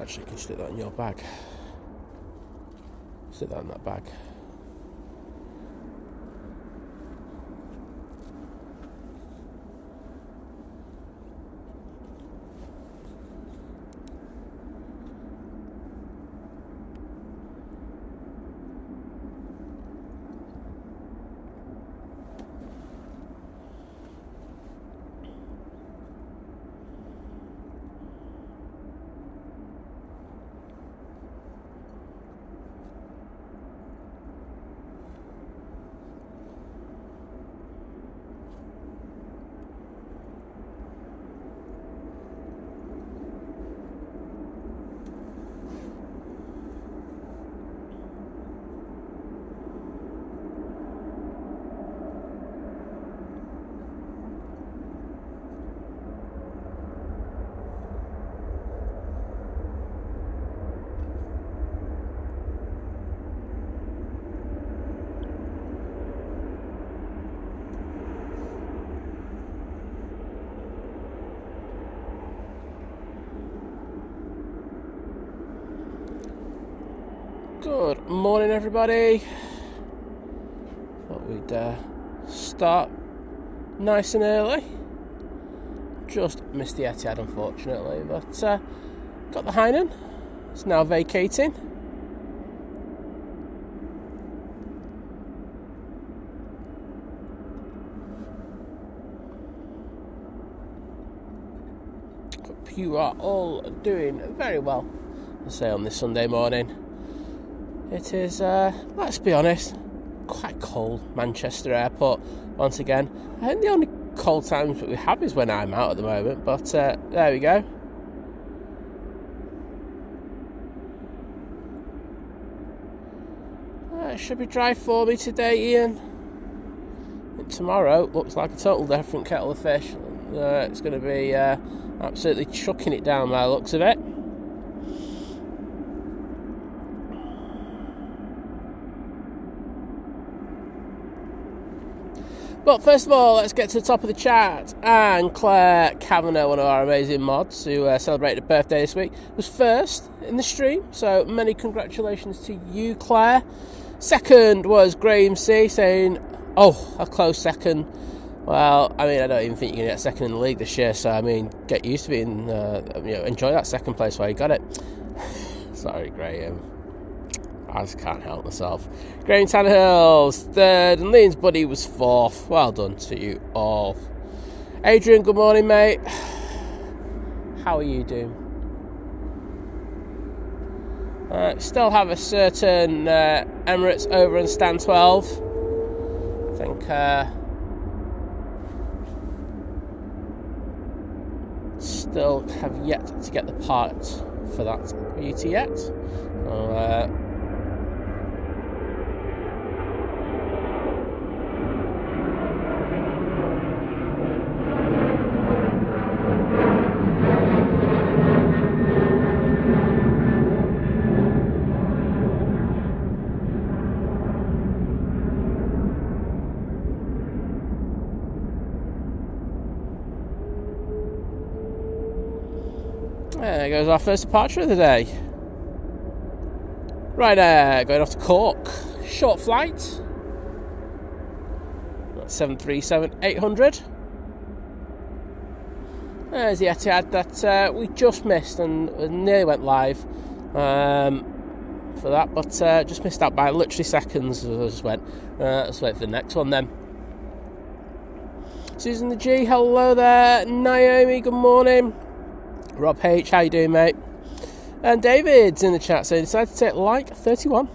Actually, you can stick that in your bag. Stick that in that bag. Good morning, everybody. Thought we'd start nice and early. Just missed the Etihad, unfortunately, but got the Hainan. It's now vacating. Hope you are all doing very well, I say, on this Sunday morning. It is, let's be honest, quite cold, Manchester Airport, once again. I think the only cold times that we have is when I'm out at the moment, but there we go. It should be dry for me today, Ian. And tomorrow looks like a total different kettle of fish. It's going to be absolutely chucking it down by the looks of it. But first of all, let's get to the top of the chart. And Claire Kavanagh, one of our amazing mods, who celebrated a birthday this week, was first in the stream. So many congratulations to you, Claire. Second was Graham C, saying, "Oh, a close second." Well, I mean, I don't even think you're going to get second in the league this year. So I mean, get used to being, enjoy that second place while you got it. Sorry, Graham. I just can't help myself. Graham Tannehill's third, and Liam's buddy was fourth. Well done to you all. Adrian, good morning, mate. How are you doing? Still have a certain Emirates over and stand 12. I think still have yet to get the parts for that beauty yet. So, there goes our first departure of the day. Right, going off to Cork. Short flight. That's 737-800. There's the Etihad that we just missed and nearly went live for that, but just missed out by literally seconds. I just went, let's wait for the next one then. Susan the G, hello there. Naomi, good morning. Rob H, how you doing, mate? And David's in the chat saying, decided to take like 31.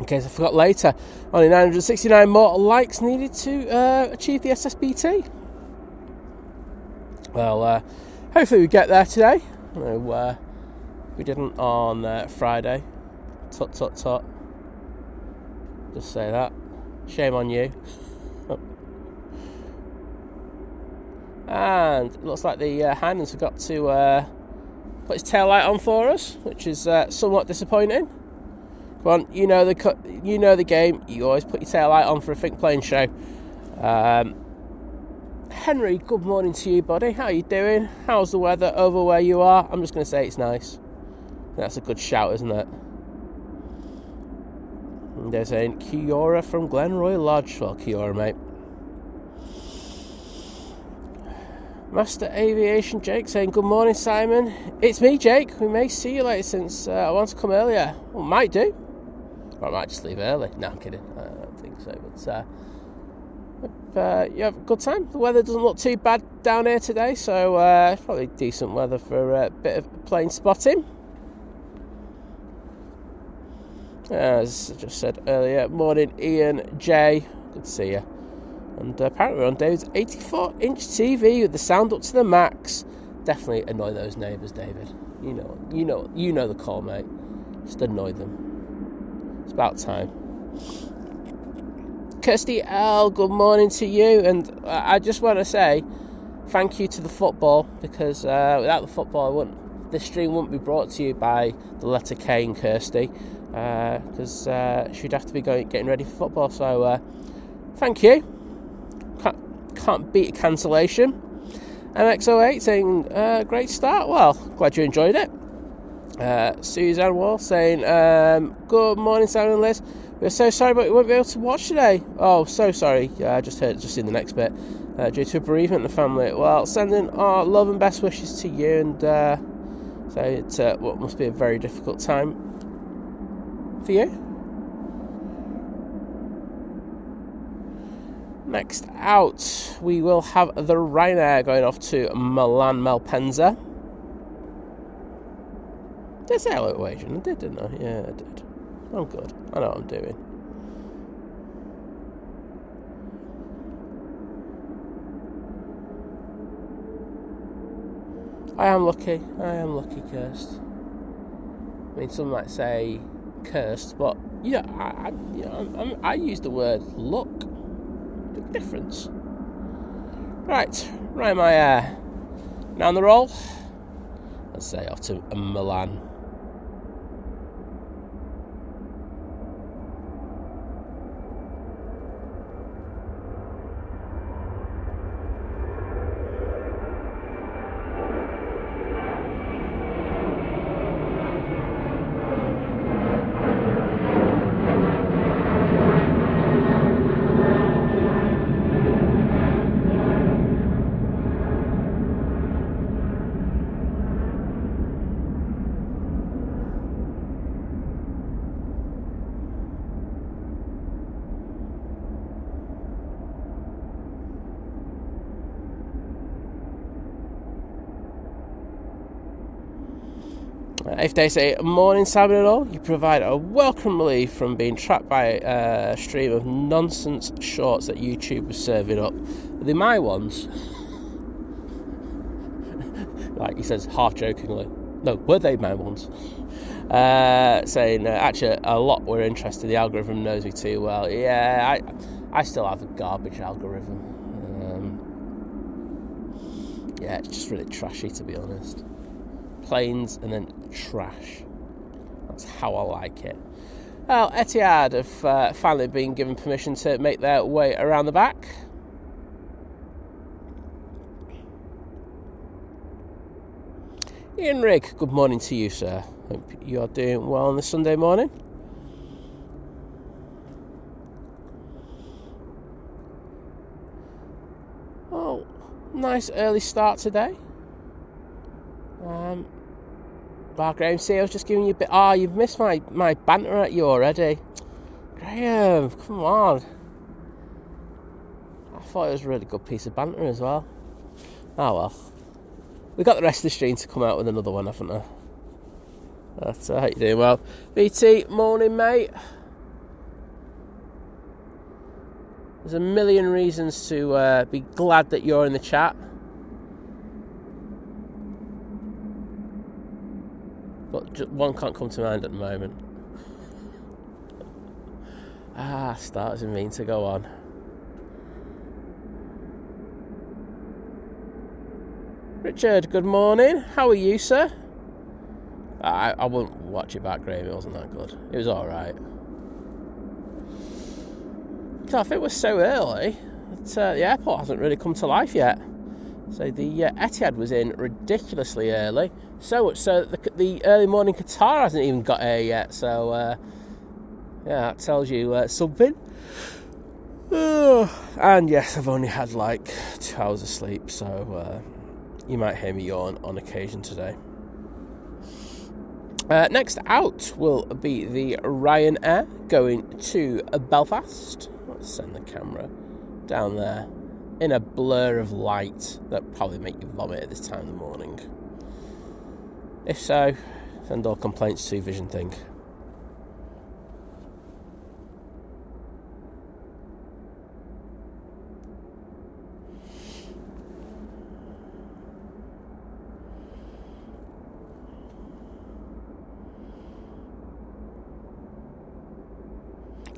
In case I forgot later, only 969 more likes needed to achieve the SSBT. Well, hopefully we get there today. No, we didn't on Friday. Tut tut tut. Just say that. Shame on you. And it looks like the Hainan's forgot to put his tail light on for us, which is somewhat disappointing. Come on, you know the game. You always put your tail light on for a think plane show. Henry, good morning to you, buddy. How are you doing? How's the weather over where you are? I'm just going to say it's nice. That's a good shout, isn't it? And they're saying, Kiora from Glenroy Lodge. Well, Kiora, mate. Master Aviation Jake saying, good morning, Simon. It's me, Jake. We may see you later since I want to come earlier. Well, might do. Or I might just leave early. No, I'm kidding. I don't think so. But you have a good time. The weather doesn't look too bad down here today, so it's probably decent weather for a bit of plane spotting. As I just said earlier, morning, Ian, Jay. Good to see you. And apparently we're on David's 84-inch TV with the sound up to the max. Definitely annoy those neighbours, David. You know the call, mate. Just annoy them. It's about time. Kirsty L, good morning to you. And I just want to say thank you to the football, because without the football, this stream wouldn't be brought to you by the letter K in Kirsty, because she'd have to be getting ready for football. So thank you. Can't beat a cancellation. MX08 saying great start. Well, glad you enjoyed it. Suzanne Wall saying good morning, Simon and Liz. We're so sorry, but we won't be able to watch today. Oh, so sorry. I just in the next bit due to a bereavement in the family. Well, sending our love and best wishes to you, and so it's what must be a very difficult time for you. Next out, we will have the Ryanair going off to Milan Malpensa. Did I say hello to Adrian? I did, didn't I? Yeah, I did. I'm good. I know what I'm doing. I am lucky, cursed. I mean, some might say cursed, but I use the word luck. Big difference. Right am I now on the roll? Let's say off to Milan. If they say morning, Simon and all, you provide a welcome relief from being trapped by a stream of nonsense shorts that YouTube was serving up. Are they my ones? Like he says half jokingly. No, were they my ones? Saying actually a lot were interested. The algorithm knows me too well. Yeah, I still have a garbage algorithm. Yeah, it's just really trashy, to be honest. Planes and then trash. That's how I like it. Well, Etihad have finally been given permission to make their way around the back. Ian Rigg, good morning to you, sir. Hope you are doing well on this Sunday morning. Oh, nice early start today. Graham, see, I was just giving you a bit. Oh, you've missed my banter at you already. Graham, come on. I thought it was a really good piece of banter as well. Oh well. We got the rest of the stream to come out with another one, haven't I? That's how you doing? Well, BT, morning, mate. There's a million reasons to be glad that you're in the chat. But one can't come to mind at the moment. Starts in mean to go on. Richard, good morning. How are you, sir? I wouldn't watch it back, Graham. It wasn't that good. It was alright. I think we're so early that the airport hasn't really come to life yet. So the Etihad was in ridiculously early, so much so that the early morning Qatar hasn't even got air yet. So yeah, that tells you something. And yes, I've only had like 2 hours of sleep, so you might hear me yawn on occasion today. Next out will be the Ryanair going to Belfast. Let's send the camera down there in a blur of light that probably make you vomit at this time of the morning. If so, send all complaints to Vision Thing.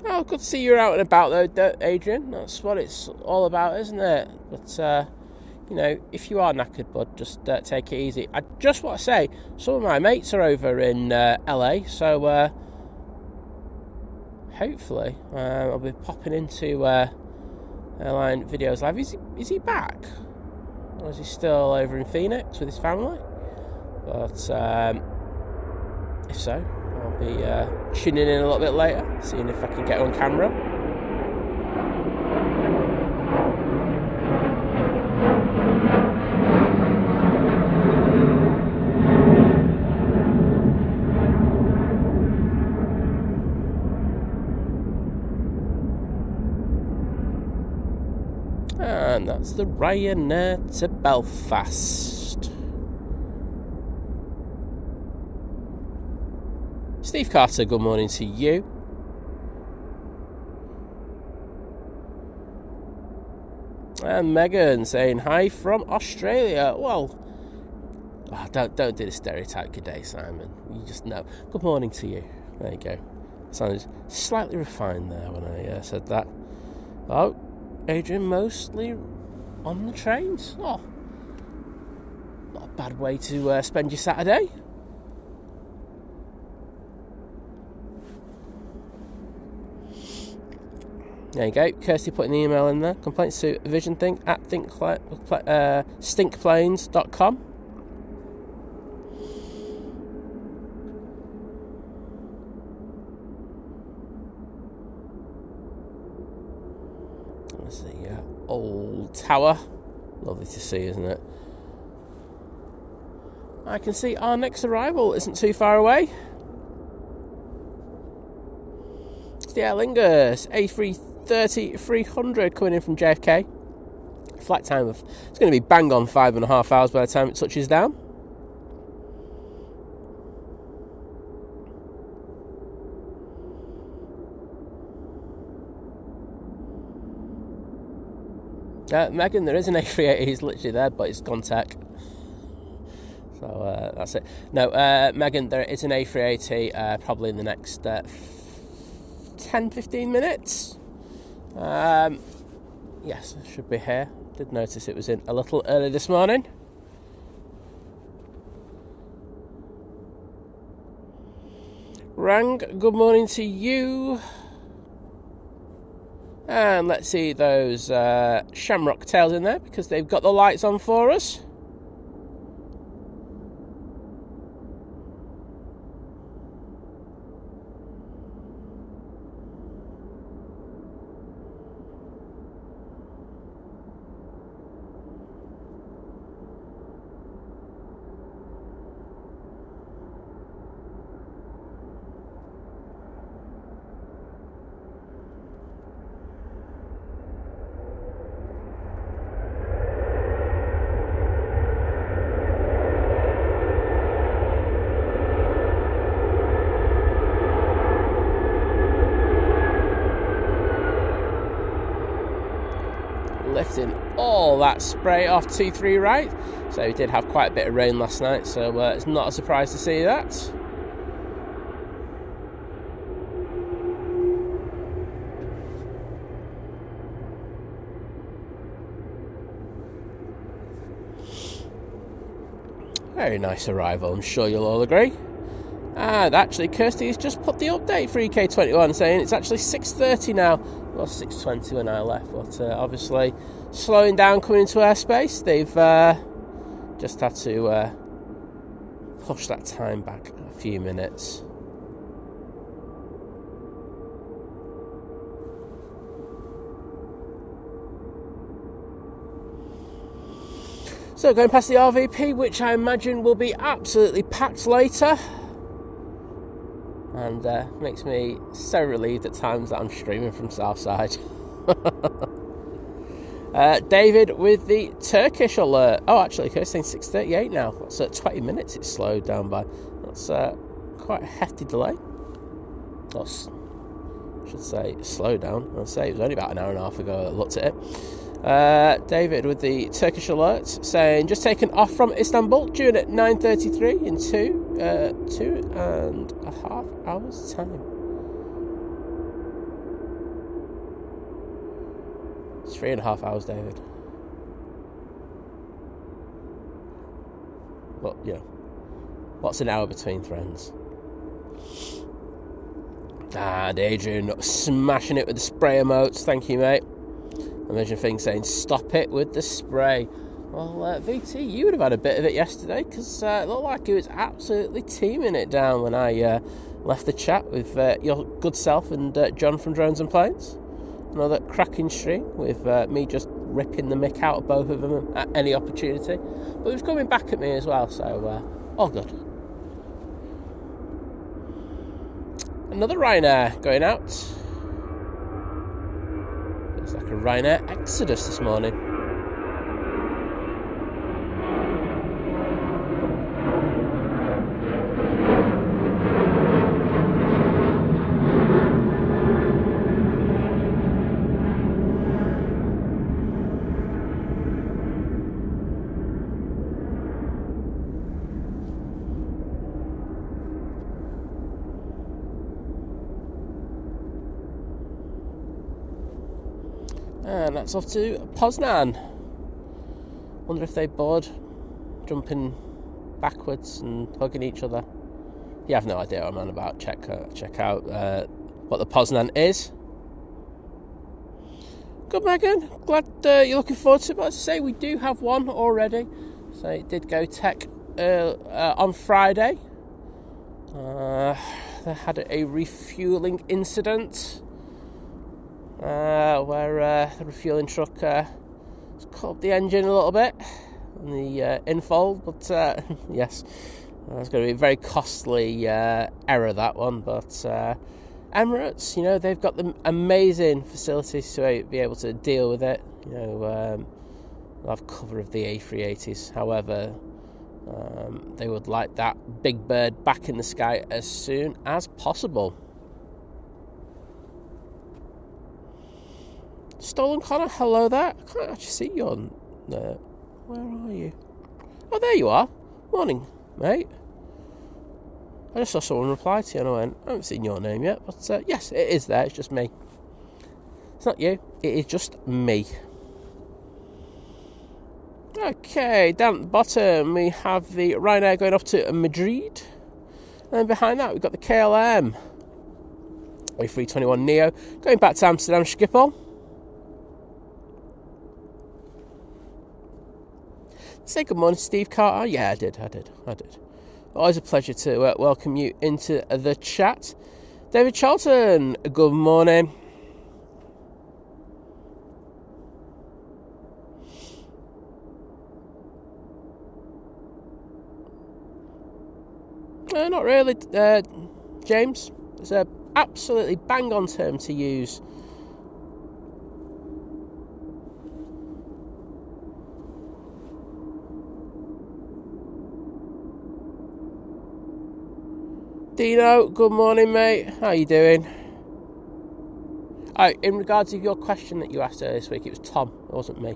Oh, good to see you're out and about though, Adrian. That's what it's all about, isn't it? But, you know, if you are knackered, bud, just take it easy. I just want to say, some of my mates are over in LA, so hopefully I'll be popping into Airline Videos Live. Is he back? Or is he still over in Phoenix with his family? But if so, I'll be tuning in a little bit later, seeing if I can get on camera. And that's the Ryanair to Belfast. Steve Carter, good morning to you. And Megan saying hi from Australia. Well, don't do the stereotype good day, Simon. You just know. Good morning to you. There you go. Sounded slightly refined there when I said that. Oh, Adrian, mostly on the trains. Oh, not a bad way to spend your Saturday. There you go. Kirsty putting the email in there. Complaints to Vision Thing at stinkplanes.com. That's the old tower. Lovely to see, isn't it? I can see our next arrival isn't too far away. It's the Aer Lingus A330-300 coming in from JFK. Flight time of, it's going to be bang on 5.5 hours by the time it touches down. Megan, there is an A380, he's literally there, but it's gone tech. So that's it. No, Megan, there is an A380 probably in the next 10-15 minutes. Yes, it should be here. Did notice it was in a little early this morning. Rang, good morning to you. And let's see those shamrock tails in there, because they've got the lights on for us. Lifting all that spray off 2-3 right. So we did have quite a bit of rain last night, so it's not a surprise to see that. Very nice arrival, I'm sure you'll all agree. And actually, Kirsty has just put the update for EK21 saying it's actually 6:30 now It was 6:20 when I left, but obviously slowing down coming into airspace, they've just had to push that time back a few minutes. So going past the RVP, which I imagine will be absolutely packed later, and makes me so relieved at times that I'm streaming from Southside. David with the Turkish alert. Oh, actually, it's saying 6:38 now. That's 20 minutes it's slowed down by. That's quite a hefty delay. I should say slow down. I'll say it was only about an hour and a half ago I looked at it. David with the Turkish alert saying just taken off from Istanbul, due in at 9:33 in 2.5 hours time. It's 3.5 hours, David. Well, yeah. What's an hour between friends? And Adrian smashing it with the spray emotes. Thank you, mate. Imagine things saying stop it with the spray. Well, VT, you would have had a bit of it yesterday, because it looked like he was absolutely teaming it down when I left the chat with your good self and John from Drones and Planes. Another cracking stream with me just ripping the mick out of both of them at any opportunity. But he was coming back at me as well, so all good. Another Ryanair going out. It's like a Ryanair Exodus this morning. And that's off to Poznan. Wonder if they bored, jumping backwards and hugging each other. You have no idea what I'm on about. Check out what the Poznan is. Good, Megan. Glad you're looking forward to it. But as I say, we do have one already. So it did go tech on Friday. They had a refuelling incident. Where the refueling truck cut up the engine a little bit on the infold, but yes, it's going to be a very costly error, that one. But Emirates, they've got the amazing facilities to be able to deal with it. They'll have cover of the A380s. However, they would like that big bird back in the sky as soon as possible. Stolen Connor, hello there. I can't actually see you on there. Where are you? Oh, there you are. Morning, mate. I just saw someone reply to you and I went, I haven't seen your name yet, but yes, it is there. It's just me. It's not you. It is just me. Okay, down at the bottom we have the Ryanair going off to Madrid. And then behind that we've got the KLM A321neo going back to Amsterdam Schiphol. Say good morning, Steve Carter. Yeah, I did. Always a pleasure to welcome you into the chat. David Charlton, good morning. Not really, James. It's a absolutely bang-on term to use. Dino, good morning, mate. How you doing? In regards to your question that you asked earlier this week, it was Tom, it wasn't me.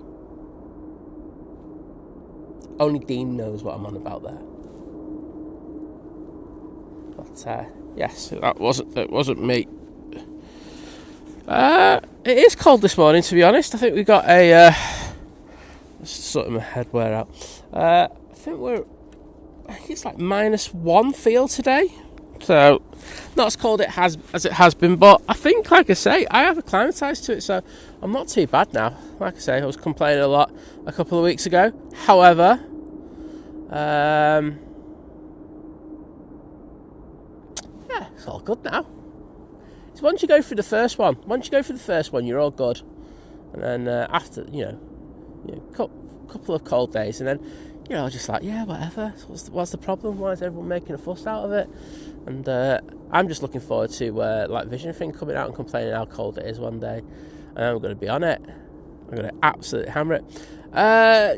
Only Dean knows what I'm on about there. But yes, it wasn't me. It is cold this morning, to be honest. I think we got a sorting my headwear out. I think it's like -1 feel today. So, not as cold as it has been, but I think, like I say, I have acclimatised to it, so I'm not too bad now. Like I say, I was complaining a lot a couple of weeks ago. However, yeah, it's all good now. It's once you go through the first one, you're all good. And then after, couple of cold days, and then you're just like, yeah, whatever. What's the problem? Why is everyone making a fuss out of it? And I'm just looking forward to Vision thing coming out and complaining how cold it is one day, and I'm going to be on it. I'm going to absolutely hammer it.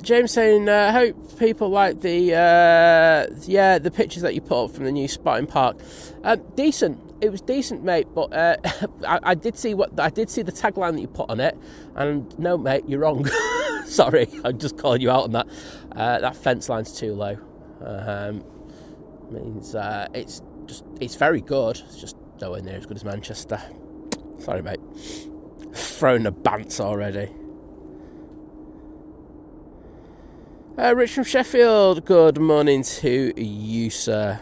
James saying, I hope people like the pictures that you put up from the new spot in park. Decent. It was decent, mate. But I did see the tagline that you put on it, and no, mate, you're wrong. Sorry, I'm just calling you out on that. That fence line's too low. Means it's very good. It's just nowhere near as good as Manchester. Sorry, mate. Throwing the bants already. Rich from Sheffield, good morning to you, sir.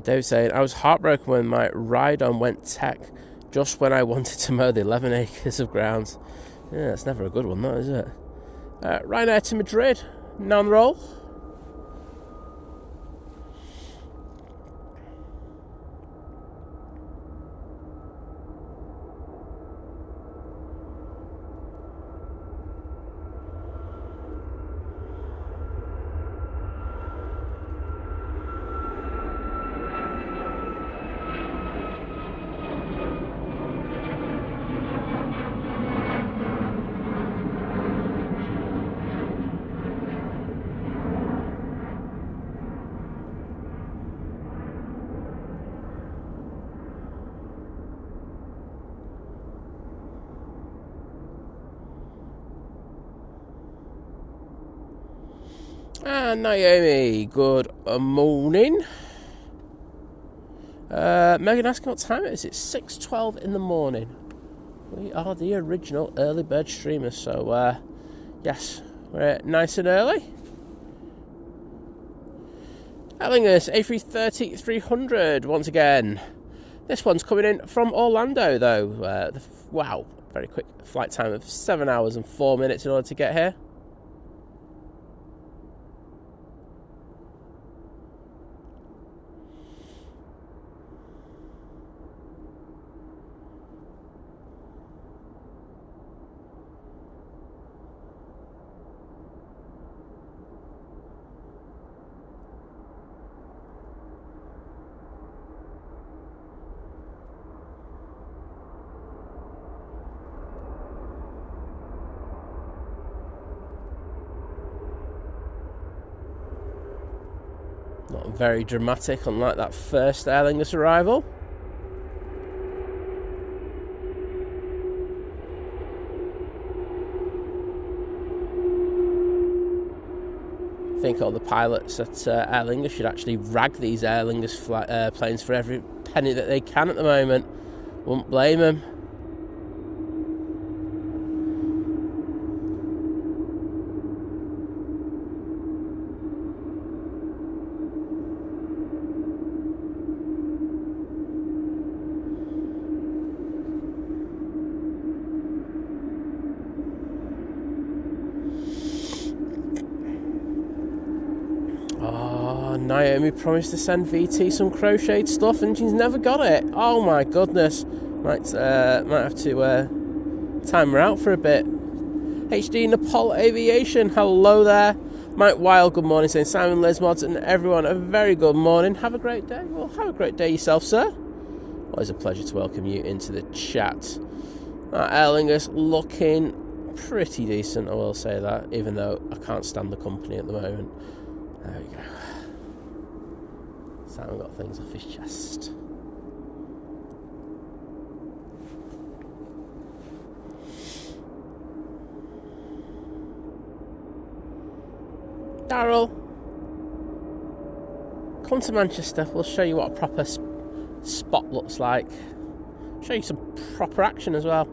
Dave saying, I was heartbroken when my ride-on went tech just when I wanted to mow the 11 acres of grounds. Yeah, that's never a good one, that is it? Ryanair to Madrid, now on the roll. Naomi, good morning. Megan asking what time it is. It's 6:12 in the morning. We are the original early bird streamers, so yes, we're nice and early. Aer Lingus A330-300 once again. This one's coming in from Orlando though. Wow, very quick flight time of 7 hours and 4 minutes in order to get here. Not very dramatic, unlike that first Aer Lingus arrival. I think all the pilots at Aer Lingus should actually rag these Aer Lingus planes for every penny that they can at the moment. Wouldn't blame them. Naomi promised to send VT some crocheted stuff and she's never got it. Oh my goodness. Might have to time her out for a bit. HD Nepal Aviation, hello there. Mike Wild, good morning, saying Simon, Liz, Mods and everyone a very good morning. Have a great day. Well, have a great day yourself, sir. Always a pleasure to welcome you into the chat. Aer Lingus looking pretty decent, I will say that, even though I can't stand the company at the moment. There we go. Simon got things off his chest. Daryl, come to Manchester, we'll show you what a proper spot looks like. Show you some proper action as well.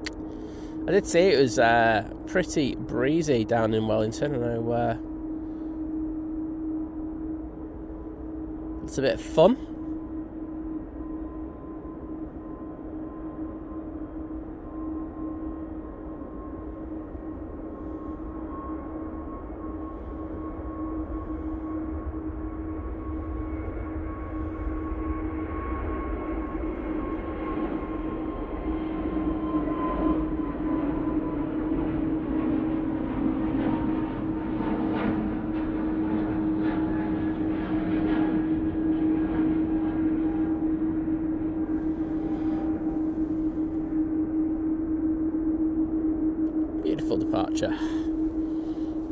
I did see it was pretty breezy down in Wellington. I know it's a bit of fun. Beautiful departure.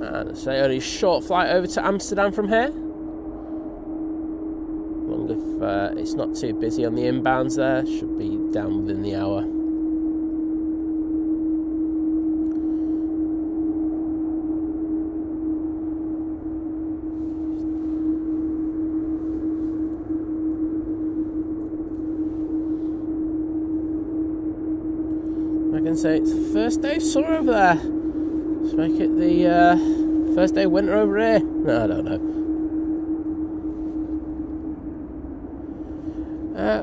And say only a short flight over to Amsterdam from here. Long if it's not too busy on the inbounds there, should be down within the hour. I can say it's the first day of summer over there. Let's make it the first day of winter over here. No, I don't know.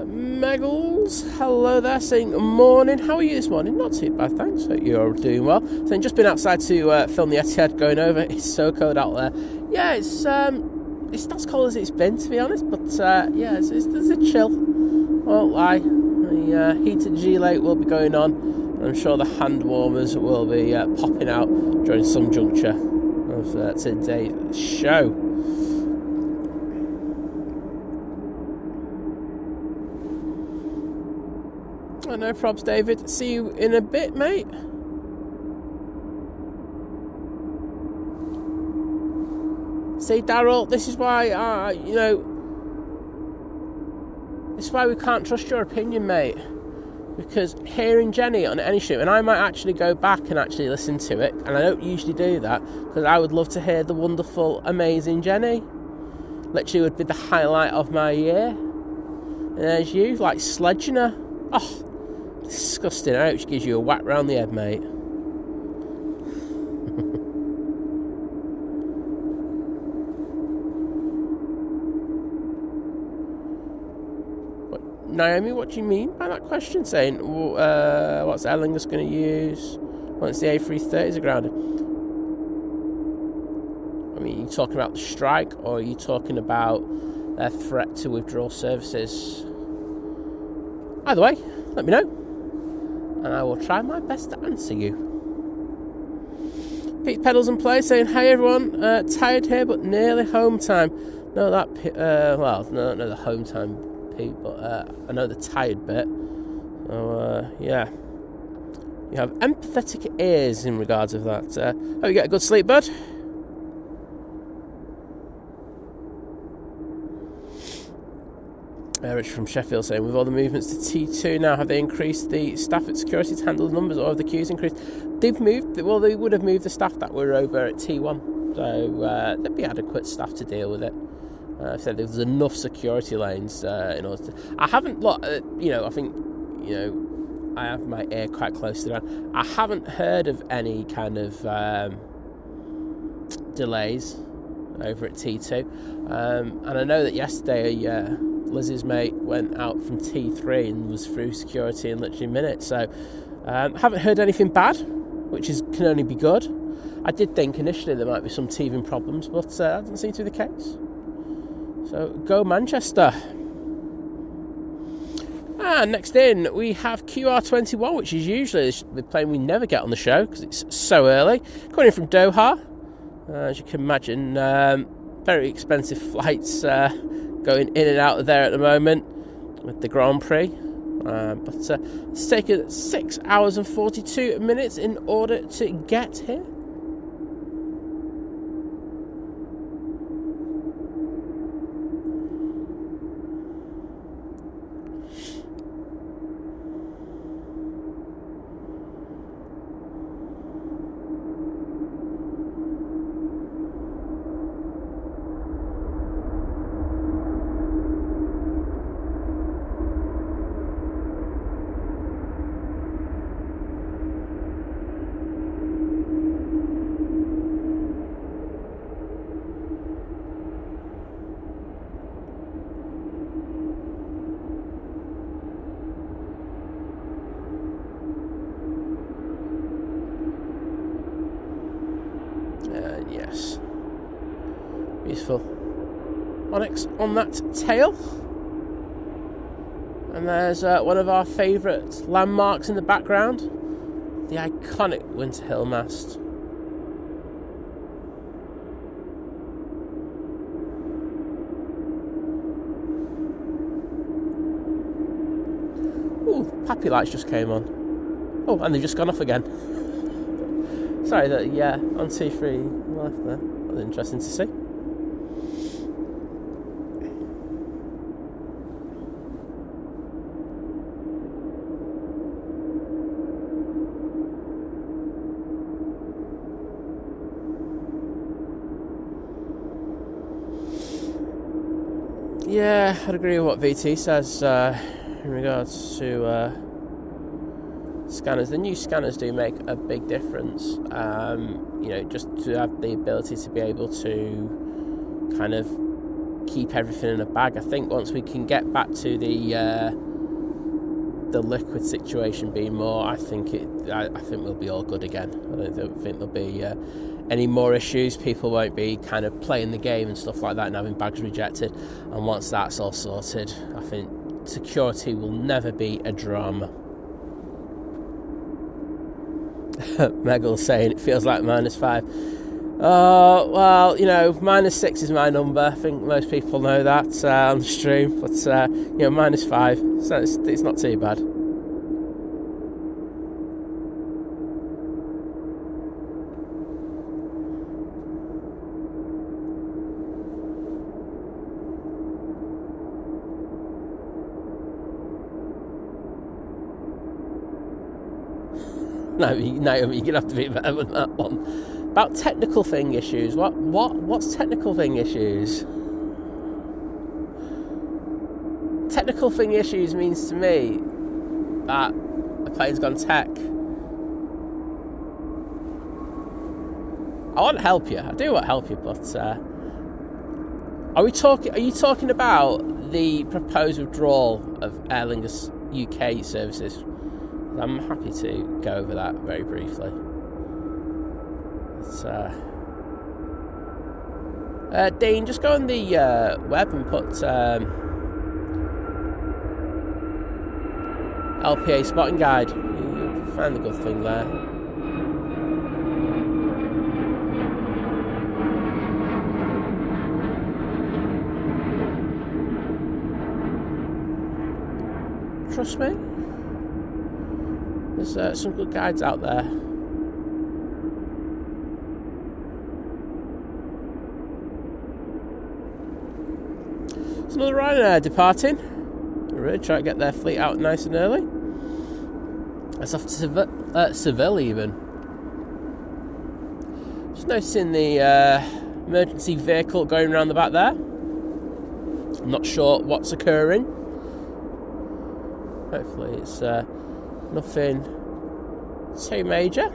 Meggles, hello there, saying morning. How are you this morning? Not too bad, thanks. Hope you're doing well. So just been outside to film the Etihad going over. It's so cold out there. Yeah, it's not as cold as it's been, to be honest. But yeah, there's a chill. Won't lie. The heated G-Late will be going on. I'm sure the hand warmers will be popping out during some juncture of today's show. Oh, no probs, David. See you in a bit, mate. See, Daryl, this is why, this is why we can't trust your opinion, mate. Because hearing Jenny on any show, and I might actually go back and actually listen to it, and I don't usually do that, because I would love to hear the wonderful, amazing Jenny. Literally would be the highlight of my year. And there's you, like, sledging her. Oh, disgusting. I hope she gives you a whack round the head, mate. Naomi, what do you mean by that question? Saying, what's Airline going to use once the A380s are grounded? I mean, are you talking about the strike, or are you talking about their threat to withdraw services? Either way, let me know, and I will try my best to answer you. Pete Pedals and Play saying, hey everyone, tired here but nearly home time. No, the home time, but I know the tired bit. So yeah, you have empathetic ears in regards of that. Hope you get a good sleep, bud. Rich from Sheffield saying, with all the movements to T2 now, have they increased the staff at security to handle the numbers, or have the queues increased? They've moved. Well, they would have moved the staff that were over at T1, so there'd be adequate staff to deal with it. I said there's enough security lanes in order to... I haven't... Look, I think, I have my ear quite close to the ground. I haven't heard of any kind of delays over at T2. And I know that yesterday, Liz's mate went out from T3 and was through security in literally minutes. So, haven't heard anything bad, which can only be good. I did think initially there might be some teething problems, but that doesn't seem to be the case. So, go Manchester. And next in, we have QR21, which is usually the plane we never get on the show because it's so early. Coming in from Doha. As you can imagine, very expensive flights going in and out of there at the moment with the Grand Prix. But it's taken 6 hours and 42 minutes in order to get here. Yes. Beautiful onyx on that tail. And there's one of our favourite landmarks in the background, the iconic Winter Hill mast. Ooh, Pappy lights just came on. Oh, and they've just gone off again. Sorry, on 2-3 left there. That was interesting to see. Yeah, I'd agree with what VT says in regards to scanners. The new scanners do make a big difference. Just to have the ability to be able to kind of keep everything in a bag. I think once we can get back to the liquid situation being more, I think we'll be all good again. I don't think there'll be any more issues. People won't be kind of playing the game and stuff like that and having bags rejected. And once that's all sorted, I think security will never be a drama. Megal's saying it feels like -5. Oh, well, -6 is my number. I think most people know that on the stream. But, -5, so it's not too bad. No, you're going to have to be better than that one. About technical thing issues. What's technical thing issues? Technical thing issues means to me that the plane's gone tech. I want to help you. I do want to help you, but are you talking about the proposed withdrawal of Aer Lingus UK services? I'm happy to go over that very briefly. Dean, just go on the web and put LPA spotting guide. You'll find the good thing there. Trust me. There's some good guides out there. There's another Ryanair departing. We're really trying to get their fleet out nice and early. That's off to Seville even. Just noticing the emergency vehicle going around the back there. I'm not sure what's occurring. Hopefully it's nothing too major.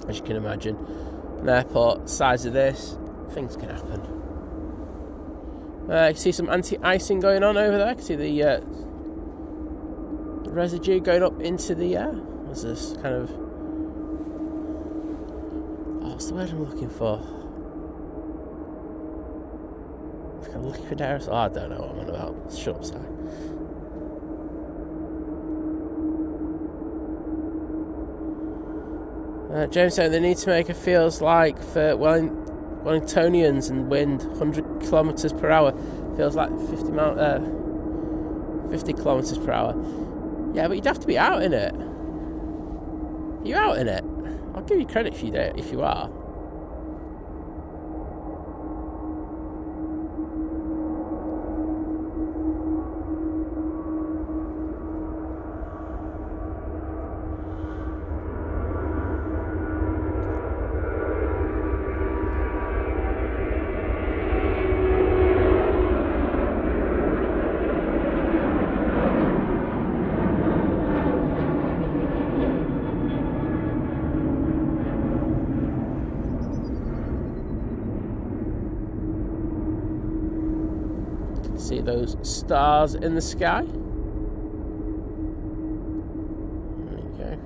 As you can imagine, an airport size of this, things can happen. You can see some anti-icing going on over there. You can see the residue going up into the air. There's this kind of... what's the word I'm looking for? Like a liquid aerosol. I don't know what I'm on about. Shut up, sorry. James saying they need to make it feels like for Wellingtonians and wind 100 kilometres per hour. Feels like 50 kilometres per hour. Yeah, but you'd have to be out in it. You're out in it. I'll give you credit if you are. See those stars in the sky? There you go.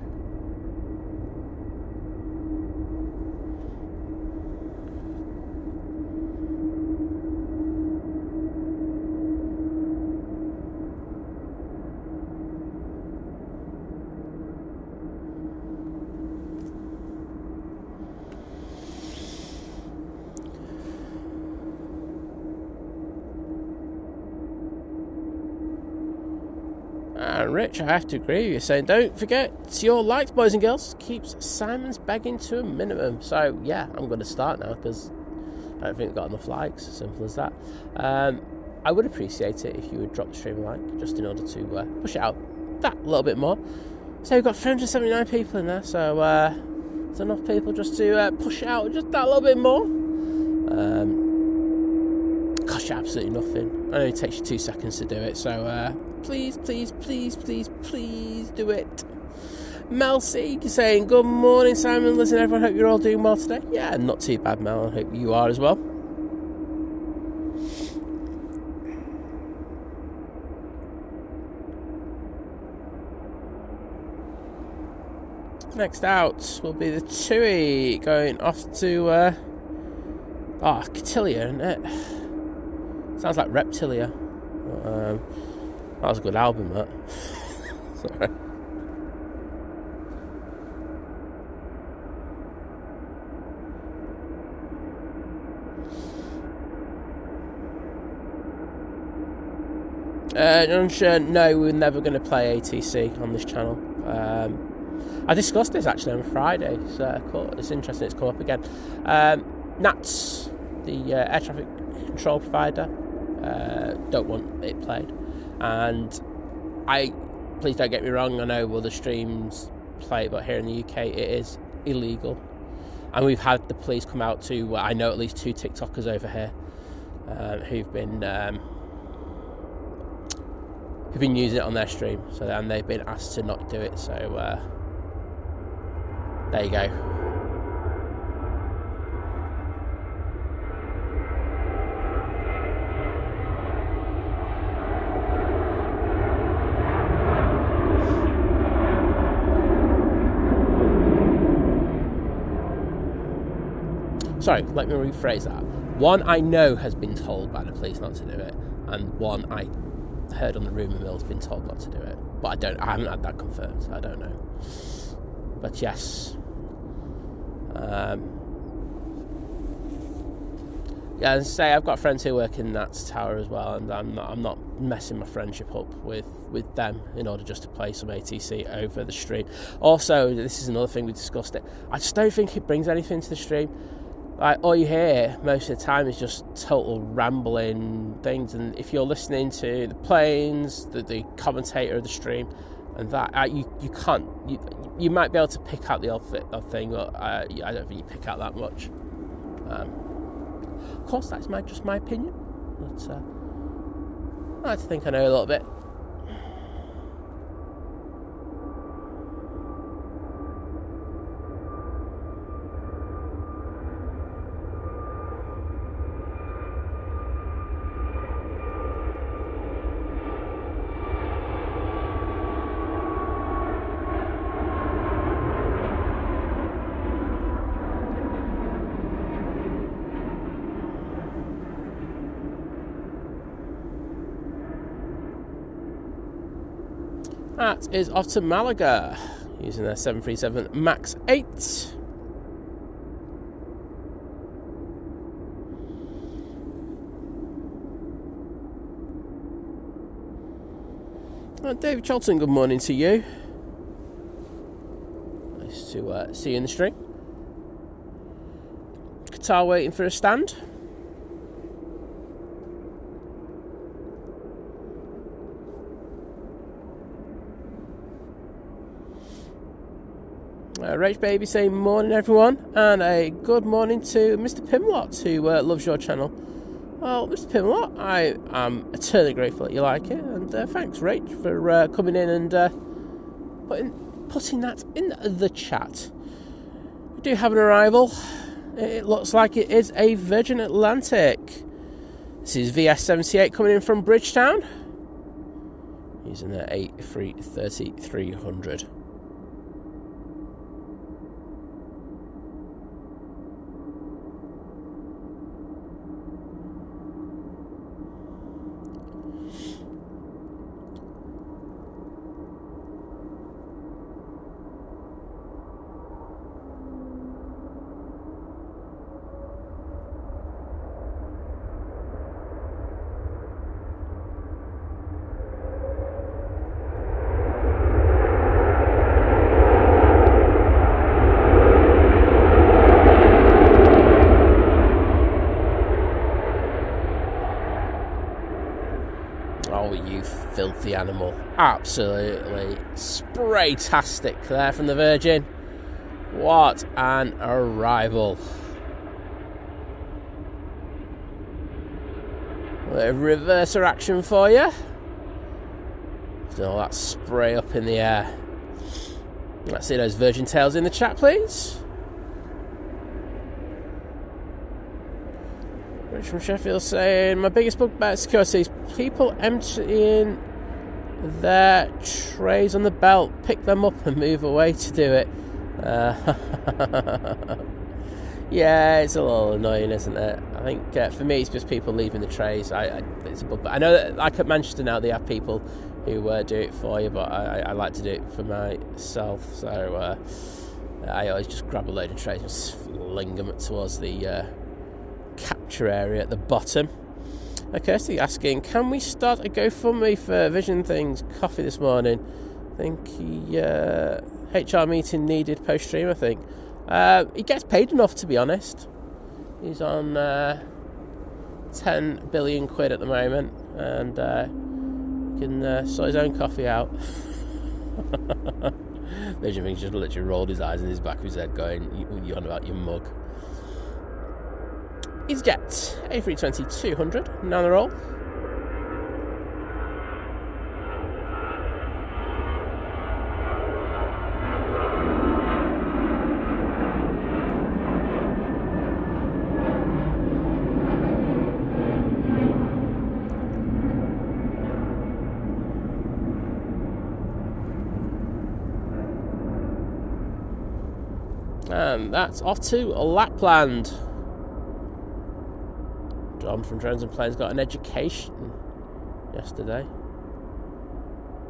Rich, I have to agree with you, saying, don't forget your likes, boys and girls. Keeps Simon's begging to a minimum. So, yeah, I'm going to start now because I don't think we've got enough likes. Simple as that. I would appreciate it if you would drop the stream a like, just in order to push it out that little bit more. So we've got 379 people in there, so there's enough people just to push it out just that little bit more. Costs you absolutely nothing. I know it takes you 2 seconds to do it, so please, please, please, please, please do it. Mel C saying, good morning, Simon. Listen, everyone, hope you're all doing well today. Yeah, not too bad, Mel. I hope you are as well. Next out will be the TUI going off to Cotillia, isn't it? Sounds like Reptilia. That was a good album, that. Sorry. No, we're never going to play ATC on this channel. I discussed this actually on Friday, so it's interesting it's come up again. NATS, the air traffic control provider, don't want it played. And please don't get me wrong, I know other streams play it, but here in the UK it is illegal. And we've had the police come out to, I know at least 2 TikTokers over here who've been using it on their stream, and they've been asked to not do it, so there you go. Sorry, let me rephrase that. One I know has been told by the police not to do it, and one I heard on the rumour mill has been told not to do it. But I haven't had that confirmed, so I don't know. But yes. Yeah, as I say, I've got friends who work in that tower as well, and I'm not messing my friendship up with them in order just to play some ATC over the stream. Also, this is another thing we discussed it. I just don't think it brings anything to the stream. Like, all you hear most of the time is just total rambling things, and if you're listening to the planes, the commentator of the stream, and that you can't, you might be able to pick out the odd thing, but I don't think you pick out that much. Of course, that's just my opinion, but I like to think I know a little bit. That is off to Malaga using their 737 MAX 8. David Charlton, good morning to you. Nice to see you in the stream. Qatar waiting for a stand. Rach Baby saying morning everyone, and a good morning to Mr. Pimlott who loves your channel. Well, Mr. Pimlott, I am eternally grateful that you like it, and thanks Rach for coming in and putting that in the chat. We do have an arrival. It looks like it is a Virgin Atlantic. This is VS78 coming in from Bridgetown using their A330-300. Absolutely spray-tastic there from the Virgin. What an arrival. A bit of reverser action for you. All that spray up in the air. Let's see those Virgin tails in the chat, please. Rich from Sheffield saying, my biggest bugbear at security is people emptying their trays on the belt, pick them up and move away to do it. Yeah, it's a little annoying, isn't it? I think for me it's just people leaving the trays. It's a bugbear. I know that, like at Manchester now, they have people who do it for you, but I like to do it for myself. So I always just grab a load of trays and fling them towards the capture area at the bottom. Okay, so you're asking, can we start a GoFundMe for Vision Things coffee this morning? I think HR meeting needed post stream. I think he gets paid enough, to be honest. He's on 10 billion quid at the moment, and can sort his own coffee out. Vision Things just literally rolled his eyes in his back of his head, going, "You on about your mug?" EasyJet A320-200 now on the roll. And that's off to Lapland. John from Drones and Planes got an education yesterday.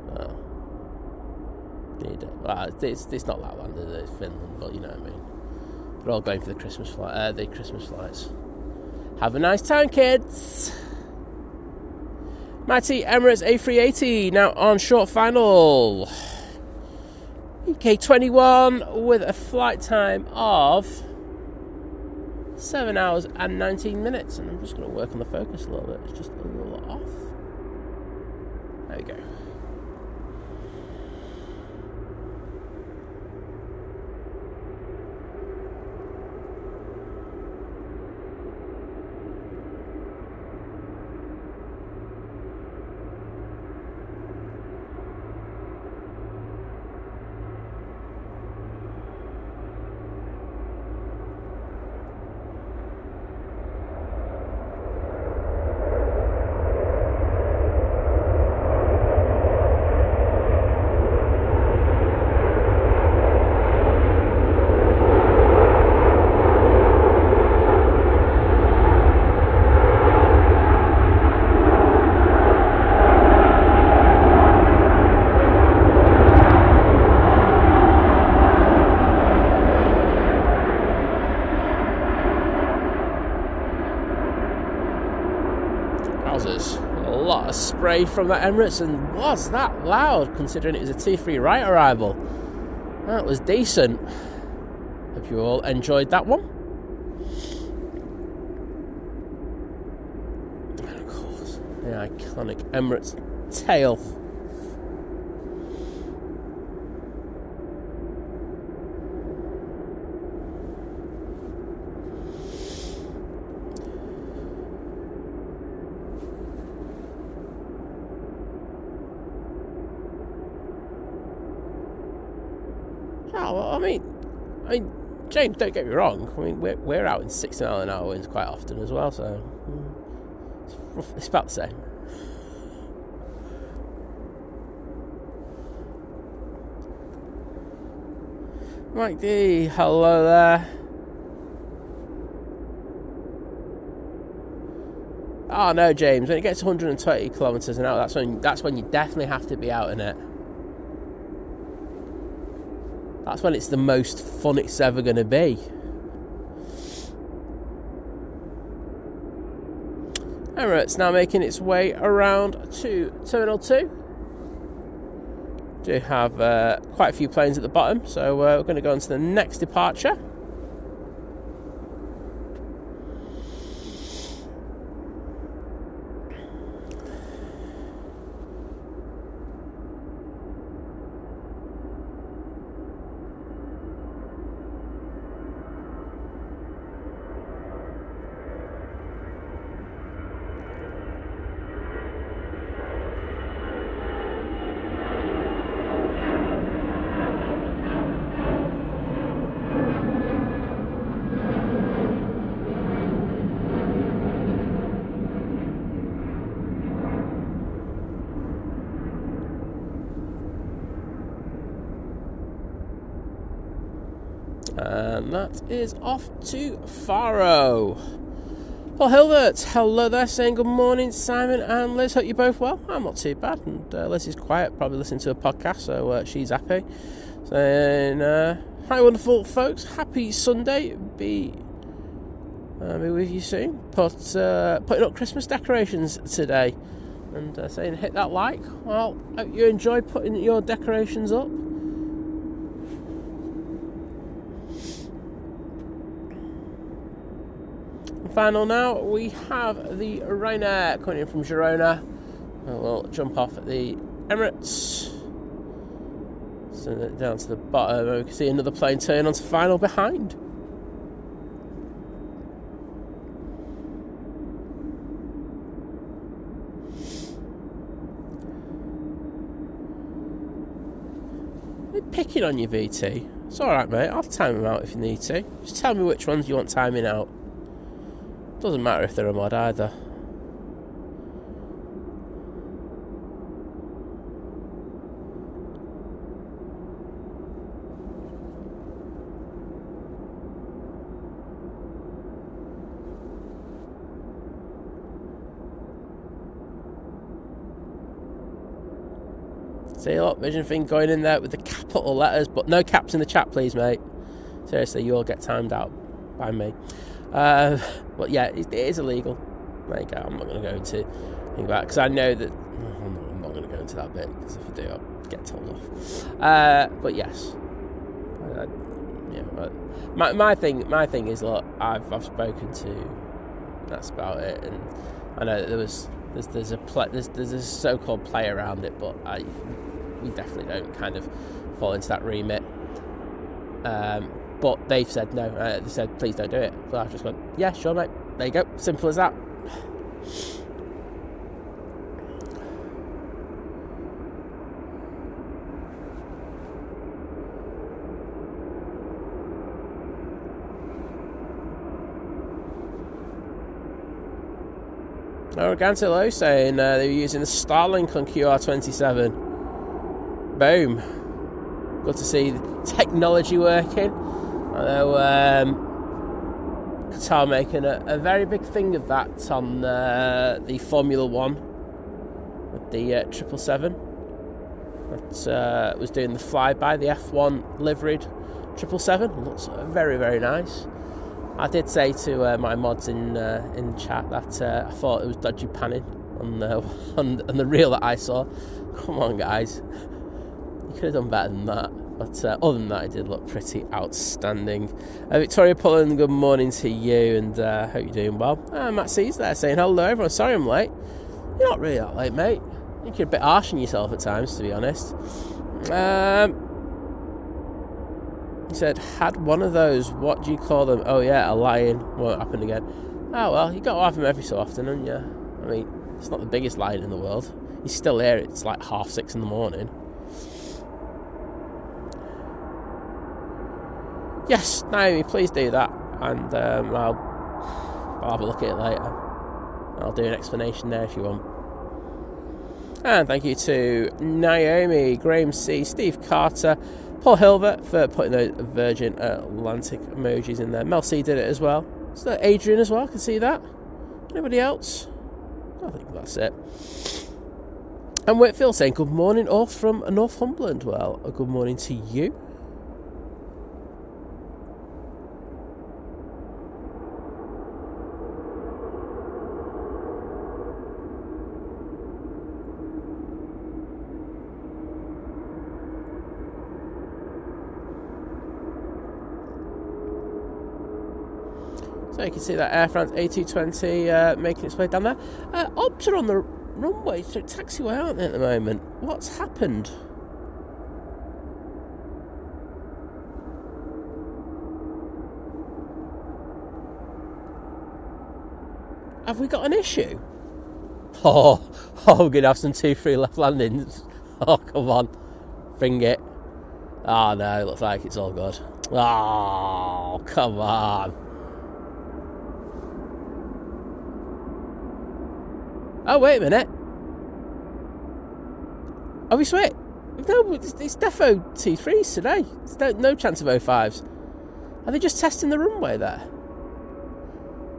Well, it's not Lapland, it's Finland, but you know what I mean. They're all going for the Christmas flights. Have a nice time, kids. Mighty Emirates A380 now on short final. UK21 with a flight time of 7 hours and 19 minutes. And I'm just going to work on the focus a little bit. It's just a little off. There we go. A lot of spray from that Emirates, and was that loud considering it was a T3 right arrival. That was decent. Hope you all enjoyed that one. And of course, the iconic Emirates tail. I mean, James, don't get me wrong. I mean, we're out in 60 mile an hour winds quite often as well, so it's about the same. Mike D, hello there. Oh no, James, when it gets 120 kilometres an hour, that's when you definitely have to be out in it. That's when it's the most fun it's ever going to be. Emirates now making its way around to Terminal 2. Do have quite a few planes at the bottom, so we're going to go on to the next departure. And that is off to Faro. Paul Hilbert, hello there, saying good morning, Simon and Liz. Hope you're both well. I'm not too bad, and Liz is quiet, probably listening to a podcast, so she's happy. Saying, hi, wonderful folks. Happy Sunday. Be with you soon. Putting up Christmas decorations today, and saying hit that like. Well, hope you enjoy putting your decorations up. Final now, we have the Ryanair coming in from Girona. We'll jump off at the Emirates. Send it down to the bottom, and we can see another plane turn onto final behind. They're picking on you, VT. It's alright, mate. I'll time them out if you need to. Just tell me which ones you want timing out. Doesn't matter if they're a mod either. See, look, vision thing going in there with the capital letters, but no caps in the chat, please, mate. Seriously, you all get timed out by me. But yeah, it is illegal. There you go. I'm not going to go into anything about it because I know that I'm not going to go into that bit because if I do, I'll get told off. But yes, my thing is, look, I've spoken to. That's about it, and I know that there's a so-called play around it, but we definitely don't kind of fall into that remit. But they've said no. They said, please don't do it. So I've just gone, yeah, sure, mate. There you go. Simple as that. Organtillo saying they were using the Starlink on QR27. Boom. Good to see the technology working. I know Qatar making a very big thing of that on the Formula 1 with the 777 that was doing the flyby, the F1 liveried 777. Looks very, very nice. I did say to my mods in chat that I thought it was dodgy panning on the reel that I saw. Come on, guys. You could have done better than that. But other than that, it did look pretty outstanding. Victoria Pullen, good morning to you, and hope you're doing well. Matt C's there saying hello, everyone. Sorry I'm late. You're not really that late, mate. I think you're a bit harsh on yourself at times, to be honest. He said, had one of those, what do you call them? Oh yeah, a lion. Won't happen again. Oh well, you got to have them every so often, haven't you? I mean, it's not the biggest lion in the world. He's still here, it's like 6:30 in the morning. Yes, Naomi, please do that, and I'll have a look at it later. I'll do an explanation there if you want. And thank you to Naomi, Graham C, Steve Carter, Paul Hilbert for putting those Virgin Atlantic emojis in there. Mel C did it as well. So Adrian as well, I can see that. Anybody else? I think that's it. And Whitfield saying good morning, all from Northumberland. Well, a good morning to you. So you can see that Air France A380 making its way down there. Ops are on the runway, so taxiway, aren't they, at the moment? What's happened? Have we got an issue? Oh, we're going to have some 2-3 left landings. Oh, come on. Bring it. Oh, no, looks like it's all good. Oh, come on. Oh, wait a minute. Are we sweet? No, it's defo T3s today. There's no chance of 05s. Are they just testing the runway there?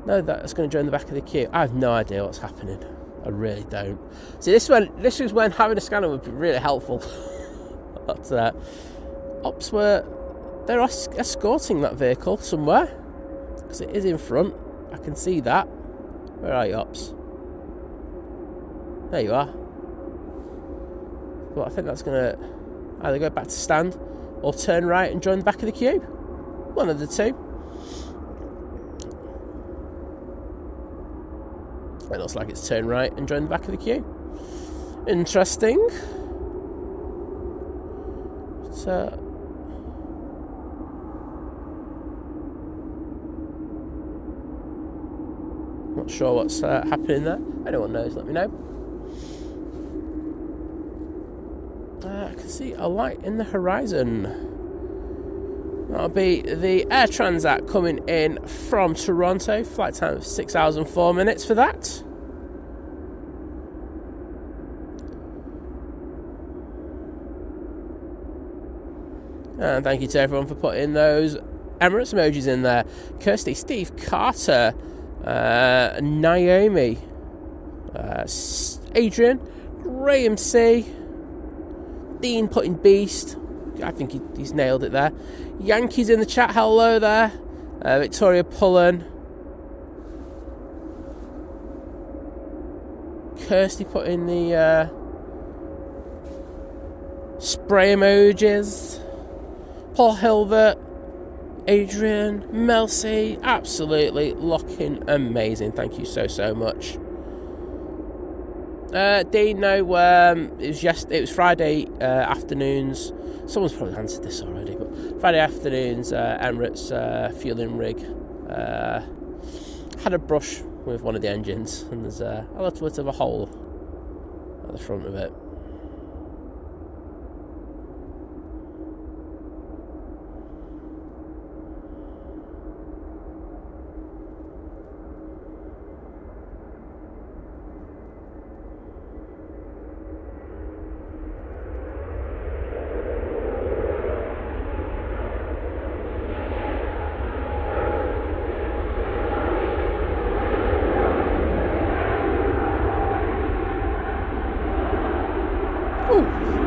No, that's going to join the back of the queue. I have no idea what's happening. I really don't. See, this is when having a scanner would be really helpful. But ops they're escorting that vehicle somewhere, because it is in front. I can see that. Where are you, ops? There you are. Well, I think that's going to either go back to stand or turn right and join the back of the queue. One of the two. It looks like it's turn right and join the back of the queue. Interesting. But, not sure what's happening there. Anyone knows, let me know. I can see a light in the horizon. That'll be the Air Transat coming in from Toronto. Flight time of 6 hours and 4 minutes for that. And thank you to everyone for putting those Emirates emojis in there. Kirsty, Steve, Carter, Naomi, Adrian, Graham C, Dean putting Beast. I think he's nailed it there. Yankees in the chat, hello there. Victoria Pullen. Kirsty putting the spray emojis. Paul Hilbert, Adrian, Melcy, absolutely looking amazing. Thank you so much. Dean, no, it was Friday afternoons. Someone's probably answered this already, but Friday afternoons, Emirates fueling rig had a brush with one of the engines, and there's a little bit of a hole at the front of it.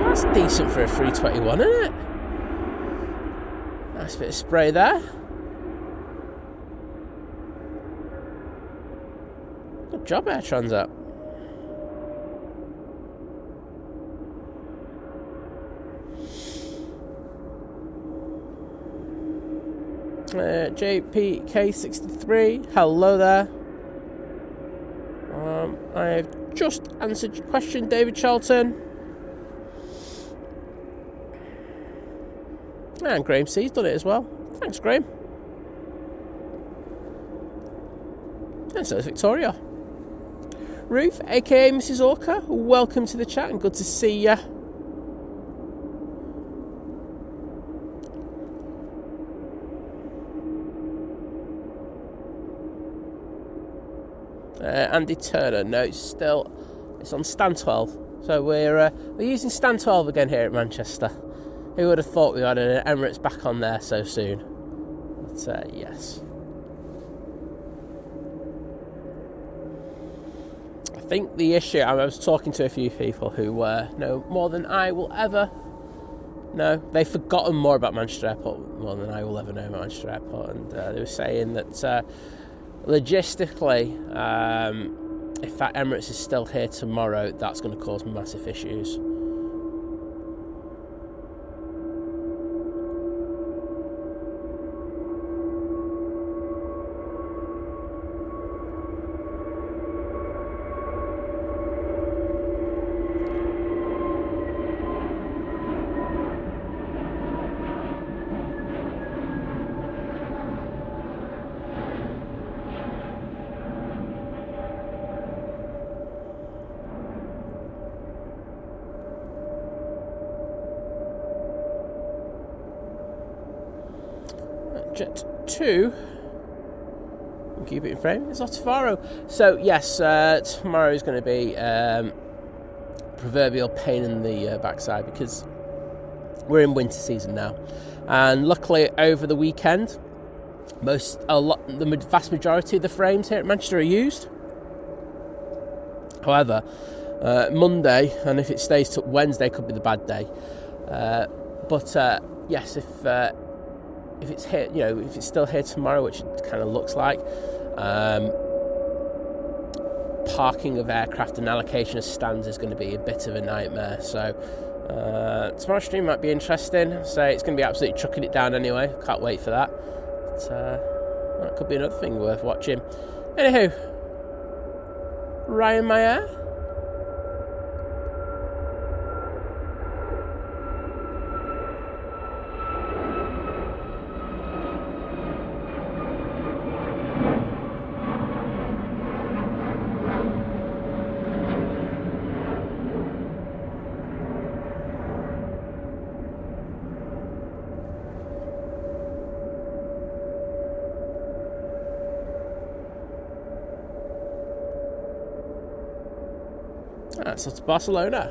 That's decent for a 321, isn't it? Nice bit of spray there. Good job, Air Transat. JPK63, hello there. I've just answered your question, David Charlton. And Graham C's done it as well. Thanks, Graham. And so is Victoria. Ruth, aka Mrs. Orca, welcome to the chat and good to see ya. Andy Turner, no, it's on stand 12. So we're using stand 12 again here at Manchester. Who would have thought we had an Emirates back on there so soon? But yes. I think the issue, I was talking to a few people who know more than I will ever know. They've forgotten more about Manchester Airport more than I will ever know about Manchester Airport. And they were saying that logistically, if that Emirates is still here tomorrow, that's going to cause massive issues. Jet 2, keep it in frame, it's Ottavaro. So yes, tomorrow is going to be proverbial pain in the backside, because we're in winter season now, and luckily over the weekend The vast majority of the frames here at Manchester are used. However, Monday, and if it stays to Wednesday, could be the bad day. But yes, if it's here, if it's still here tomorrow, which it kind of looks like, parking of aircraft and allocation of stands is going to be a bit of a nightmare. So tomorrow's stream might be interesting. So it's going to be absolutely chucking it down anyway. Can't wait for that. But, that could be another thing worth watching. Anywho, Ryan Meyer. So to Barcelona.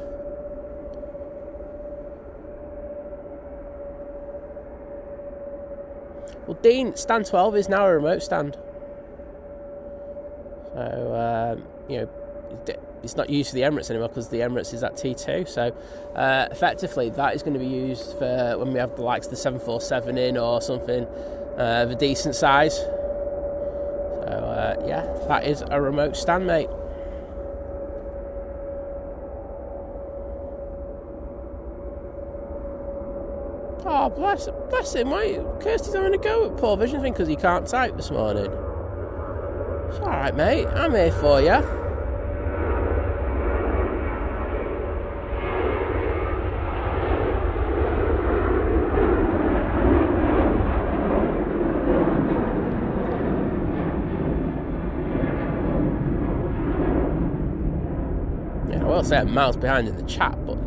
Well, Dean, stand 12 is now a remote stand. So, it's not used for the Emirates anymore because the Emirates is at T2. So, effectively, that is going to be used for when we have the likes of the 747 in or something of a decent size. So, that is a remote stand, mate. Oh, bless him. Why? Kirsty's having a go at poor vision thing because he can't type this morning. It's alright, mate. I'm here for you. Yeah, I will say I'm miles behind in the chat, but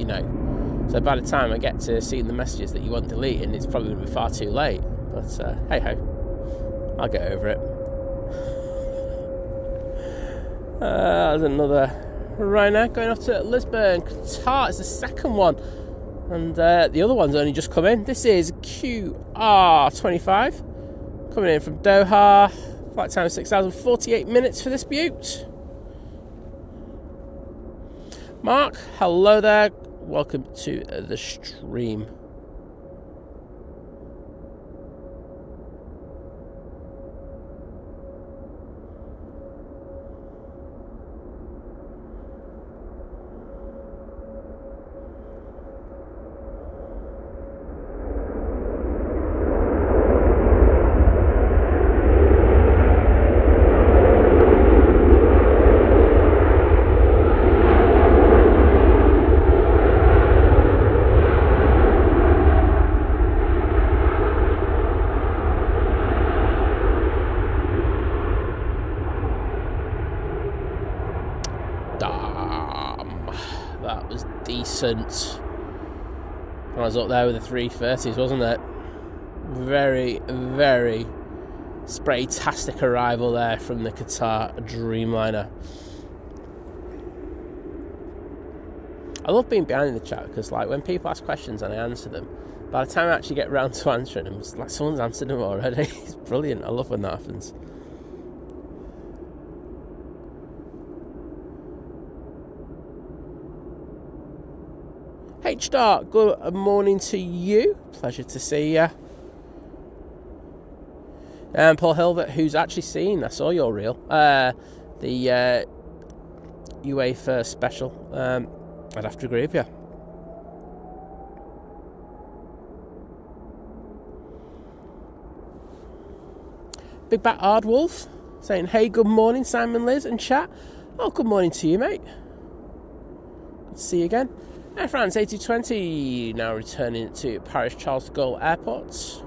so by the time I get to seeing the messages that you want deleting, it's probably going to be far too late. But hey ho, I'll get over it. There's another Ryanair going off to Lisbon. Qatar is the second one, and the other one's only just come in. This is QR25 coming in from Doha. Flight time 6,048 minutes for this beaut. Mark, hello there. Welcome to the stream. I was up there with the 330s, wasn't it? Very, very spraytastic arrival there from the Qatar Dreamliner. I love being behind in the chat because, when people ask questions and I answer them, by the time I actually get round to answering them, it's like someone's answered them already. It's brilliant. I love when that happens. H-Dark, good morning to you. Pleasure to see you. And Paul Hilbert, who's actually seen, I saw your reel, the UEFA special. I'd have to agree with you. Big Bat Ardwolf saying, hey, good morning, Simon, Liz, and chat. Oh, good morning to you, mate. Good to see you again. Air France A380 now returning to Paris Charles de Gaulle Airport.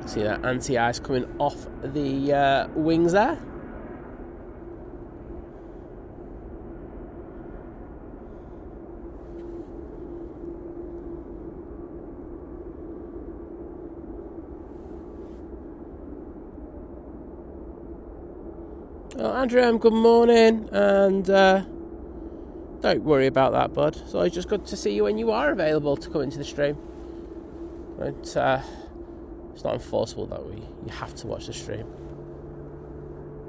See that anti-ice coming off the wings there. Well, Andrew, good morning, and don't worry about that, bud. It's always just good to see you when you are available to come into the stream. It's not enforceable that you have to watch the stream.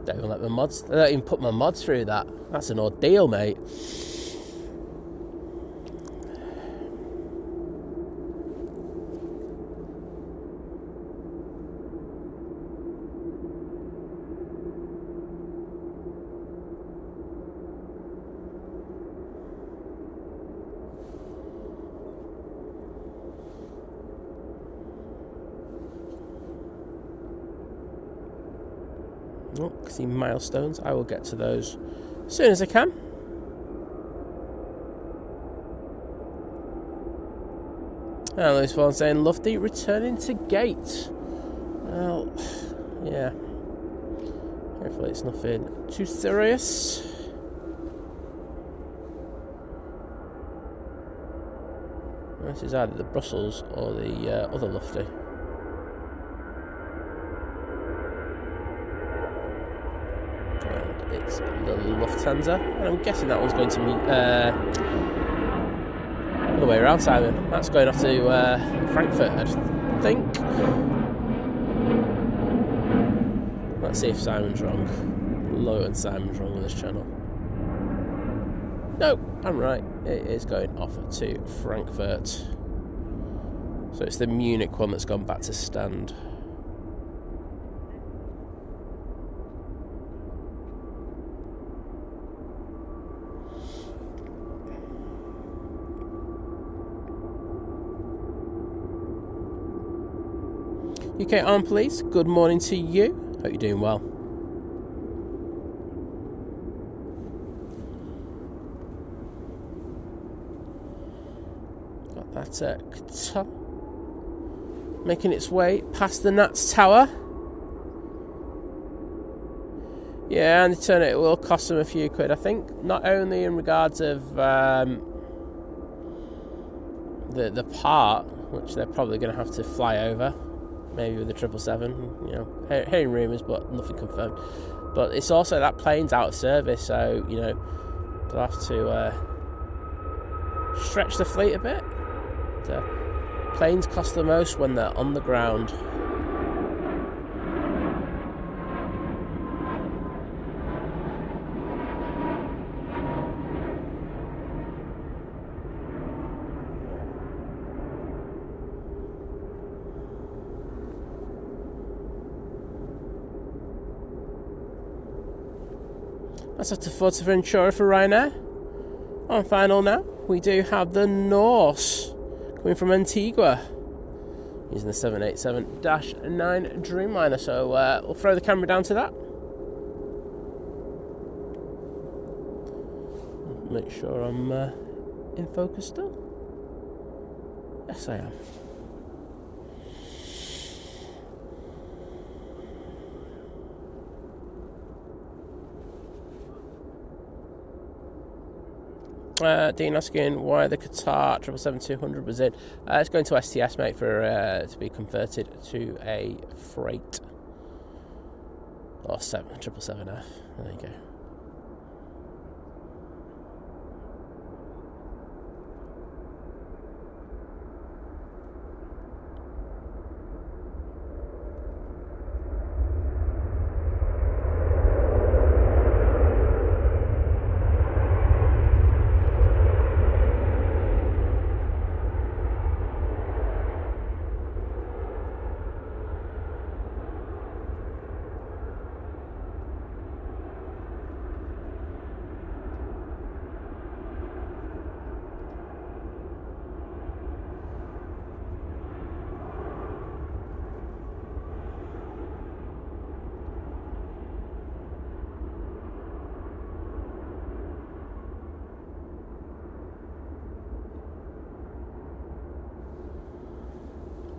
Don't even let my mods. I don't even put my mods through that. That's an ordeal, mate. Oh, I see milestones. I will get to those as soon as I can. And Lewis Vaughan saying, Lofty returning to gate. Well, yeah. Hopefully it's nothing too serious. This is either the Brussels or the other Lofty. It's the Lufthansa, and I'm guessing that one's going to meet the way around, Simon. That's going off to Frankfurt, I think. Let's see if Simon's wrong. Low and Simon's wrong on this channel. No, I'm right. It is going off to Frankfurt. So it's the Munich one that's gone back to stand. UK Armed Police, good morning to you. Hope you're doing well. Got that Qatar making its way past the Nats Tower. Yeah, and the turn it will cost them a few quid, I think. Not only in regards of the part, which they're probably going to have to fly over. Maybe with the 777, you know, hearing rumours, but nothing confirmed. But it's also that plane's out of service, so, you know, they'll have to stretch the fleet a bit. The planes cost the most when they're on the ground. That's up to Fuerteventura for Ryanair. On final now, we do have the Norse coming from Antigua using the 787-9 Dreamliner. So we'll throw the camera down to that. Make sure I'm in focus still. Yes, I am. Dean asking why the Qatar 777-200 was in. It's going to STS, mate, for to be converted to a freight. Or 777F. There you go.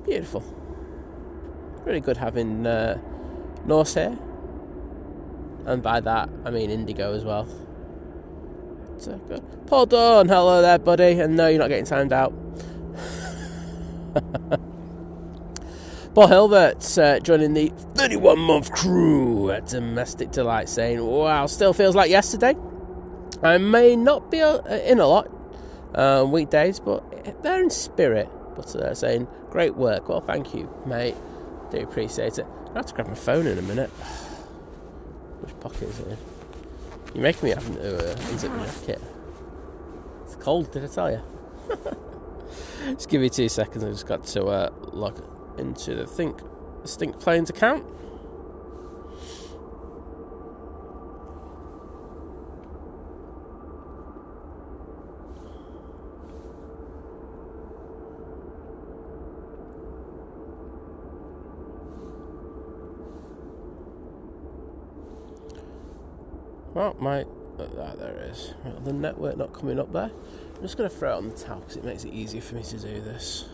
Beautiful. Really good having Norse here. And by that, I mean Indigo as well. So good. Paul Dawn, hello there, buddy. And no, you're not getting timed out. Paul Hilbert's joining the 31-month crew at Domestic Delight, saying, wow, still feels like yesterday. I may not be in a lot weekdays, but they're in spirit. But saying, great work. Well, thank you, mate. Do appreciate it. I have to grab my phone in a minute. Which pocket is it in? You're making me have to unzip my jacket. It's cold, did I tell you? Just give me 2 seconds. I just got to log into the Stink Planes account. Well, there it is. The network not coming up there. I'm just going to throw it on the towel because it makes it easier for me to do this.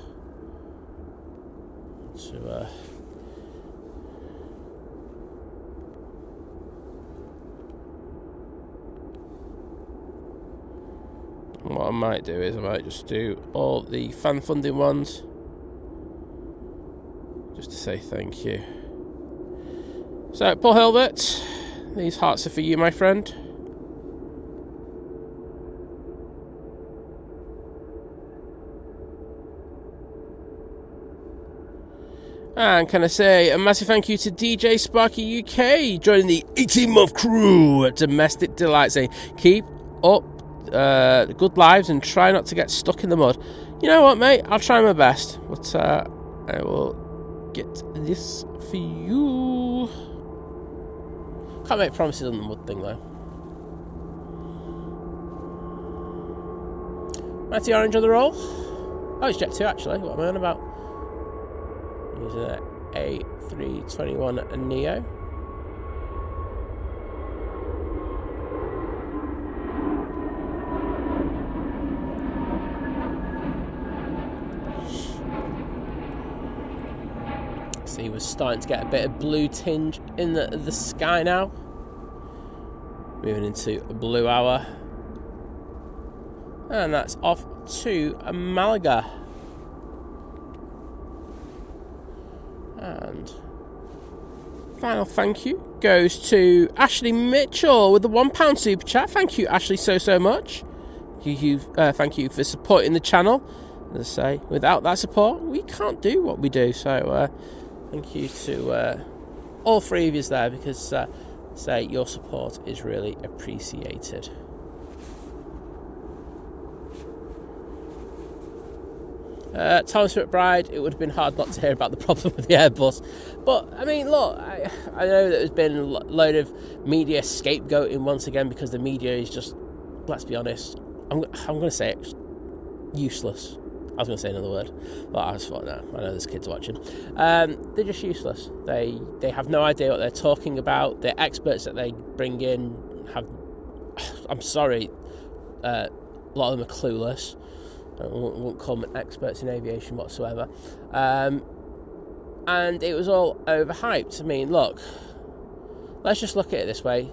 What I might do is I might just do all the fan funding ones just to say thank you. So, Paul Hilbert, these hearts are for you, my friend. And can I say a massive thank you to DJ Sparky UK joining the 18-month crew at Domestic Delight, saying keep up the good lives and try not to get stuck in the mud. You know what, mate? I'll try my best, but I will get this for you. Can't make promises on the mud thing though. Matty Orange on the roll. Oh, it's Jet 2 actually. What am I on about? Here's an A321 Neo. See, we're starting to get a bit of blue tinge in the sky now. Moving into a blue hour. And that's off to Malaga. And final thank you goes to Ashley Mitchell with the £1 super chat. Thank you, Ashley, so much. Thank you for supporting the channel. As I say, without that support, we can't do what we do. So thank you to all three of you there, because your support is really appreciated. Thomas McBride, it would have been hard not to hear about the problem with the Airbus. But, I mean, look, I know that there's been a load of media scapegoating once again, because the media is just, let's be honest, I'm going to say it, useless. I was going to say another word, but I just thought, no, I know there's kids watching. They're just useless. They have no idea what they're talking about. The experts that they bring in I'm sorry, a lot of them are clueless. I won't call them experts in aviation whatsoever. And it was all overhyped. I mean, look, let's just look at it this way.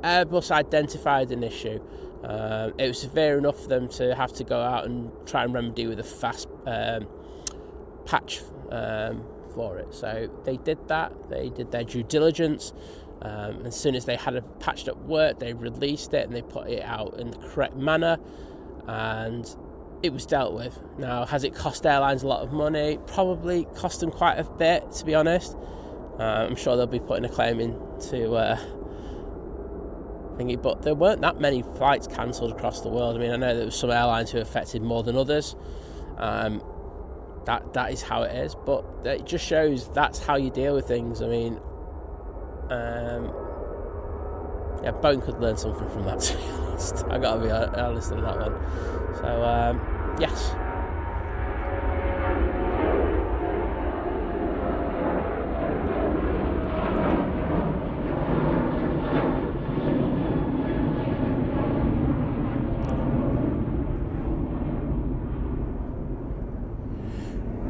Airbus identified an issue. It was severe enough for them to have to go out and try and remedy with a fast patch for it. So they did that. They did their due diligence. As soon as they had a patched up work, they released it and they put it out in the correct manner. And it was dealt with. Now, has it cost airlines a lot of money? Probably cost them quite a bit, to be honest. I'm sure they'll be putting a claim in to thingy, but there weren't that many flights cancelled across the world. I mean, I know there were some airlines who were affected more than others. That is how it is, but it just shows that's how you deal with things. I mean, yeah, Boeing could learn something from that, to be honest. I gotta be honest on that one. So, yes.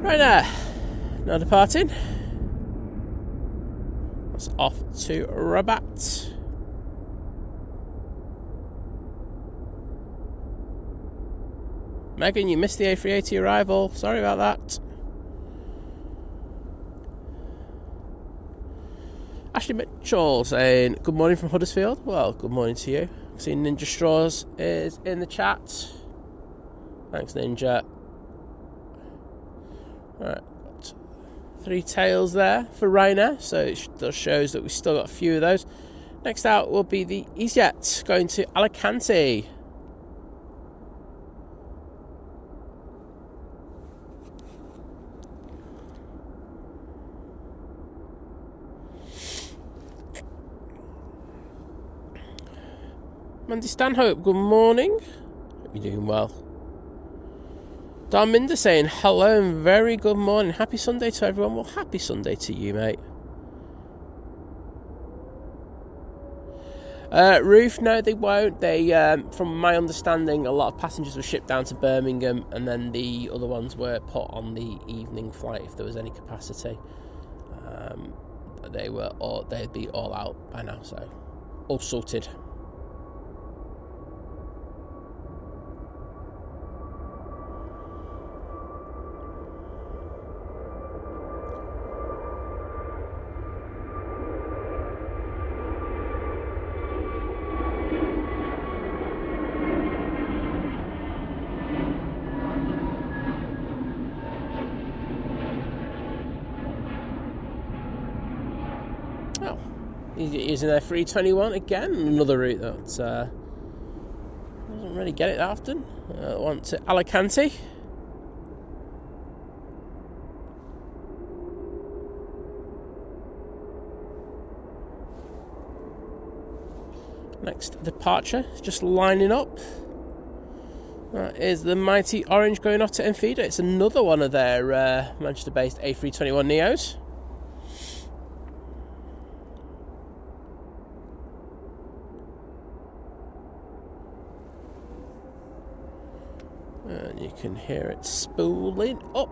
Right there, now departing. That's off to Rabat. Megan, you missed the A380 arrival. Sorry about that. Ashley Mitchell saying, good morning from Huddersfield. Well, good morning to you. I've seen Ninja Straws is in the chat. Thanks, Ninja. Alright, got 3 tails there for Ryanair, so it shows that we've still got a few of those. Next out will be the EasyJet going to Alicante. Mandy Stanhope, good morning. Hope you're doing well. Darminda saying hello and very good morning. Happy Sunday to everyone. Well, happy Sunday to you, mate. Roof, no, they won't. They, from my understanding, a lot of passengers were shipped down to Birmingham, and then the other ones were put on the evening flight if there was any capacity. They'd be all out by now, so all sorted. Using their 321 again, another route that doesn't really get it that often. Want to Alicante. Next departure, just lining up. That is the Mighty Orange going off to Enfida. It's another one of their Manchester-based A321 Neos. And you can hear it spooling up.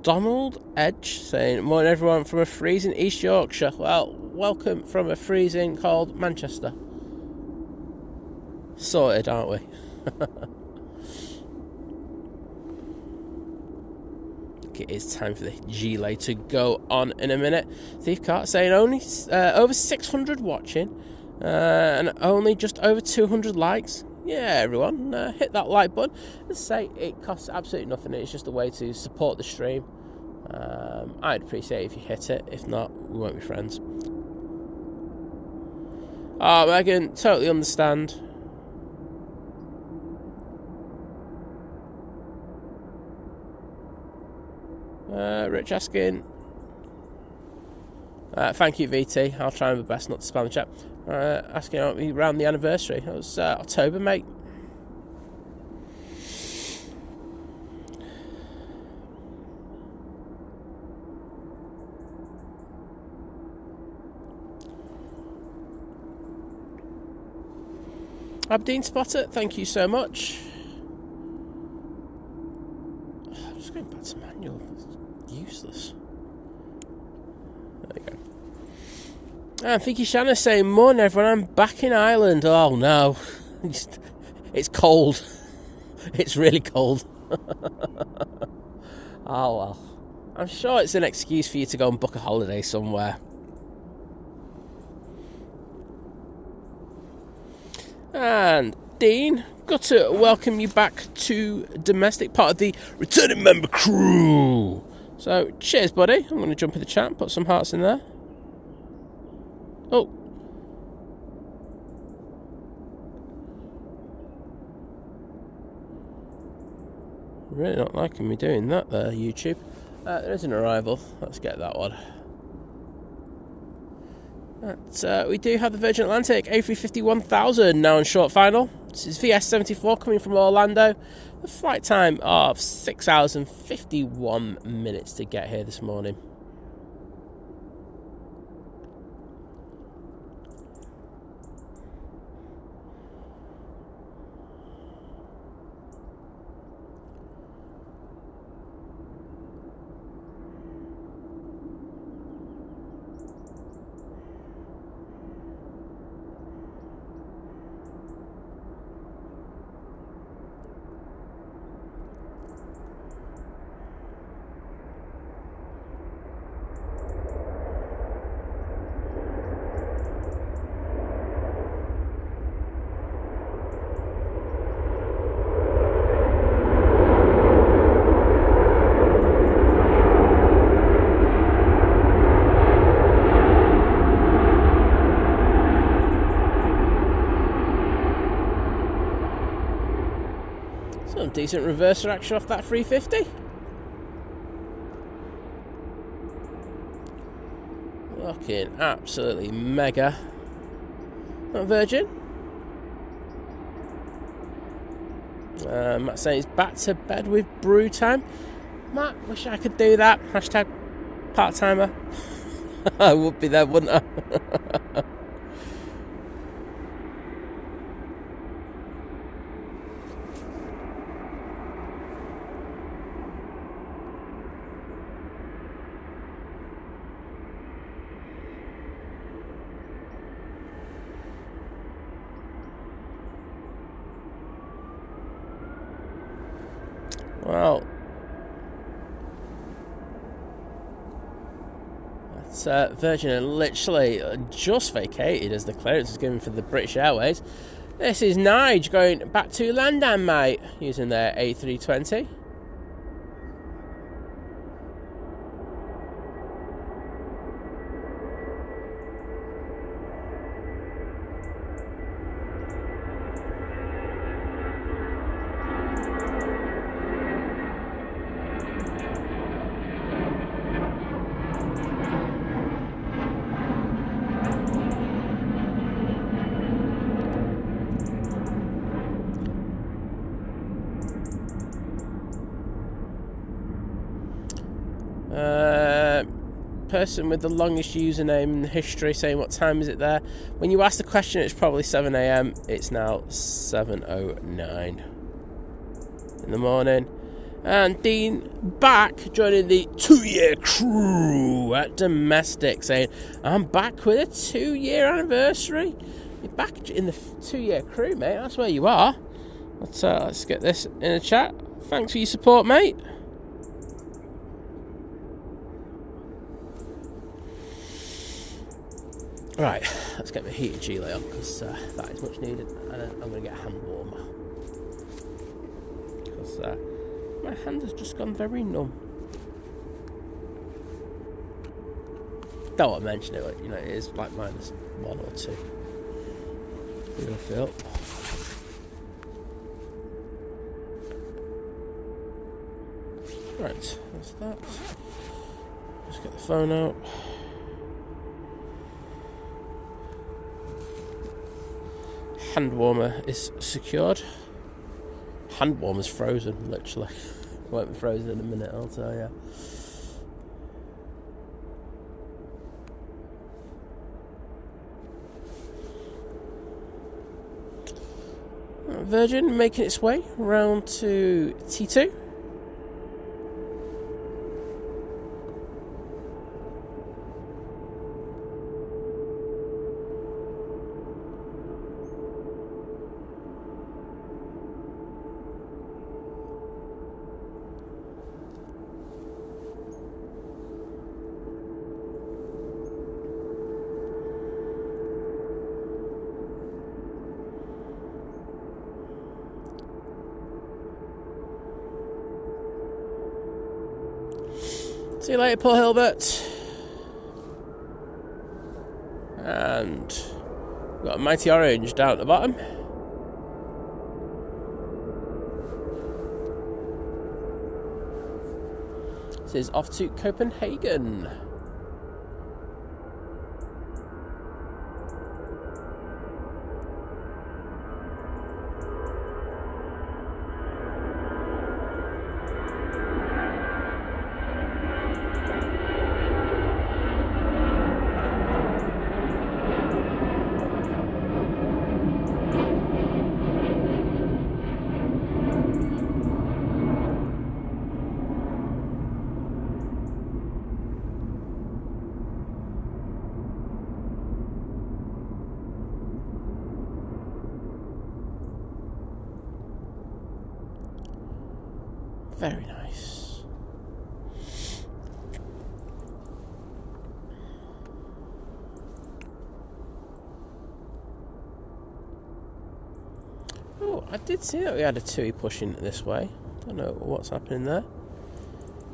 Donald Edge saying, morning everyone from a freezing East Yorkshire. Well, welcome from a freezing cold Manchester. Sorted, aren't we? It is time for the Gilet to go on in a minute. Steve Cart saying only over 600 watching and only just over 200 likes. Yeah, everyone, hit that like button. Let's say it costs absolutely nothing. It's just a way to support the stream. I'd appreciate it if you hit it. If not, we won't be friends. Oh, Megan, totally understand. Rich asking, thank you, VT. I'll try my best not to spam the chat. Asking about me around the anniversary. It was October, mate. Aberdeen Spotter, thank you so much. I'm just going back to manual. It's useless. There we go. And Vicky Shanna saying, morning everyone, I'm back in Ireland. Oh no. It's cold. It's really cold. Oh well. I'm sure it's an excuse for you to go and book a holiday somewhere. And Dean, got to welcome you back to domestic, part of the returning member crew. So, cheers, buddy. I'm going to jump in the chat and put some hearts in there. Oh. Really not liking me doing that there, YouTube. There's an arrival. Let's get that one. We do have the Virgin Atlantic A350 1000 now in short final. This is VS74 coming from Orlando. A flight time of 6 hours and 51 minutes to get here this morning. Some decent reverser action off that 350. Looking absolutely mega. Not Virgin. Matt saying he's back to bed with brew time. Matt, wish I could do that. Hashtag part-timer. I would be there, wouldn't I? Well, that's Virgin literally just vacated as the clearance was given for the British Airways. This is Nige going back to London, mate, using their A320. Person with the longest username in history saying what time is it there. When you ask the question, it's probably 7 a.m. It's now 7:09 in the morning. And Dean back joining the 2-year crew at domestic, saying I'm back with a 2-year anniversary. You're back in the 2-year crew, mate. That's where you are. Let's get this in the chat. Thanks for your support, mate. Right, let's get my heated gilet on because that is much needed, and I'm going to get a hand warmer because my hand has just gone very numb. Don't want to mention it, but, you know, it is like -1 or 2. You're going to feel. Right, that's that. Let's get the phone out. Hand warmer is secured. Hand warmer's frozen, literally. Won't be frozen in a minute, I'll tell you. Virgin making its way round to T2. See you later, Paul Hilbert. And we've got a Mighty Orange down at the bottom. This is off to Copenhagen. Very nice. Oh, I did see that we had a TUI pushing this way. Don't know what's happening there.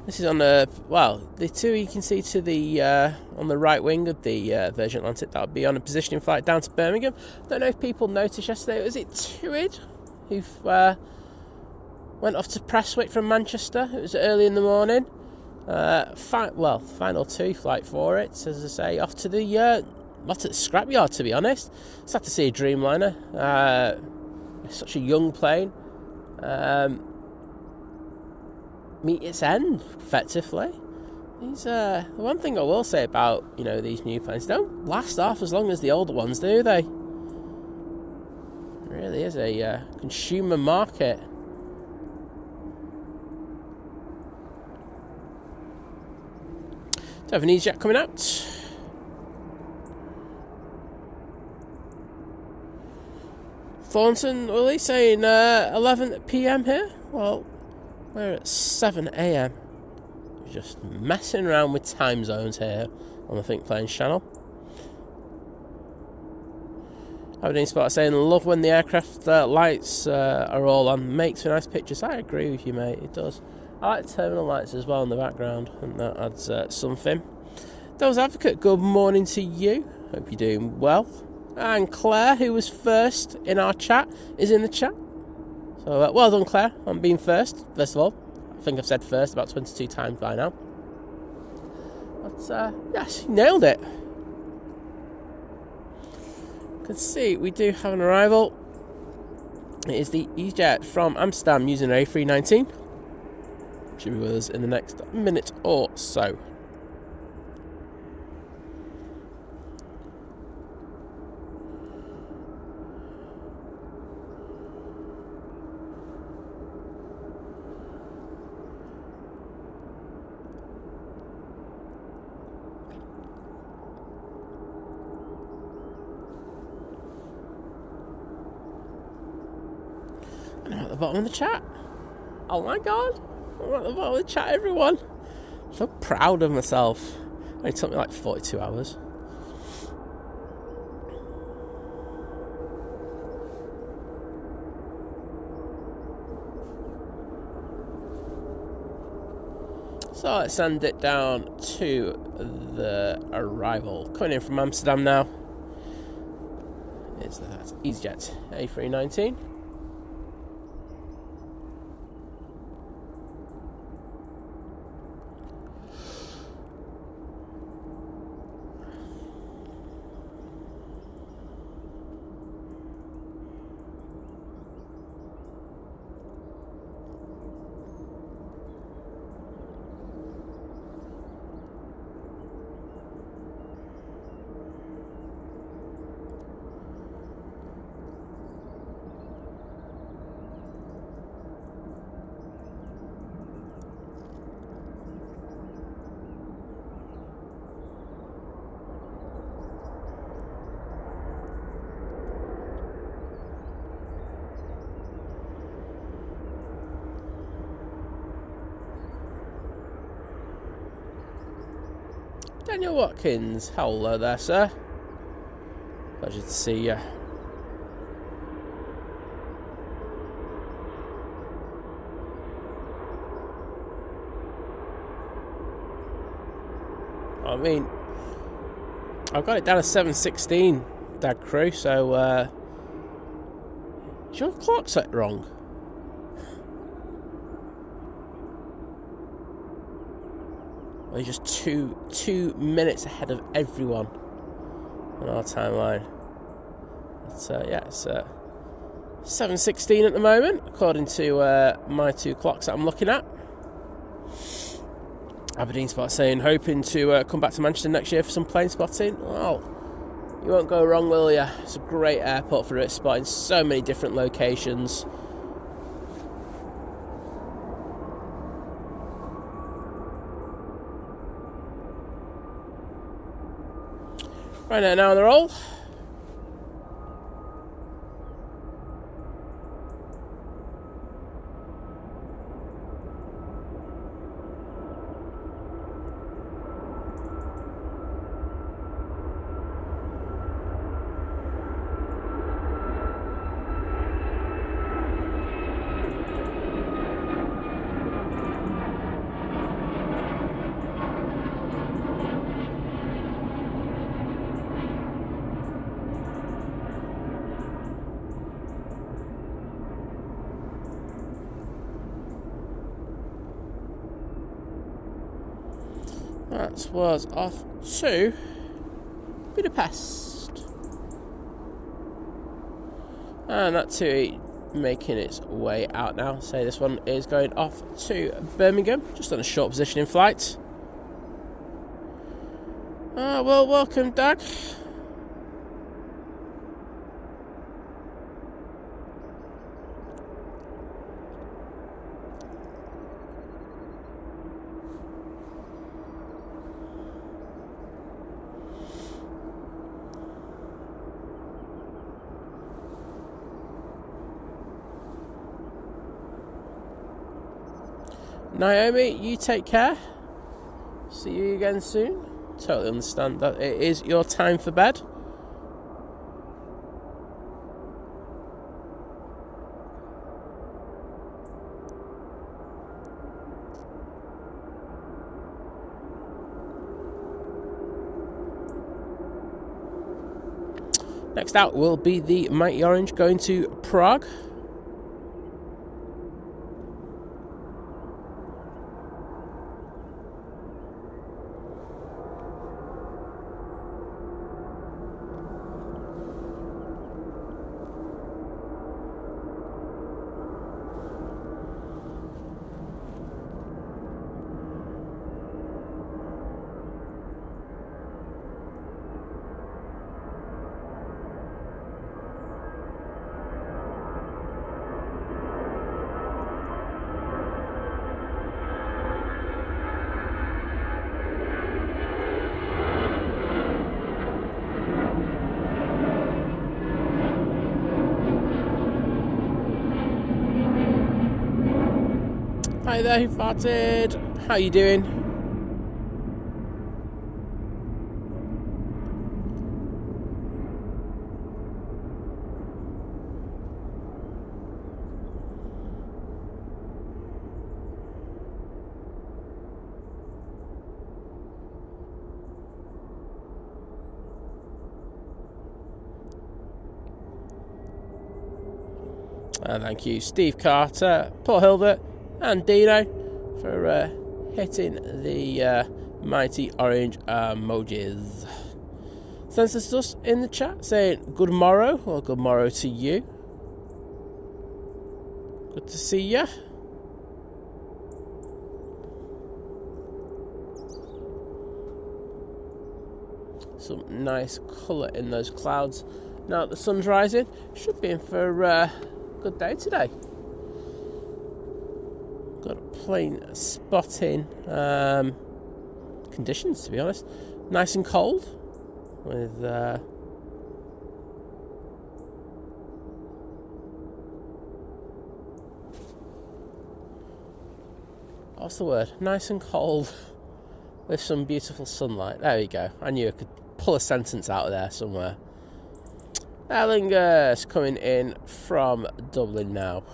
This is on the, well, the TUI you can see to the on the right wing of the Virgin Atlantic. That would be on a positioning flight down to Birmingham. Don't know if people noticed yesterday. Was it TUI who went off to Prestwick from Manchester? It was early in the morning. Final TUI flight for it, as I say, off to the scrapyard, to be honest. Sad to see a Dreamliner. Such a young plane. Meet its end, effectively. The one thing I will say about, these new planes, they don't last off as long as the older ones, do they? It really is a consumer market. Do have an EasyJet coming out. Thornton, well, he's saying 11 PM here. Well, we're at 7 AM. We're just messing around with time zones here on the Think Planes channel. Aberdeen Spot saying, love when the aircraft lights are all on. Makes for nice pictures. I agree with you, mate. It does. I like terminal lights as well in the background, and that adds something. Devil's Advocate, good morning to you. Hope you're doing well. And Claire, who was first in our chat, is in the chat. So well done, Claire, on being first of all. I think I've said first about 22 times by now. But yes, you nailed it. You can see we do have an arrival. It is the EasyJet from Amsterdam using an A380. Should be with us in the next minute or so. And I'm at the bottom of the chat. Oh my god. I'm at the bottom of the chat, everyone. I'm so proud of myself. It took me like 42 hours. So let's send it down to the arrival. Coming in from Amsterdam now. It's that EasyJet A319. Daniel Watkins, hello there, sir. Pleasure to see you. I mean, I've got it down as 7:16, Dad Crew, so is your clock set wrong? Well, you're just two minutes ahead of everyone on our timeline. But, yeah, it's 7:16 at the moment, according to my two clocks that I'm looking at. Aberdeen Spot saying, hoping to come back to Manchester next year for some plane spotting. Well, you won't go wrong, will you? It's a great airport for it, spotting so many different locations. Right now on the roll. That was off to Budapest. And that TUI making its way out now. So this one is going off to Birmingham, just on a short positioning flight. Well, welcome, Doug. Naomi, you take care. See you again soon. Totally understand that it is your time for bed. Next out will be the Mighty Orange going to Prague. Hi there, who farted? How you doing? Thank you, Steve Carter, Paul Hilbert, and Dino for hitting the mighty orange emojis. Census Dust in the chat saying good morrow, or good morrow to you. Good to see ya. Some nice colour in those clouds. Now that the sun's rising, should be in for a good day today. Got a plane spotting conditions, to be honest. Nice and cold with what's the word? Nice and cold with some beautiful sunlight. There we go. I knew I could pull a sentence out of there somewhere. Aer Lingus coming in from Dublin now.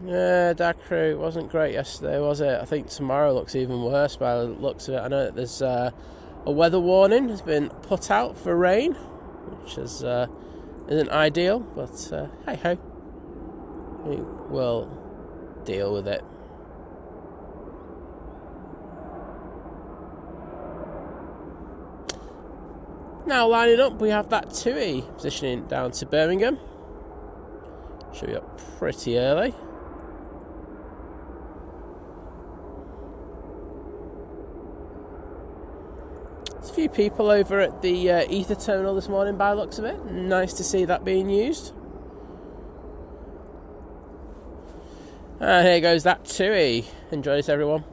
Yeah, Dag Crew wasn't great yesterday, was it? I think tomorrow looks even worse by the looks of it. I know that there's a weather warning has been put out for rain, which isn't ideal, but hey ho, we will deal with it. Now lining up, we have that TUI positioning down to Birmingham. Should be up pretty early. There's a few people over at the Ether terminal this morning by the looks of it. Nice to see that being used. And here goes that TUI. Enjoy this, everyone.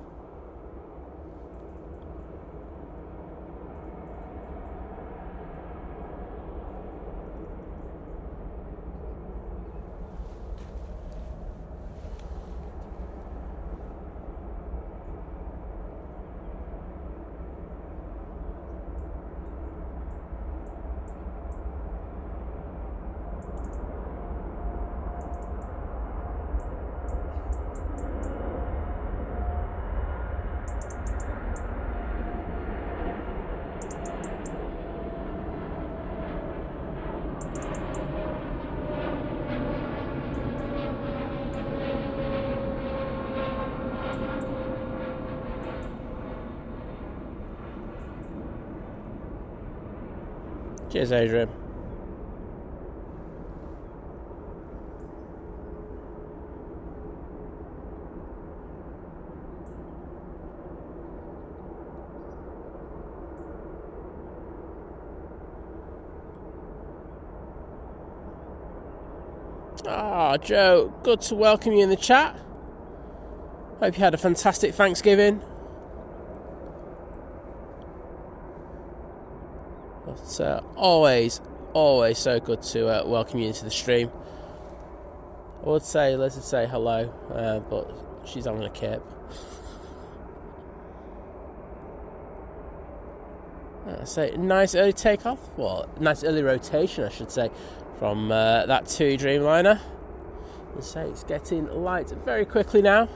Cheers, Adrian. Joe, good to welcome you in the chat. Hope you had a fantastic Thanksgiving. But always so good to welcome you into the stream. I would say, Liz would say hello, but she's having a kip. So nice early takeoff, well, nice early rotation, I should say, from that TUI Dreamliner. And say it's getting light very quickly now.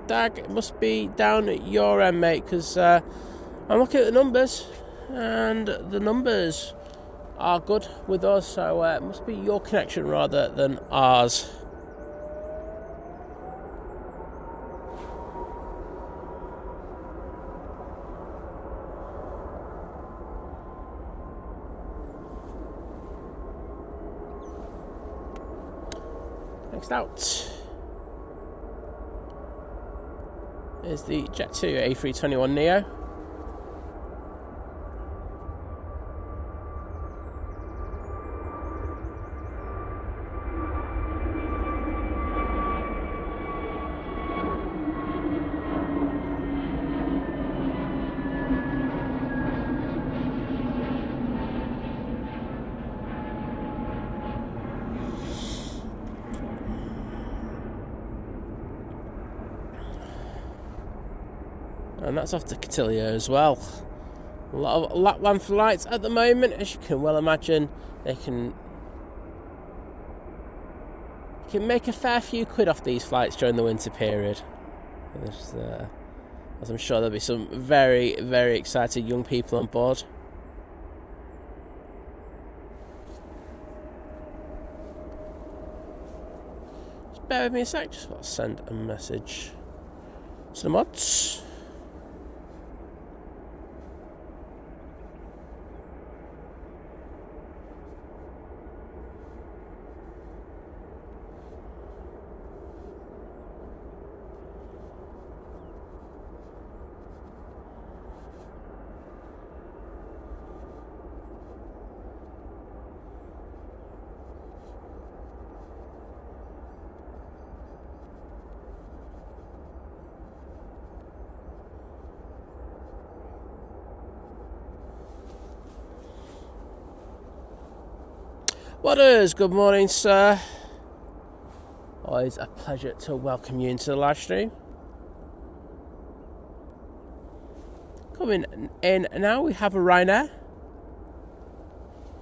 Dag, it must be down at your end, mate, because I'm looking at the numbers, and the numbers are good with us, so it must be your connection rather than ours. Next out is the Jet2 A321neo. And that's off to Cotilio as well. A lot of Lapland flights at the moment, as you can well imagine. They can make a fair few quid off these flights during the winter period. As I'm sure there'll be some very, very excited young people on board. Just bear with me a sec, just want to send a message to the mods. What is? Good morning, sir. Always a pleasure to welcome you into the live stream. Coming in now, we have a Ryanair.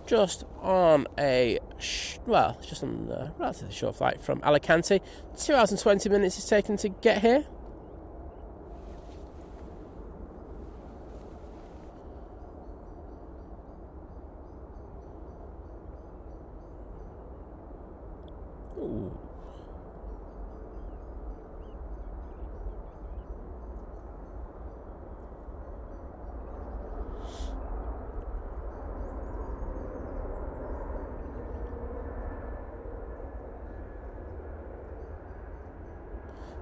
Just on a, just on a relatively short flight from Alicante. 2 hours and 20 minutes it's taken to get here. Ooh.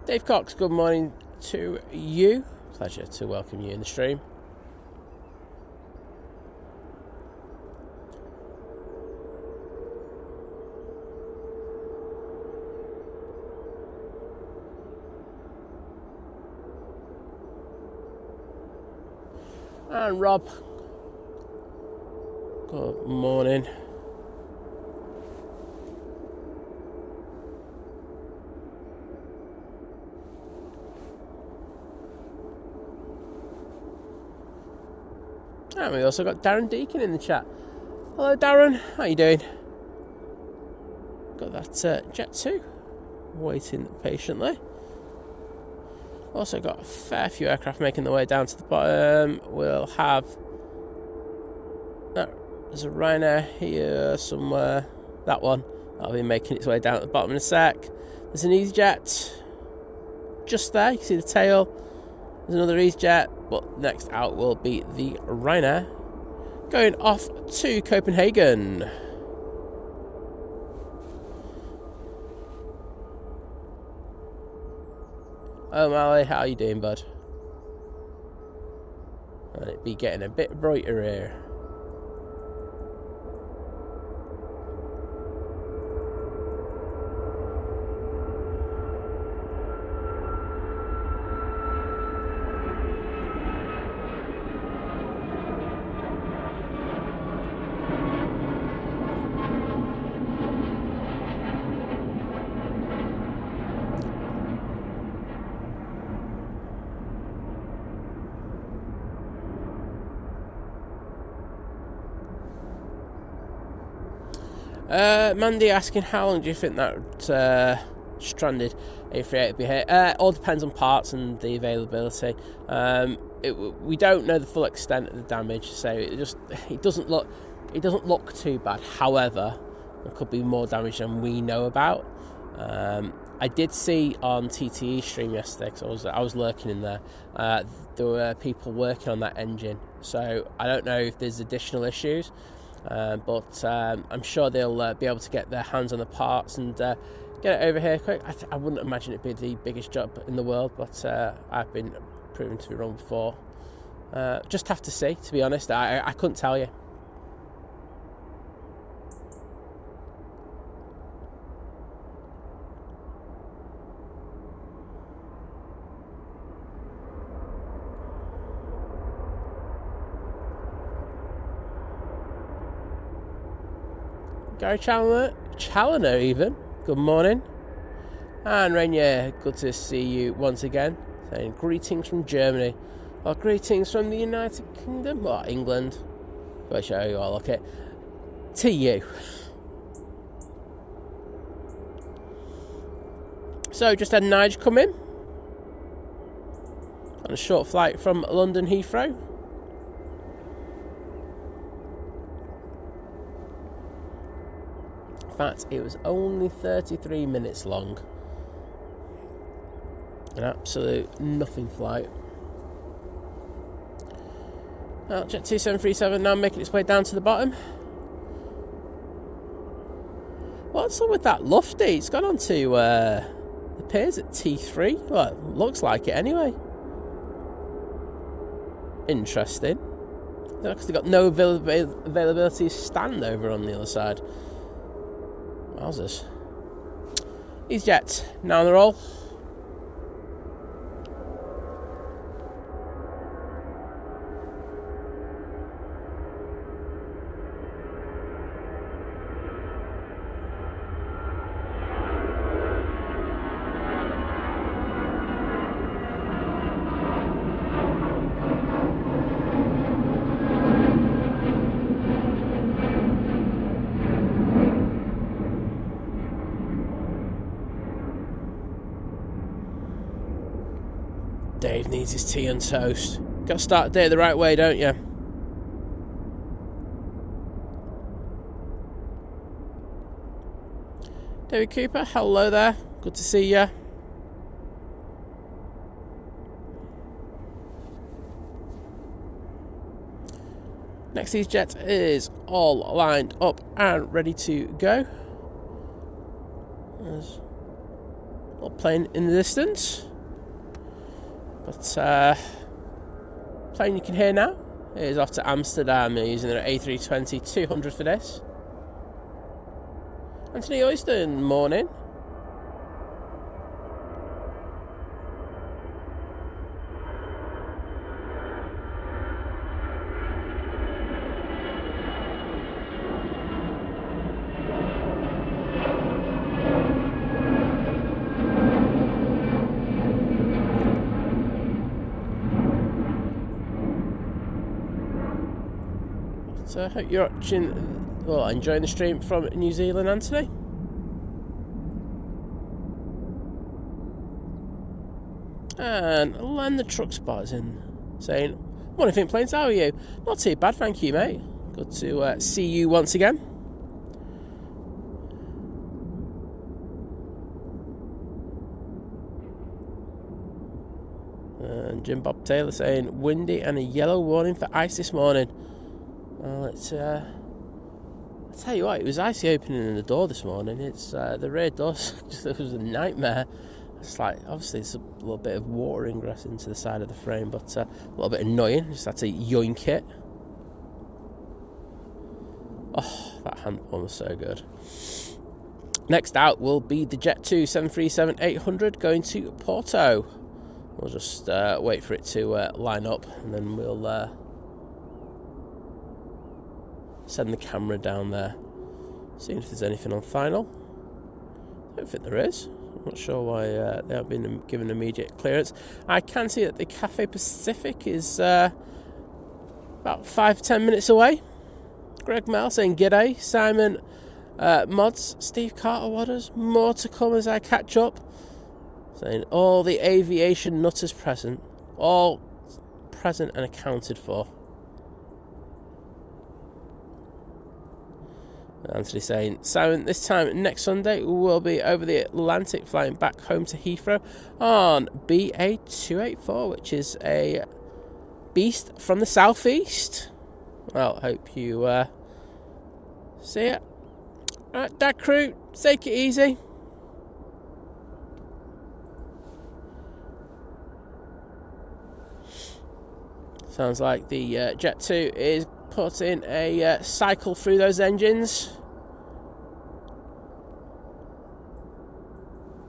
Dave Cox, good morning to you. Pleasure to welcome you in the stream. And Rob, good morning. And we also got Darren Deacon in the chat. Hello Darren, how you doing? Got that Jet 2 waiting patiently. Also got a fair few aircraft making their way down to the bottom. We'll have... there's a Ryanair here somewhere. That one. That'll be making its way down at the bottom in a sec. There's an EasyJet just there. You can see the tail. There's another EasyJet, but next out will be the Ryanair going off to Copenhagen. Oh, Mally, how you doing, bud? And it be getting a bit brighter here. Mandy asking how long do you think that stranded A380 will be here? All depends on parts and the availability. We don't know the full extent of the damage, so it doesn't look too bad. However, there could be more damage than we know about. I did see on TTE stream yesterday, because I was lurking in there. There were people working on that engine, so I don't know if there's additional issues. But I'm sure they'll be able to get their hands on the parts and get it over here quick. I wouldn't imagine it'd be the biggest job in the world, but I've been proven to be wrong before. Just have to see, to be honest. I couldn't tell you. Gary Challoner even, good morning. And Rainier, good to see you once again. Saying greetings from Germany. Or greetings from the United Kingdom, or England. I'll show you all, okay. To you. So just had Nige come in. On a short flight from London Heathrow. In fact, it was only 33 minutes long. An absolute nothing flight. Well, Jet 2737 now making its way down to the bottom. What's up with that Lufty? It's gone on to the piers at T3. Well, it looks like it anyway. Interesting. Because they've got no availability to stand over on the other side. Wowzers. EasyJet, now on the roll. Dave needs his tea and toast. Got to start the day the right way, don't you? David Cooper, hello there. Good to see you. Next EasyJet is all lined up and ready to go. There's a little plane in the distance. But plane you can hear now is off to Amsterdam. They're using their A320-200 for this. Anthony Oyston, morning. So I hope you're enjoying the stream from New Zealand, Anthony. And Len the Truck Spot is in, saying, "Morning, Think Planes, how are you? Not too bad, thank you, mate. Good to see you once again." And Jim Bob Taylor saying, "Windy and a yellow warning for ice this morning." Well, it's I tell you what, it was icy opening the door this morning. It's the rear door it was a nightmare. It's like, obviously there's a little bit of water ingress into the side of the frame, but a little bit annoying. Just had to yoink it. Oh, that handle was so good. Next out will be the Jet2 737-800 going to Porto. We'll just wait for it to line up, and then we'll send the camera down there, seeing if there's anything on final. I don't think there is. I'm not sure why they haven't been given immediate clearance. I can see that the Cathay Pacific is about 5-10 minutes away. Greg Mel saying g'day. Simon Mods, Steve Carter Waters, more to come as I catch up. Saying all the aviation nutters present, all present and accounted for. Anthony saying, "Simon, this time next Sunday we'll be over the Atlantic flying back home to Heathrow on Me A 284, which is a beast from the southeast." Well, hope you see it. Alright, Dad crew, take it easy. Sounds like the Jet 2 is putting a cycle through those engines.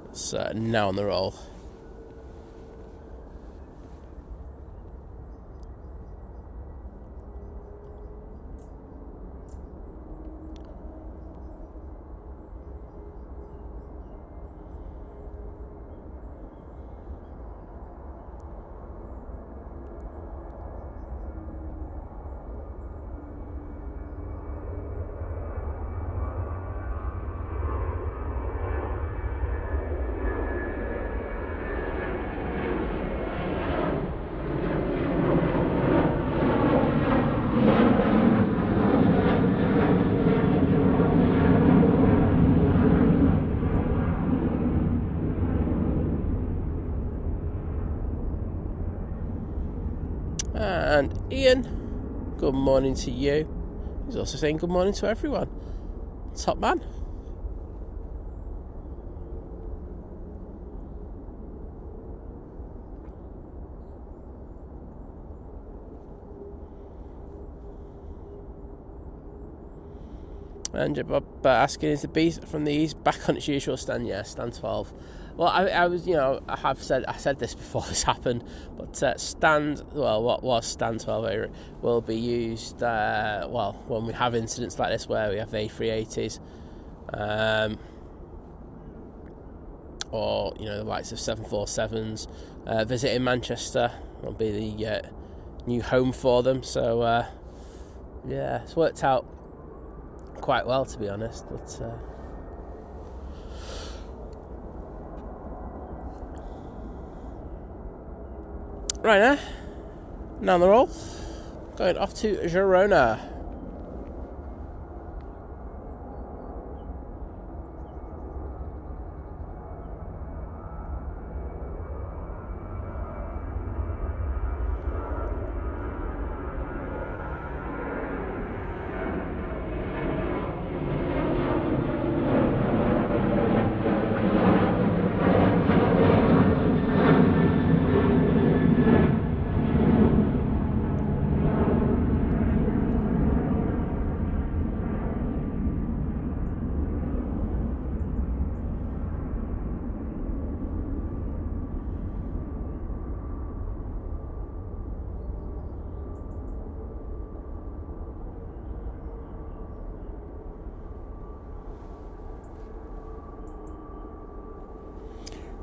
It's now on the roll. And Ian, good morning to you. He's also saying good morning to everyone. Top man. And Bob asking, is the beast from the east back on its usual stand? Yeah, stand 12. Well, I was, I said this before this happened, but what was stand 12 will be used, when we have incidents like this where we have A380s, or, the likes of 747s, visiting Manchester will be the new home for them. So, it's worked out quite well, to be honest, but Right now, now on the roll, going off to Girona.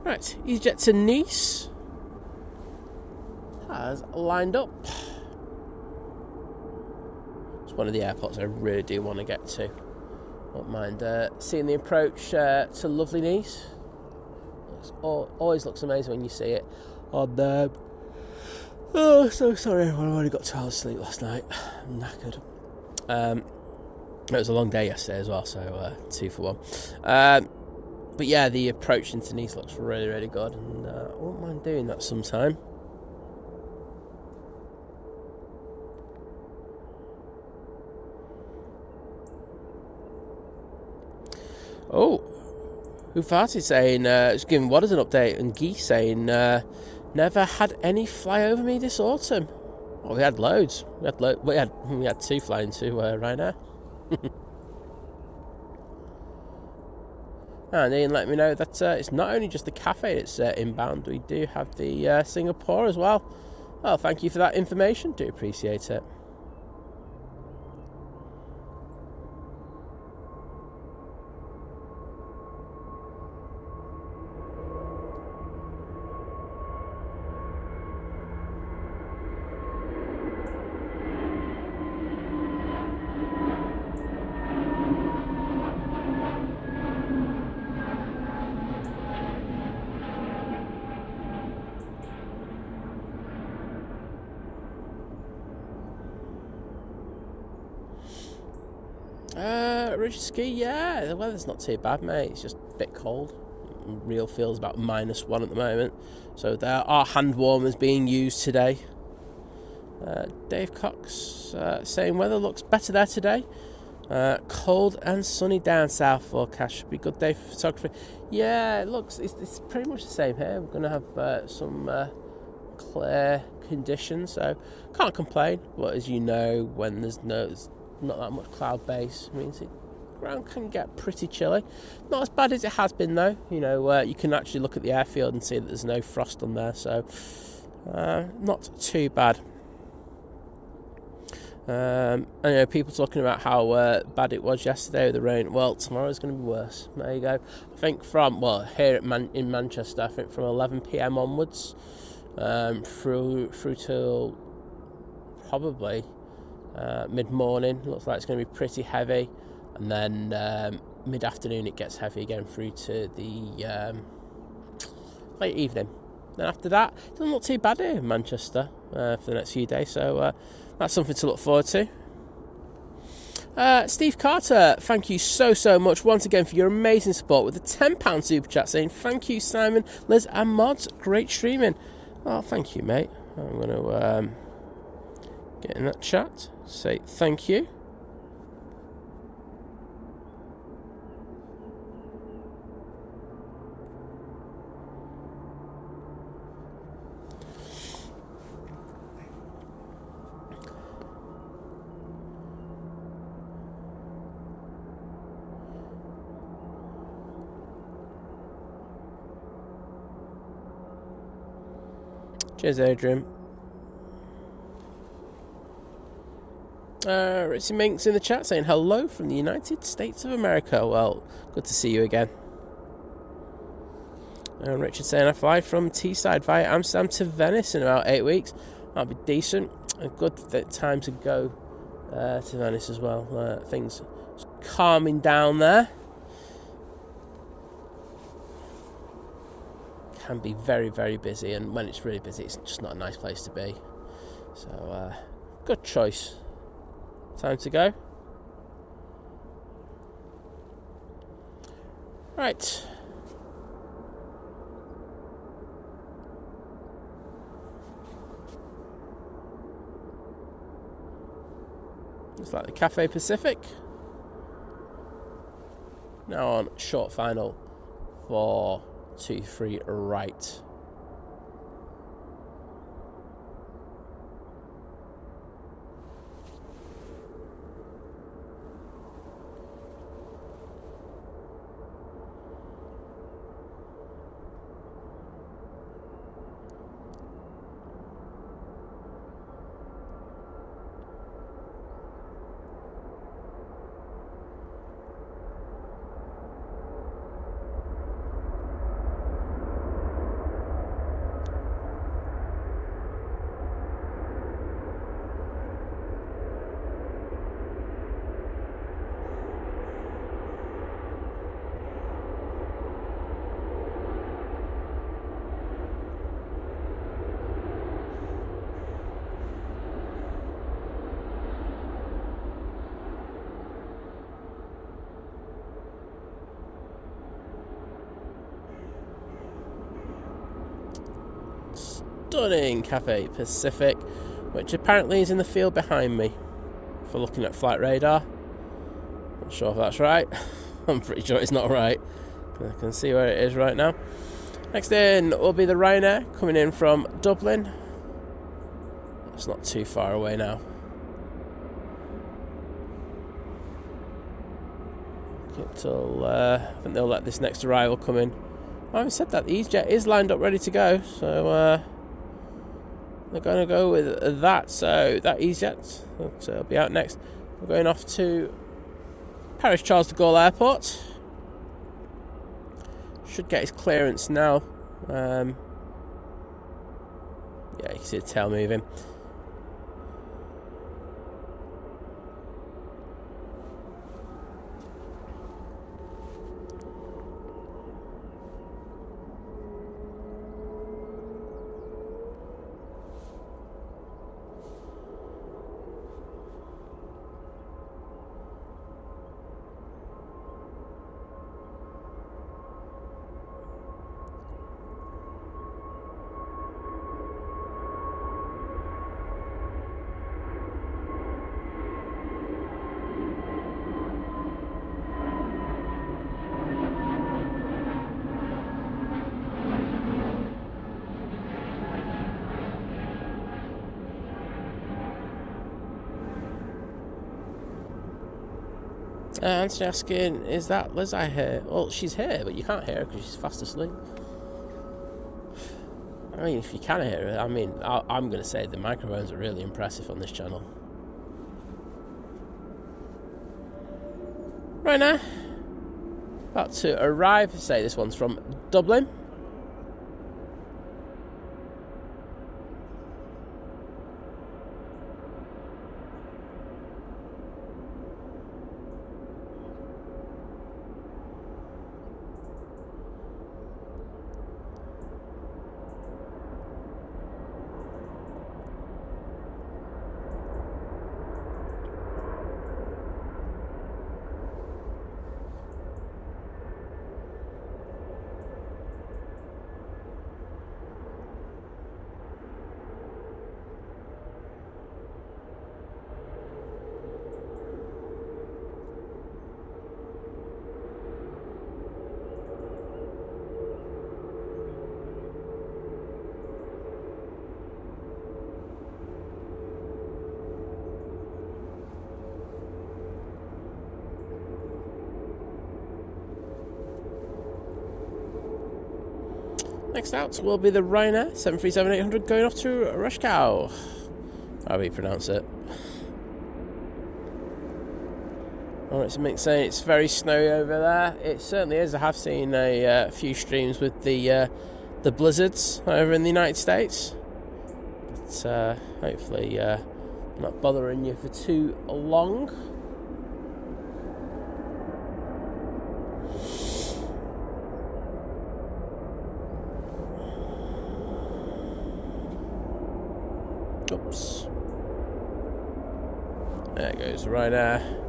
Right, EasyJet to Nice has lined up. It's one of the airports I really do want to get to. Won't mind seeing the approach to lovely Nice. Always looks amazing when you see it on there. Oh, so sorry, I've only got 2 hours sleep last night. I'm knackered. It was a long day yesterday as well, so 2 for 1. But yeah, the approach into Nice looks really, really good, and I won't mind doing that sometime. Oh, Hufati saying, just giving Wadders an update, and Geese saying, never had any fly over me this autumn. Oh, we had loads. We had 2 flying to Ryanair. And Ian let me know that it's not only just the cafe that's inbound, we do have the Singapore as well. Well, thank you for that information, do appreciate it. Richard Ski, yeah, the weather's not too bad, mate. It's just a bit cold. Real feels about -1 at the moment. So there are hand warmers being used today. Dave Cox saying weather looks better there today. Cold and sunny down south forecast. Should be a good day for photography. Yeah, it looks, it's pretty much the same here. We're going to have some clear conditions, so can't complain. But as you know, when there's not that much cloud base, means the ground can get pretty chilly. Not as bad as it has been though. You know, you can actually look at the airfield and see that there's no frost on there, so not too bad. I know people talking about how bad it was yesterday with the rain. Well, tomorrow's going to be worse. There you go. I think from, well, here in Manchester, I think from 11 p.m. onwards, through till probably mid-morning. Looks like it's going to be pretty heavy, and then mid-afternoon it gets heavy again through to the late evening. Then after that, it doesn't look too bad here in Manchester for the next few days, so that's something to look forward to. Steve Carter, thank you so much once again for your amazing support with a £10 super chat, saying thank you Simon, Liz and Mods, great streaming. Oh, thank you mate. I'm going to get in that chat, say thank you. Cheers, Adrian. Ritzy Minks in the chat saying hello from the United States of America. Well, good to see you again. And Richard saying I fly from Teesside via Amsterdam to Venice in about 8 weeks. That'll be decent. A good time to go to Venice as well. Things calming down there. can be very, very busy, and when it's really busy, it's just not a nice place to be. So, good choice. Time to go. Right. Looks like the Cathay Pacific. Now on short final 423 right. Stunning Cathay Pacific, which apparently is in the field behind me for looking at flight radar. Not sure if that's right. I'm pretty sure it's not right. I can see where it is right now. Next in will be the Ryanair coming in from Dublin. It's not too far away now. I think they'll let this next arrival come in. I haven't said that. The EasyJet is lined up ready to go, so they're going to go with that. So that EasyJet, so it'll be out next. We're going off to Paris Charles de Gaulle Airport. Should get his clearance now. Yeah, you can see the tail moving. Anthony asking, is that Lizzie here? Well, she's here, but you can't hear her because she's fast asleep. I mean, if you can hear her, I mean, I'm going to say the microphones are really impressive on this channel. Right now, about to arrive. Say this one's from Dublin. Next out will be the Ryanair 737-800 going off to Rushkow. How do you pronounce it? Oh, it's saying it's very snowy over there. It certainly is. I have seen a few streams with the blizzards over in the United States. But hopefully I'm not bothering you for too long. Chups. There goes Ryanair.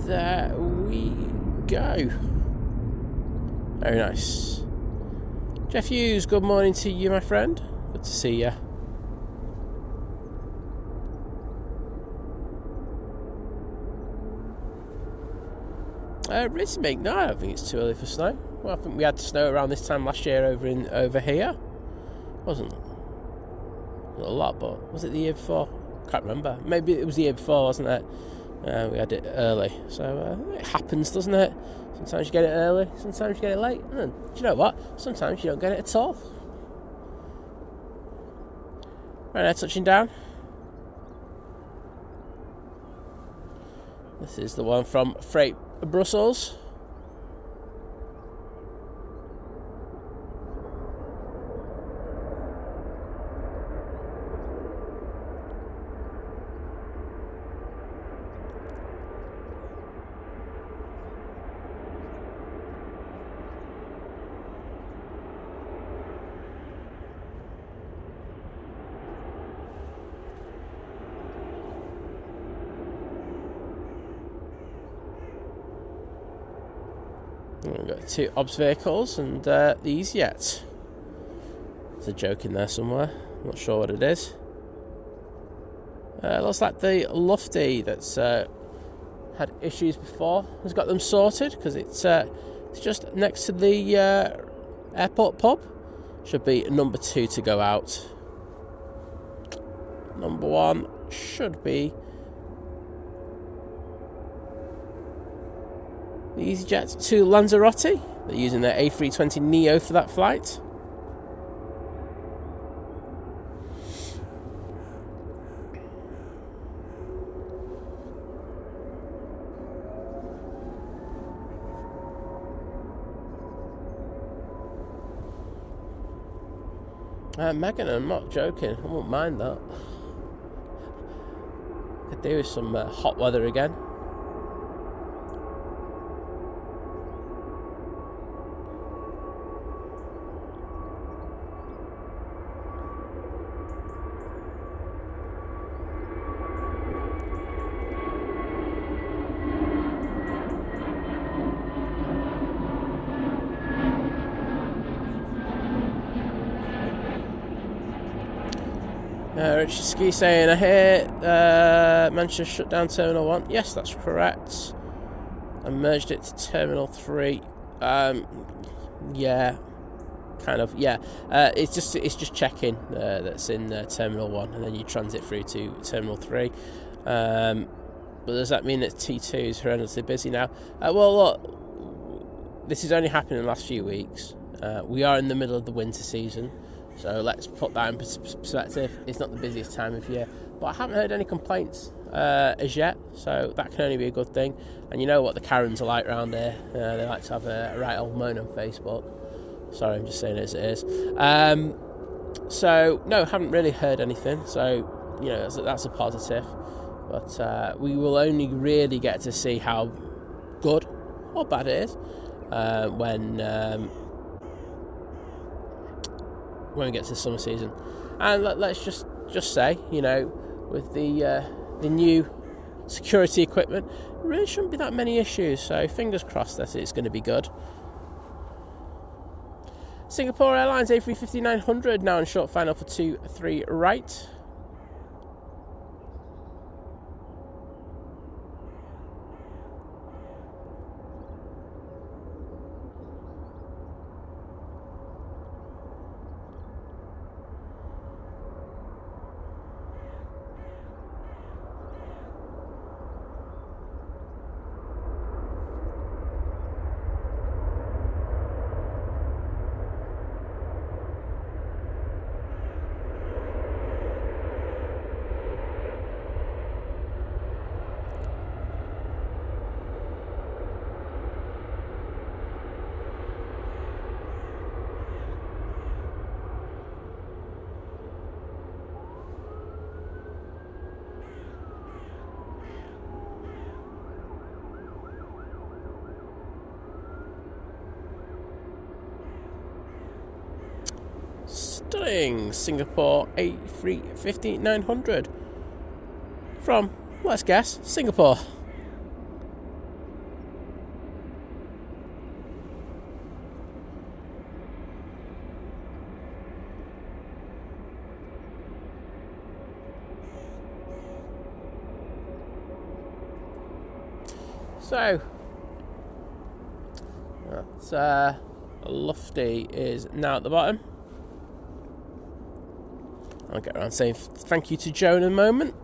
There we go. Very nice. Jeff Hughes, good morning to you, my friend. Good to see you. Rhythmic, no, I don't think it's too early for snow. Well, I think we had snow around this time last year over here. Wasn't a lot, but was it the year before? Can't remember. Maybe it was the year before, wasn't it? We had it early, so it happens, doesn't it? Sometimes you get it early, sometimes you get it late, and do you know what? Sometimes you don't get it at all. Right now, touching down. This is the one from Freight Brussels. We've got two OBS vehicles and the EasyJet. There's a joke in there somewhere. I'm not sure what it is. Looks like the Lufty that's had issues before has got them sorted, because it's just next to the airport pub. Should be number 2 to go out. Number 1 should be the EasyJet to Lanzarote. They're using their A320 Neo for that flight. Megan, I'm not joking. I won't mind that. Could do with some hot weather again. Richard Ski saying, I hear Manchester shut down Terminal 1. Yes, that's correct. I merged it to Terminal 3. Yeah, kind of, yeah. It's just check-in that's in Terminal 1, and then you transit through to Terminal 3. But does that mean that T2 is horrendously busy now? Well, look, this has only happened in the last few weeks. We are in the middle of the winter season. So let's put that in perspective. It's not the busiest time of year, but I haven't heard any complaints as yet, so that can only be a good thing. And you know what the Karens are like around here. They like to have a right old moan on Facebook. Sorry, I'm just saying it as it is. So no, haven't really heard anything, so you know that's a positive. But we will only really get to see how good or bad it is when we get to the summer season. And let's just say, you know, with the new security equipment, there really shouldn't be that many issues, so fingers crossed that it's going to be good. Singapore Airlines A350-900 now in short final for 2-3 right. stunning Singapore A350-900 from, let's guess, Singapore. So, that's Lufty is now at the bottom. I'll get around saying thank you to Joe in a moment.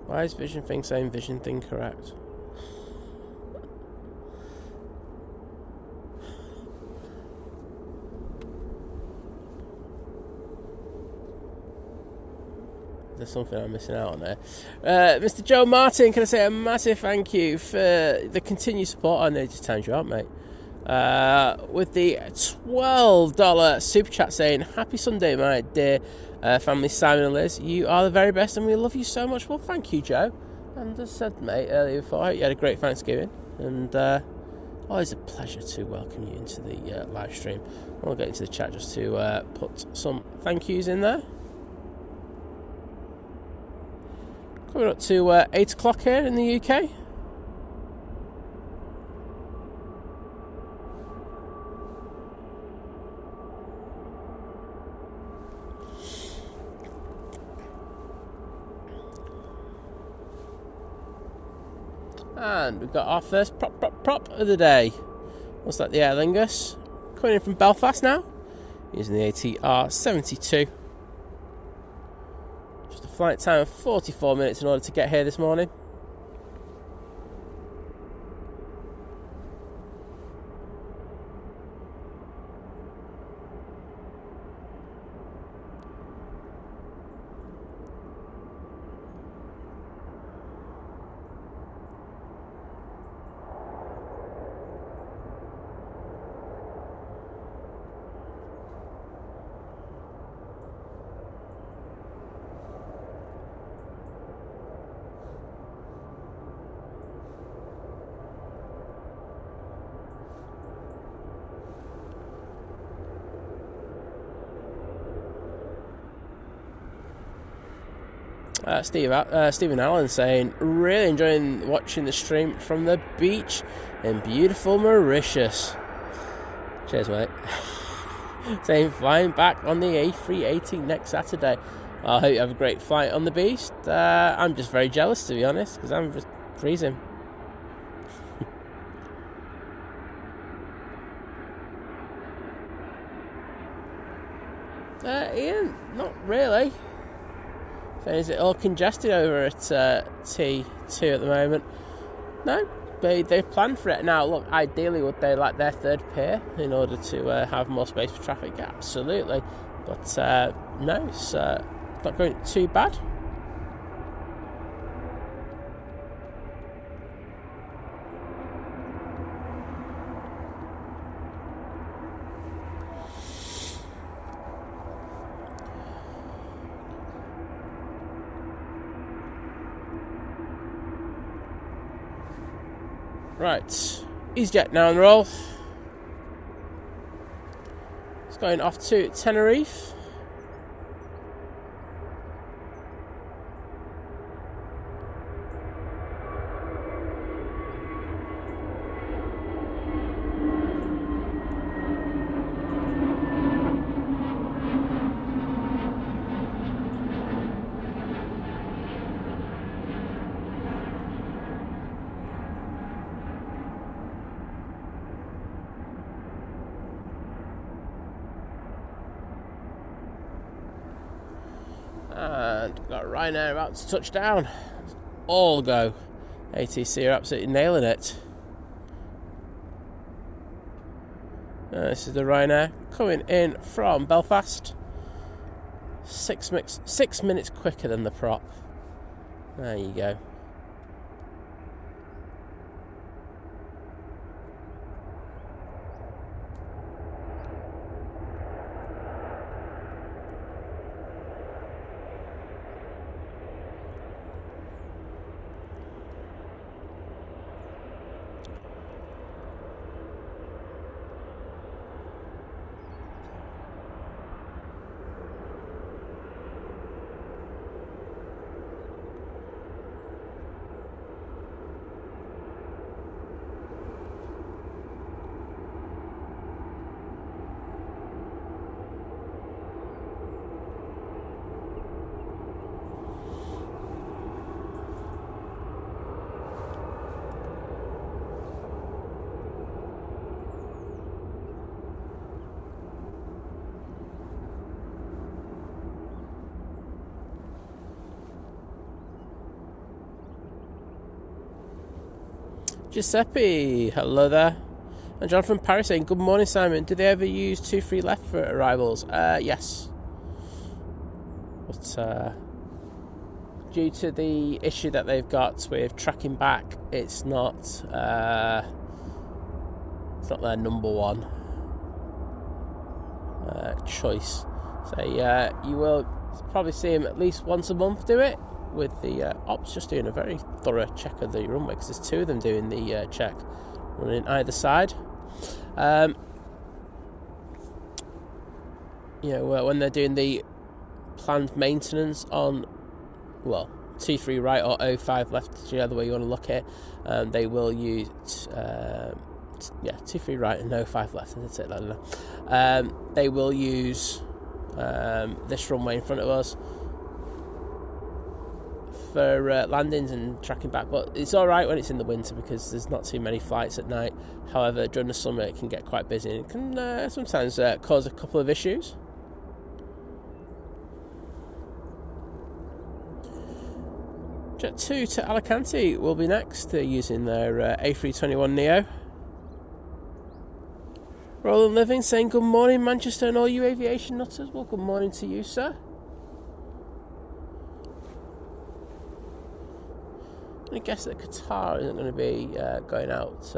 Why is Vision Thing saying Vision Thing correct? There's something I'm missing out on there. Mr. Joe Martin, can I say a massive thank you for the continued support? I know just timed you out, mate. With the $12 super chat saying, happy Sunday, my dear family Simon and Liz. You are the very best and we love you so much. Well, thank you, Joe. And as I said, mate, earlier before, I hope you had a great Thanksgiving. And always a pleasure to welcome you into the live stream. I'll get into the chat just to put some thank yous in there. Coming up to 8 o'clock here in the UK. And we've got our first prop of the day. Looks like the Aer Lingus. Coming in from Belfast now. Using the ATR 72. Just a flight time of 44 minutes in order to get here this morning. Stephen Allen saying, really enjoying watching the stream from the beach in beautiful Mauritius. Cheers, mate. Saying, flying back on the A380 next Saturday. I hope you have a great flight on the beast. I'm just very jealous, to be honest, because I'm just freezing. Ian, not really. So is it all congested over at T2 at the moment? No, they planned for it. Now, look, ideally would they like their third pier in order to have more space for traffic? Absolutely. But no, it's not going too bad. Right, EasyJet now on the roll. It's going off to Tenerife. And got Ryanair about to touch down. All go. ATC are absolutely nailing it. This is the Ryanair coming in from Belfast. 6 minutes quicker than the prop. There you go. Giuseppe, hello there. And John from Paris saying, good morning, Simon. Do they ever use 2 free left for arrivals? Yes. But due to the issue that they've got with tracking back, it's not their number one choice. So you will probably see them at least once a month do it, with the ops just doing a very thorough check of the runway, because there's 2 of them doing the check, running either side. When they're doing the planned maintenance on, 2-3 right or 0-5 left, whichever way you want to look at it, they will use 2-3 right and 0-5 left. That's it. I don't know. They will use this runway in front of us for landings and tracking back, but it's alright when it's in the winter because there's not too many flights at night. However, during the summer it can get quite busy and it can sometimes cause a couple of issues. Jet 2 to Alicante will be next, using their A321neo. Roland Living saying good morning Manchester and all you aviation nutters. Well, good morning to you, sir. I guess that Qatar isn't going to be going out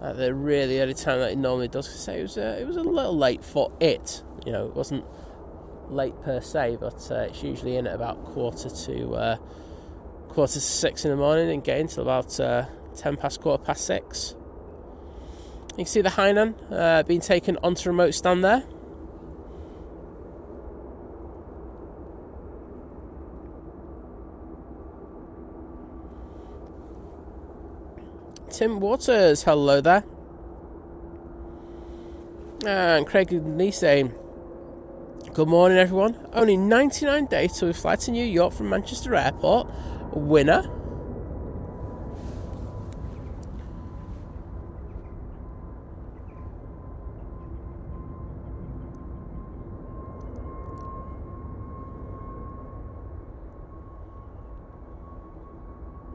at the really early time that it normally does. Because it was a little late for it. It wasn't late per se, but it's usually in at about quarter to 6 in the morning and getting till about 6:10. You can see the Hainan being taken onto remote stand there. Tim Waters, hello there. And Craig Lee saying, good morning everyone. Only 99 days till we fly to New York from Manchester Airport. Winner.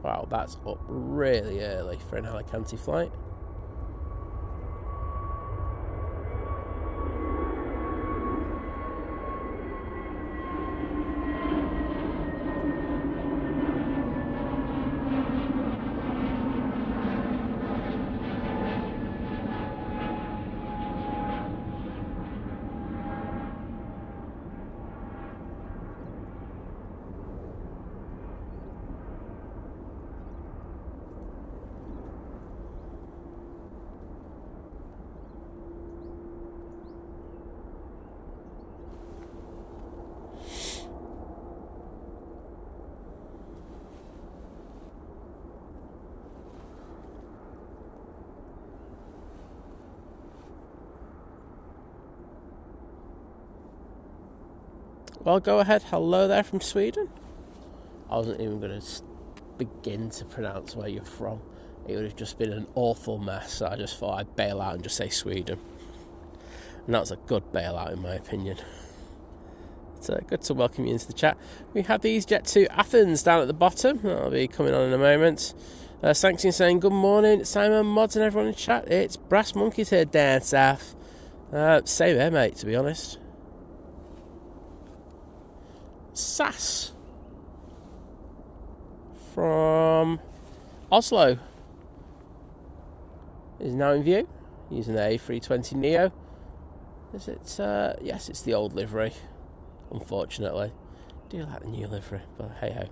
Wow, that's up really early for an Alicante flight. Well, go ahead. Hello there from Sweden. I wasn't even going to begin to pronounce where you're from. It would have just been an awful mess. So I just thought I'd bail out and just say Sweden. And that's a good bailout in my opinion. Good to welcome you into the chat. We have the EasyJet to Athens down at the bottom. That'll be coming on in a moment. Sanction saying, good morning, Simon, mods and everyone in chat. It's Brass Monkeys here down south. Same here, mate, to be honest. SAS from Oslo is now in view using the A320neo. Is it? Yes, it's the old livery, unfortunately. I do like the new livery, but hey ho.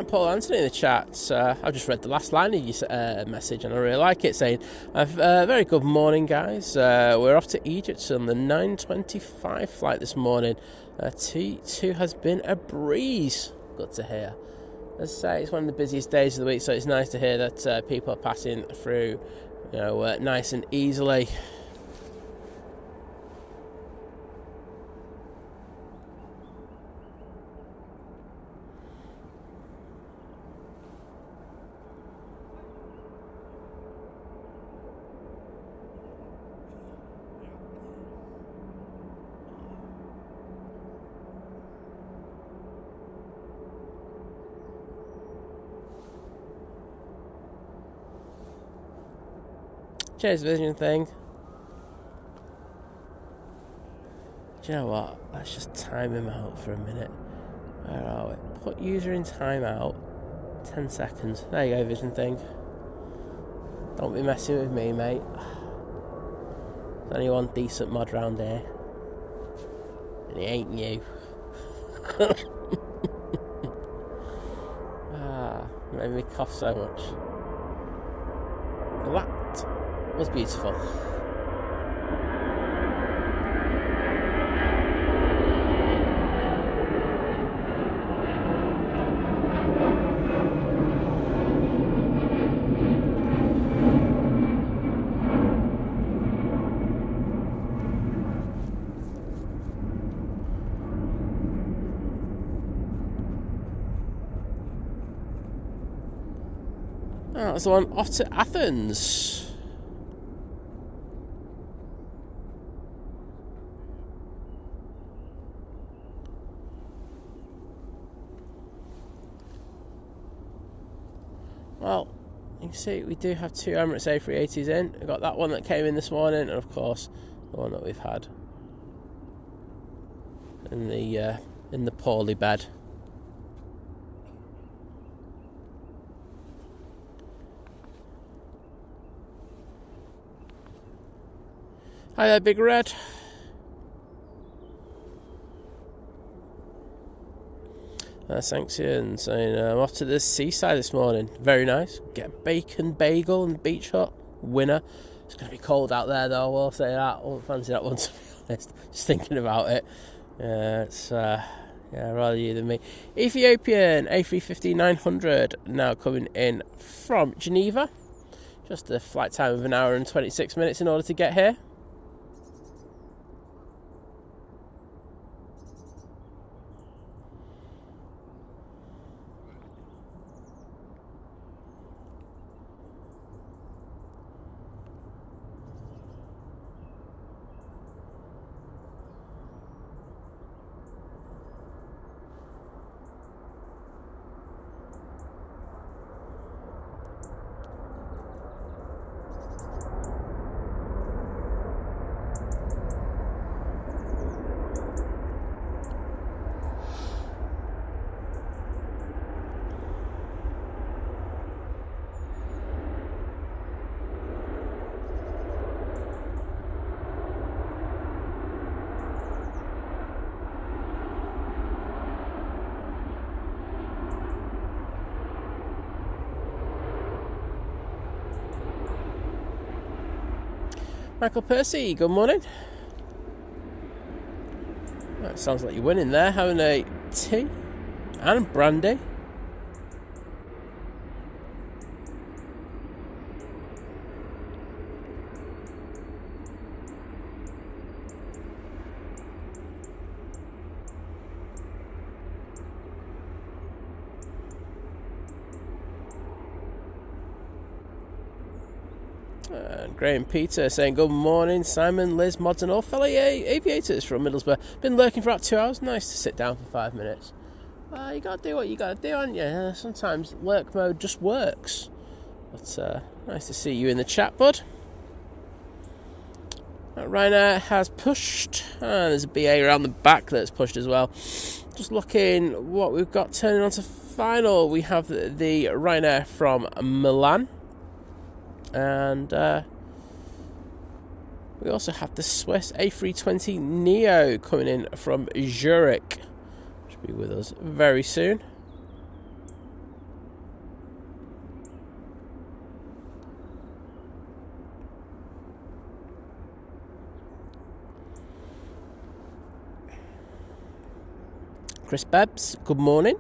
Paul Anthony in the chat. I've just read the last line of your message and I really like it, saying, very good morning, guys. We're off to Egypt on the 9:25 flight this morning. T2 has been a breeze. Good to hear. As I say, it's one of the busiest days of the week, so it's nice to hear that people are passing through, nice and easily. Cheers, Vision thing. Do you know what? Let's just time him out for a minute. Where are we? Put user in timeout. 10 seconds. There you go, Vision thing. Don't be messing with me, mate. There's only one decent mod round here. And it ain't you. Made me cough so much. That was beautiful. That was the one off to Athens. Well, you can see we do have two Emirates A380s in. We've got that one that came in this morning, and of course the one that we've had in the poorly bed. Hi there, Big Red. Sanction saying I'm off to the seaside this morning. Very nice. Get a bacon bagel and beach hut. Winner. It's going to be cold out there though, I will say that. I won't fancy that one, to be honest. Just thinking about it. It's rather you than me. Ethiopian A350-900 now coming in from Geneva. Just a flight time of 1 hour and 26 minutes in order to get here. Michael Percy, good morning. That sounds like you're winning there, having a tea and brandy. Graham Peter saying good morning, Simon, Liz, mods and all fellow aviators from Middlesbrough. Been lurking for about 2 hours. Nice to sit down for 5 minutes. You gotta do what you gotta do, haven't you? Sometimes lurk mode just works. But nice to see you in the chat, bud. Ryanair has pushed, and there's a BA around the back that's pushed as well. Just looking what we've got turning on to final. We have the Ryanair from Milan, and we also have the Swiss A320 Neo coming in from Zurich. Should be with us very soon. Chris Bebbs, good morning.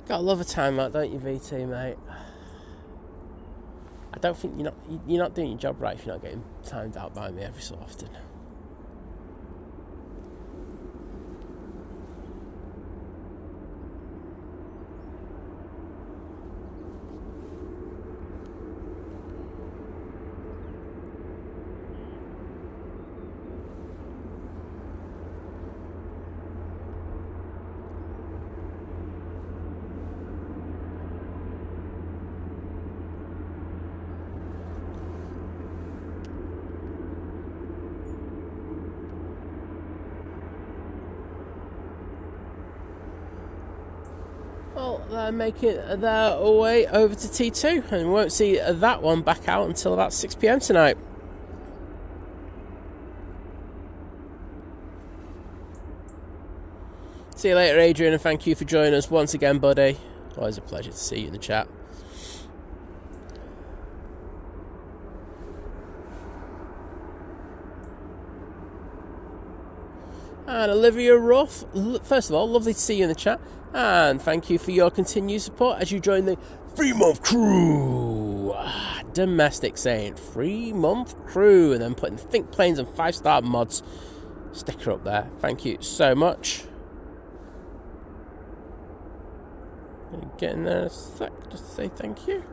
Gotta love a time out, don't you, VT, mate? I don't think you're not doing your job right if you're not getting timed out by me every so often. Well, they're making their way over to T2, and we won't see that one back out until about 6 PM tonight. See you later, Adrian, and thank you for joining us once again, buddy. Always a pleasure to see you in the chat. And Olivia Ruff, first of all, lovely to see you in the chat. And thank you for your continued support as you join the 3-month crew. Domestic saying 3-month crew, and then putting Think Planes and 5-star mods sticker up there. Thank you so much. Getting there in a sec just to say thank you.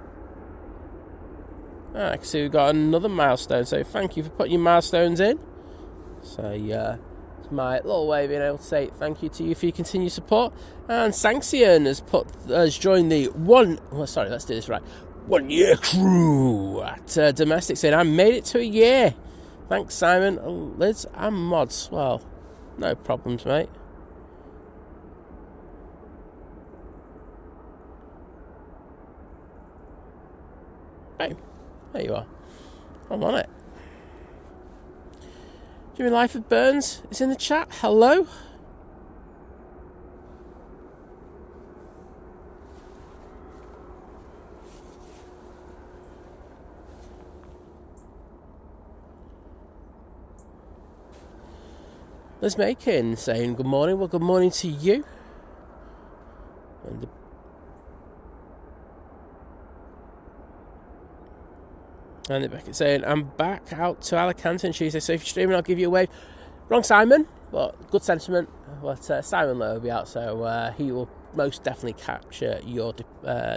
I can see we've got another milestone, so thank you for putting your milestones in. So it's my little way of being able to say thank you to you for your continued support. And Sanxion has joined the 1 year crew at Domestic, saying I made it to a year. Thanks, Simon, Liz and mods. Well, no problems, mate. Hey, there you are. I'm on it. Jimmy Lyford Burns is in the chat. Hello. Liz Makin saying good morning. Well, good morning to you. And Beckett saying, I'm back out to Alicante on Tuesday, so if you're streaming, I'll give you a wave. Wrong Simon, but good sentiment. But Simon Lowe will be out, so he will most definitely capture your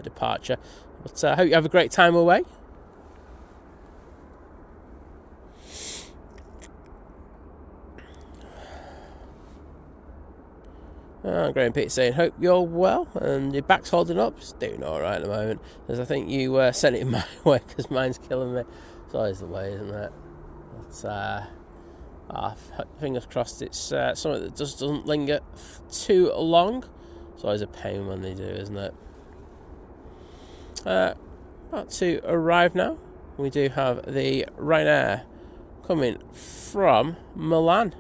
departure. But I hope you have a great time away. Graham Pete saying, hope you're well and your back's holding up. It's doing alright at the moment, as I think you sent it my way, because mine's killing me. It's always the way, isn't it? But fingers crossed it's something that just doesn't linger too long. It's always a pain when they do, isn't it? About to arrive now. We do have the Ryanair coming from Milan.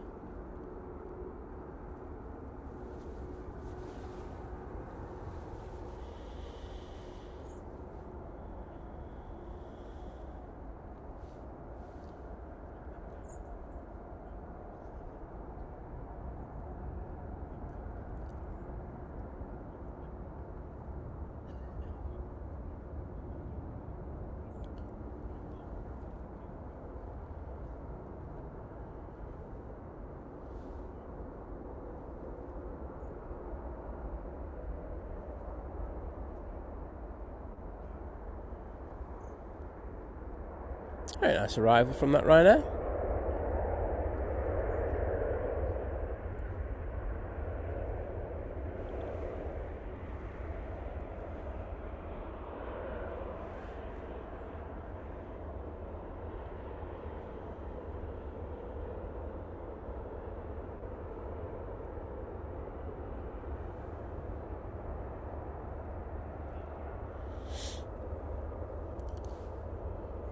Very nice arrival from that Ryanair.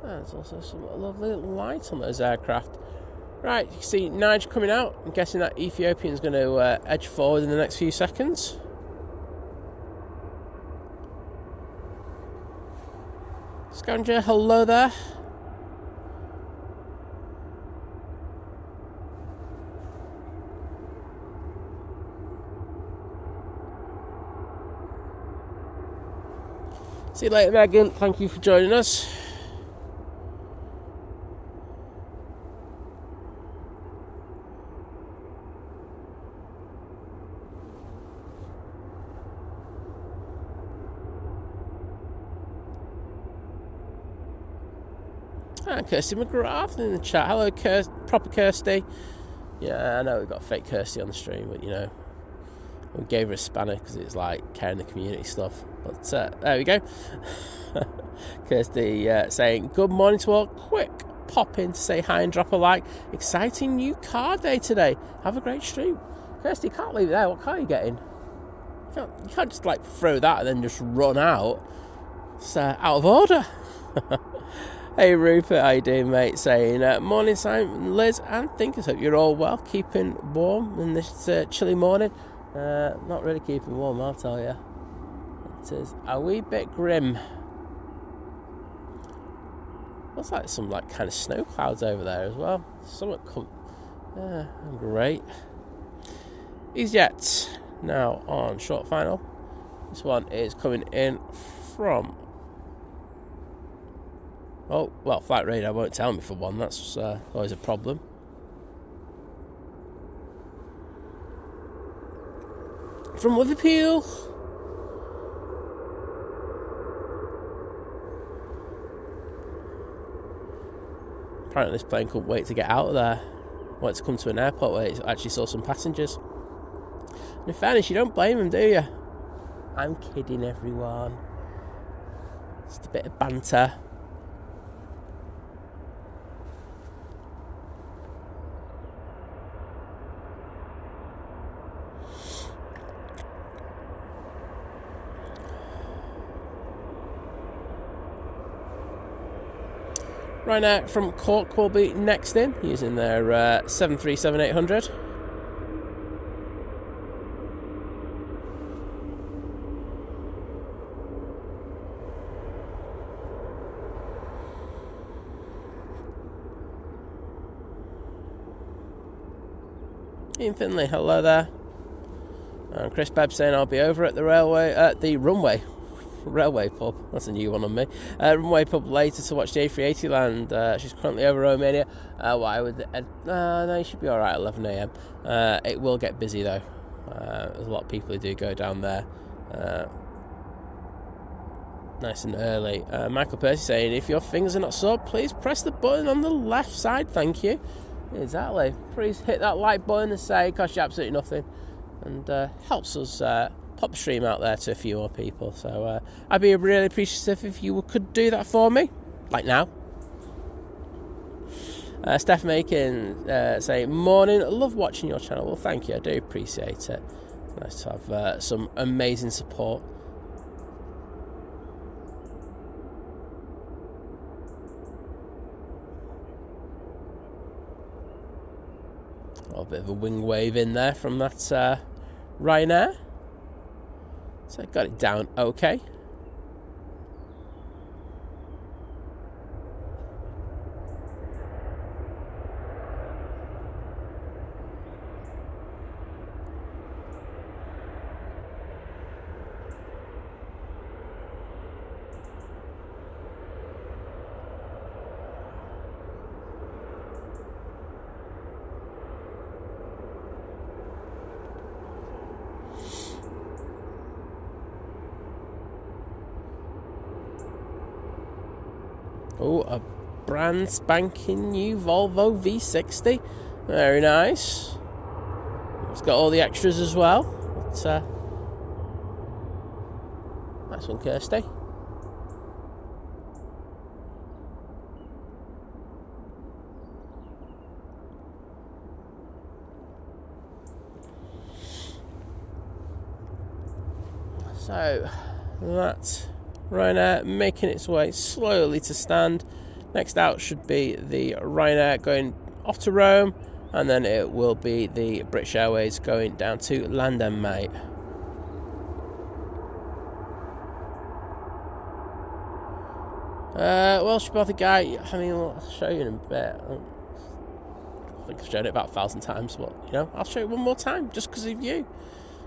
There's also some lovely light on those aircraft. Right, you can see Nige coming out. I'm guessing that Ethiopian's going to edge forward in the next few seconds. Scavenger, hello there. See you later, Megan. Thank you for joining us. And Kirsty McGrath in the chat. Hello, proper Kirsty. Yeah, I know we've got fake Kirsty on the stream, but you know, we gave her a spanner because it's like carrying the community stuff. But there we go. Kirsty saying, good morning to all. Quick pop in to say hi and drop a like. Exciting new car day today. Have a great stream. Kirsty, you can't leave it there. What car are you getting? You can't just like throw that and then just run out. It's out of order. Hey Rupert, how you doing, mate? Saying, morning Simon, Liz and Thinkers. Hope you're all well, keeping warm in this chilly morning. Not really keeping warm, I'll tell you. It is a wee bit grim. Looks like some like kind of snow clouds over there as well. Great. EasyJet now on short final. This one is coming in from... Oh, well, flight radar won't tell me for one. That's always a problem. From Liverpool. Apparently this plane couldn't wait to get out of there. Wanted to come to an airport where it actually saw some passengers. And in fairness, you don't blame them, do you? I'm kidding, everyone. Just a bit of banter. Ryanair from Cork will be next in, using their 737-800. Ian Finley, hello there. And Chris Bebb saying I'll be over at the Runway. Railway pub, that's a new one on me. Runway pub later to watch the A380 land. She's currently over Romania. Why would no, you should be alright at 11 a.m. It will get busy though. There's a lot of people who do go down there nice and early. Michael Percy saying, if your fingers are not sore, please press the button on the left side, thank you. Exactly. Please hit that like button and say it costs you absolutely nothing. and helps us pop the stream out there to a few more people. So I'd be really appreciative if you could do that for me, like now. Steph Makin saying, morning, I love watching your channel. Well, thank you, I do appreciate it. It's nice to have some amazing support. A little bit of a wing wave in there from that Ryanair. So I got it down okay. Oh, a brand spanking new Volvo V60. Very nice. It's got all the extras as well. But, nice one, Kirsty. So, that Ryanair making its way slowly to stand. Next out should be the Ryanair going off to Rome, and then it will be the British Airways going down to London, mate. Welsh about the guy, I mean, I'll show you in a bit. I think I've shown it about 1,000 times, but, you know, I'll show it one more time, just because of you.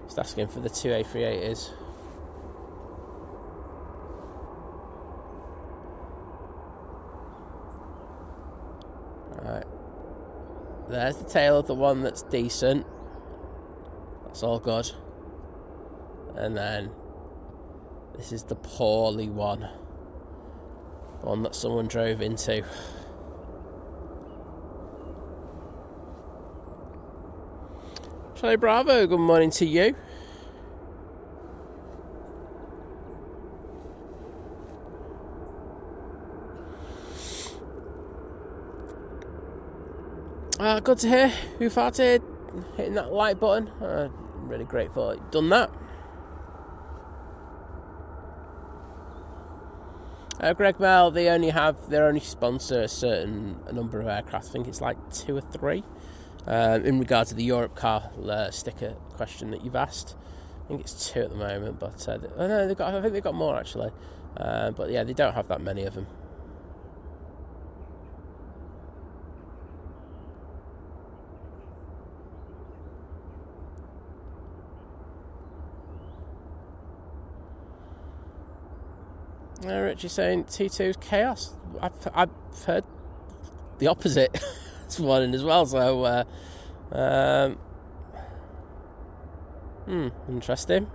Just asking for the two A380s. Right, there's the tail of the one that's decent. That's all good. And then this is the poorly one. The one that someone drove into. Charlie Bravo, good morning to you. Good to hear. Who farted? Hitting that like button. I'm really grateful you've done that. Greg Mel, they only sponsor a certain number of aircraft. I think it's like 2 or 3. In regard to the Europe car sticker question that you've asked, I think it's 2 at the moment. But no, I think they've got more actually. But yeah, they don't have that many of them. Richie saying T2's chaos. I've heard the opposite this morning as well. So, interesting.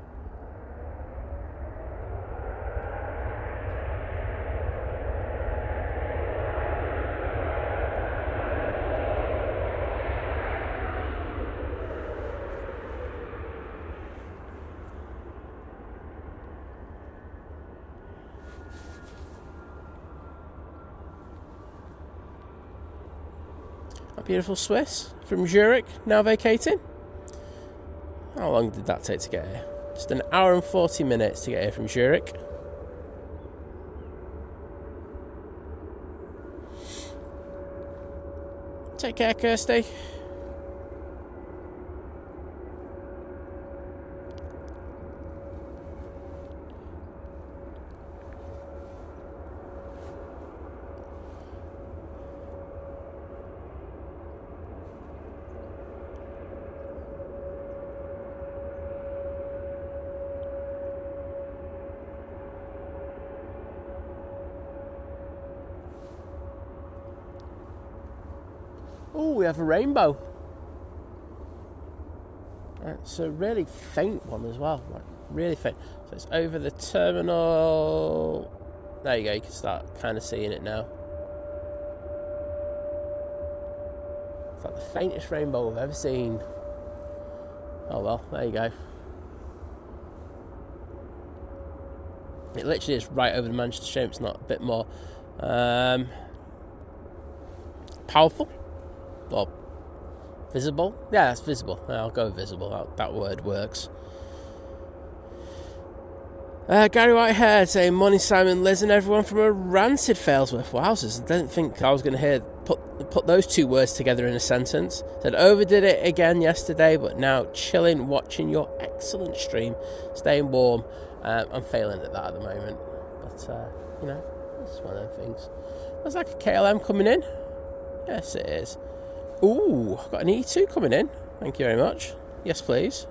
Beautiful Swiss from Zurich, now vacating. How long did that take to get here? Just an hour and 40 minutes to get here from Zurich. Take care, Kirsty. Oh, we have a rainbow. It's a really faint one as well, like really faint. So it's over the terminal. There you go, you can start kind of seeing it now. It's like the faintest rainbow I've ever seen. Oh well, there you go. It literally is right over the Manchester Shame. It's not a bit more powerful or visible. Yeah, it's visible. I'll go visible. That word works. Gary Whitehead saying, morning Simon, Liz and everyone from a ranted Failsworth. Wowzers, I didn't think I was going to put those two words together in a sentence. Said, overdid it again yesterday, but now chilling, watching your excellent stream, staying warm. I'm failing at that at the moment, but it's one of them things. There's like a KLM coming in. Yes, it is. Ooh, I've got an E2 coming in. Thank you very much. Yes, please.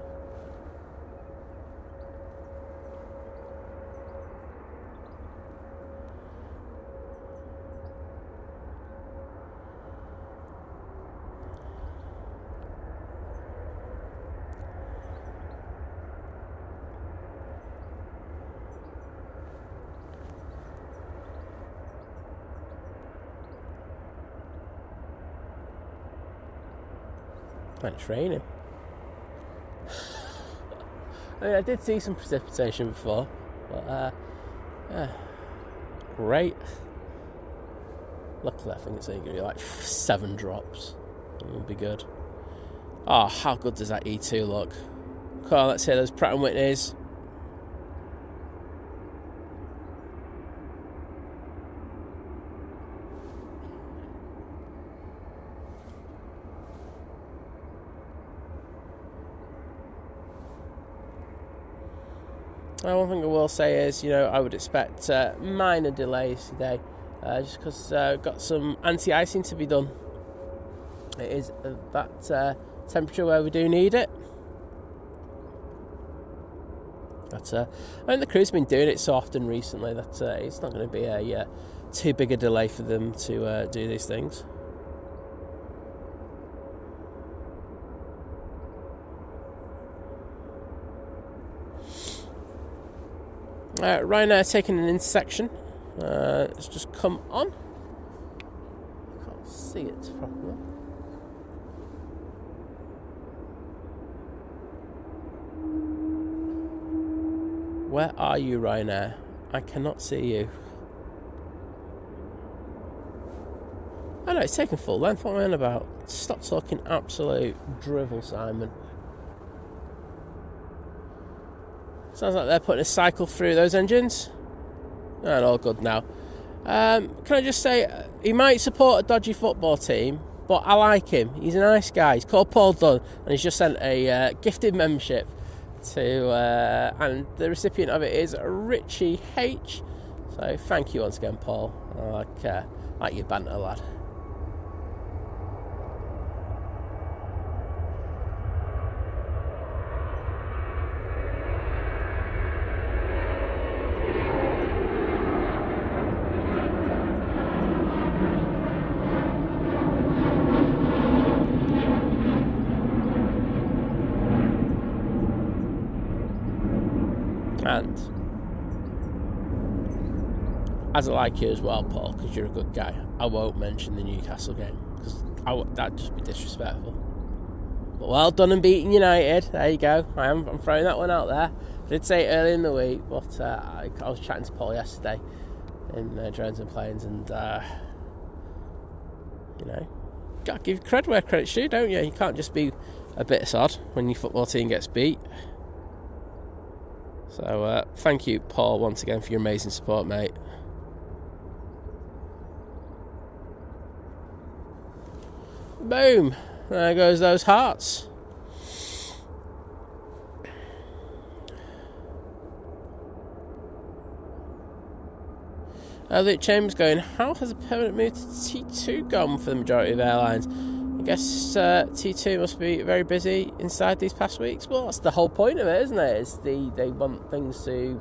And it's raining. I mean, I did see some precipitation before, but yeah, great. Luckily, I think it's only going to be like 7 drops. It'll be good. Oh, how good does that E2 look? Come on, let's hear those Pratt & Whitneys. One thing I will say is, I would expect minor delays today, just because got some anti-icing to be done. It is that temperature where we do need it. But I mean, the crew's been doing it so often recently that it's not going to be a too big a delay for them to do these things. Ryanair taking an intersection. It's just come on. I can't see it properly. Where are you, Ryanair? I cannot see you. Oh no, it's taking full length. What am I on about? Stop talking absolute drivel, Simon. Sounds like they're putting a cycle through those engines. And all good now. Can I just say, he might support a dodgy football team, but I like him. He's a nice guy. He's called Paul Dunn, and he's just sent a gifted membership to, and the recipient of it is Richie H. So thank you once again, Paul. I like your banter, lad. And as I like you as well, Paul, because you're a good guy, I won't mention the Newcastle game, because that'd just be disrespectful. But well done and beating United. There you go. I'm throwing that one out there. I did say it early in the week, but I was chatting to Paul yesterday in Drones and Planes, and gotta give credit where credit's due, don't you? You can't just be a bit sod when your football team gets beat. So thank you, Paul, once again for your amazing support, mate. Boom! There goes those hearts. Luke Chambers going, how has a permanent move to T2 gone for the majority of airlines? I guess T2 must be very busy inside these past weeks. Well, that's the whole point of it, isn't it? It's they want things to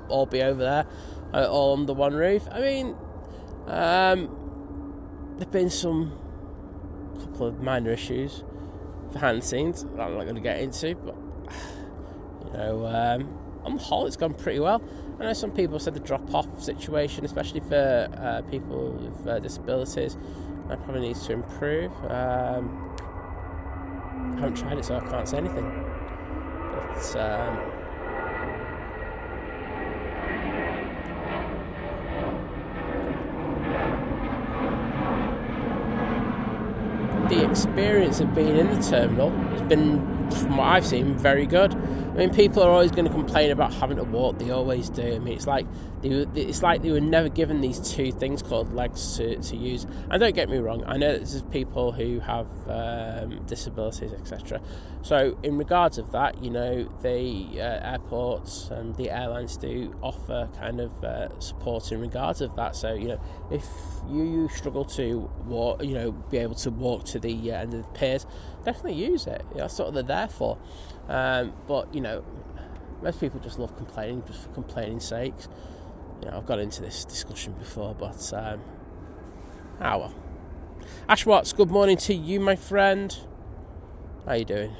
all be over there, all under one roof. I mean, there've been a couple of minor issues behind the scenes that I'm not going to get into, but on the whole, it's gone pretty well. I know some people said the drop-off situation, especially for people with disabilities, that probably needs to improve. I haven't tried it, so I can't say anything. But the experience of being in the terminal has been, from what I've seen, very good. I mean, people are always going to complain about having to walk. They always do. I mean, it's like they were never given these two things called legs to use. And don't get me wrong, I know that there's people who have disabilities, etc. So in regards of that, you know, the airports and the airlines do offer kind of support in regards of that. So, you know, if you struggle to walk, you know, be able to walk to the end of the piers, definitely use it. That's what they're there for. But, you know, most people just love complaining just for complaining's sake. You know, I've got into this discussion before, but well. Ash Watts, good morning to you, my friend. How you doing?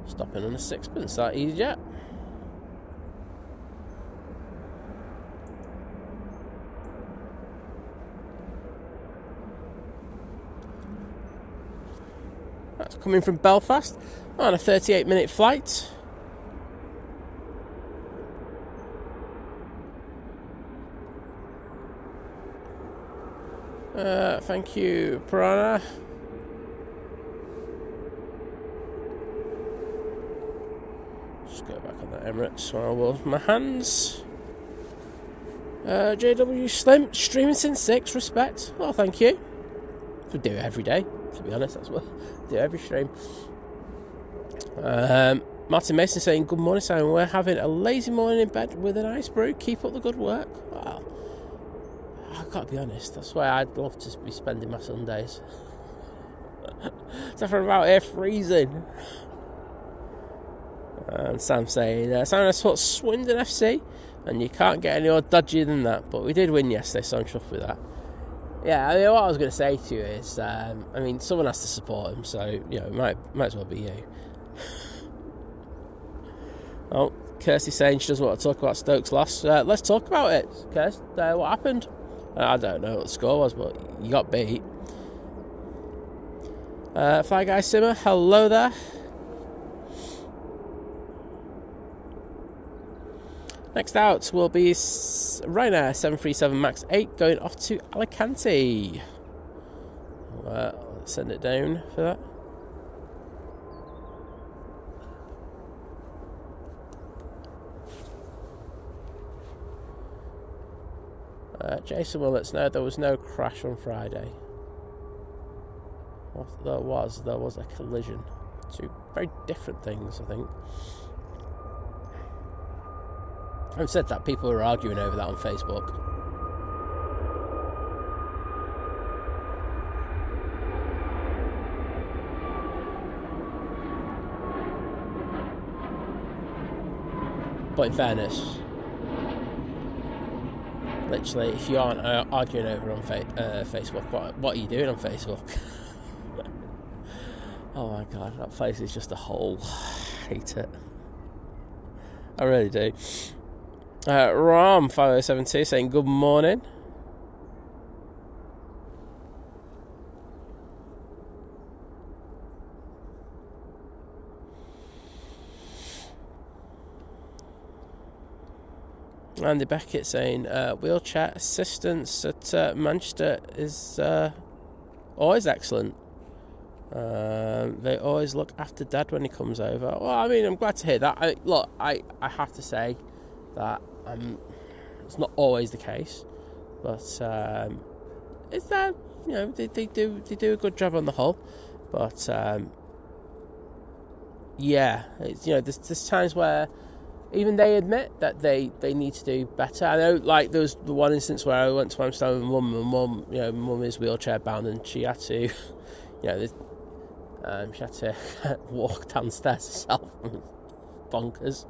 Stopping on a sixpence, that easy yet? That's coming from Belfast on a 38-minute flight. Thank you, Piranha. Just go back on the Emirates while I wash my hands. JW Slim, streaming since 6, respect. Well, thank you. We do it every day, to be honest. That's what I do every stream. Martin Mason saying, good morning, Simon. We're having a lazy morning in bed with an ice brew. Keep up the good work. Well, I've got to be honest, that's why I'd love to be spending my Sundays. So from out here freezing. And Sam saying, Simon, I support Swindon FC, and you can't get any more dodgy than that. But we did win yesterday, so I'm chuffed with that. Yeah, I mean, what I was going to say to you is, I mean, someone has to support him, so, you know, it might as well be you. Oh, Kirsty's saying she doesn't want to talk about Stoke's loss. Let's talk about it, Kirsty. What happened? I don't know what the score was, but you got beat. Fly Guy Simmer, hello there. Next out will be Ryanair 737 MAX 8 going off to Alicante. Let's send it down for that. Jason will let us know there was no crash on Friday. What there was a collision. Two very different things, I think. I've said that people were arguing over that on Facebook. But in fairness, literally, if you aren't arguing over on Facebook, what are you doing on Facebook? Oh my god, that place is just a hole. I hate it. I really do. Ram 5072 saying good morning. Andy Beckett saying wheelchair assistance at Manchester is always excellent. They always look after Dad when he comes over. Well, I mean, I'm glad to hear that. I have to say that it's not always the case, but it's that, you know, they do a good job on the whole. But yeah, it's, you know, there's times where even they admit that they need to do better. I know, like, there was the one instance where I went to Amsterdam with Mum. You know, Mum is wheelchair bound, and she had to, you know, she had to walk downstairs herself. Bonkers.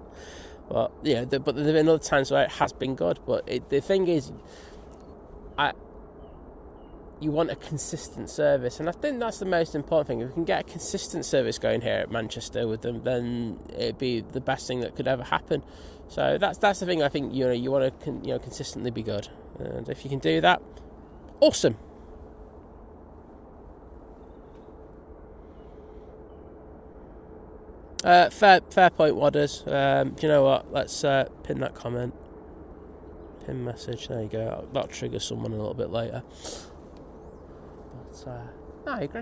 But yeah, but there have been other times where it has been good. But the thing is, you want a consistent service, and I think that's the most important thing. If we can get a consistent service going here at Manchester with them, then it'd be the best thing that could ever happen. So that's the thing. I think you want to consistently be good, and if you can do that, awesome. Fair point, Wadders. Do you know what? Let's pin that comment, pin message. There you go. That'll trigger someone a little bit later. But I agree.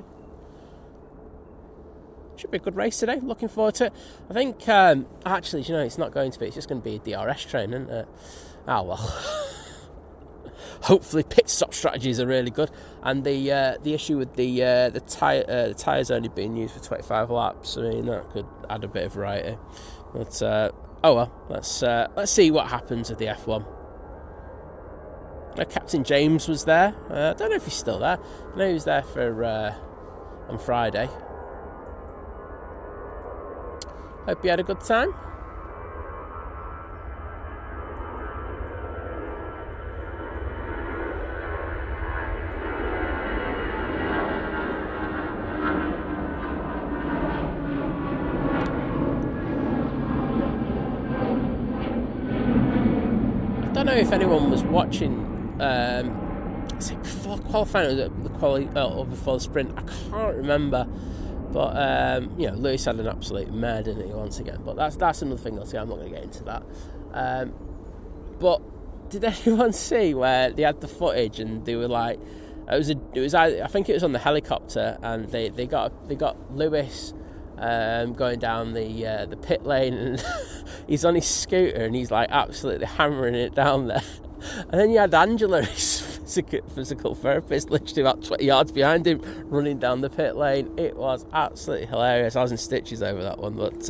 Should be a good race today. Looking forward to it. I think actually, it's not going to be. It's just going to be a DRS train, isn't it? Ah well. Hopefully, pit stop strategies are really good. And the issue with the tyres only being used for 25 laps. I mean, that could add a bit of variety. But oh well. Let's see what happens with the F1. Captain James was there. I don't know if he's still there. I know he was there for on Friday. Hope you had a good time. I don't know if anyone was watching. Before qualifying, or before the sprint, I can't remember. But Lewis had an absolute mare, didn't he, once again? But that's another thing. I'll say I'm not going to get into that. But did anyone see where they had the footage and they were like, I think it was on the helicopter, and they got Lewis going down the pit lane, and he's on his scooter and he's like absolutely hammering it down there. And then you had Angela, his physical therapist, literally about 20 yards behind him, running down the pit lane. It was absolutely hilarious. I was in stitches over that one, but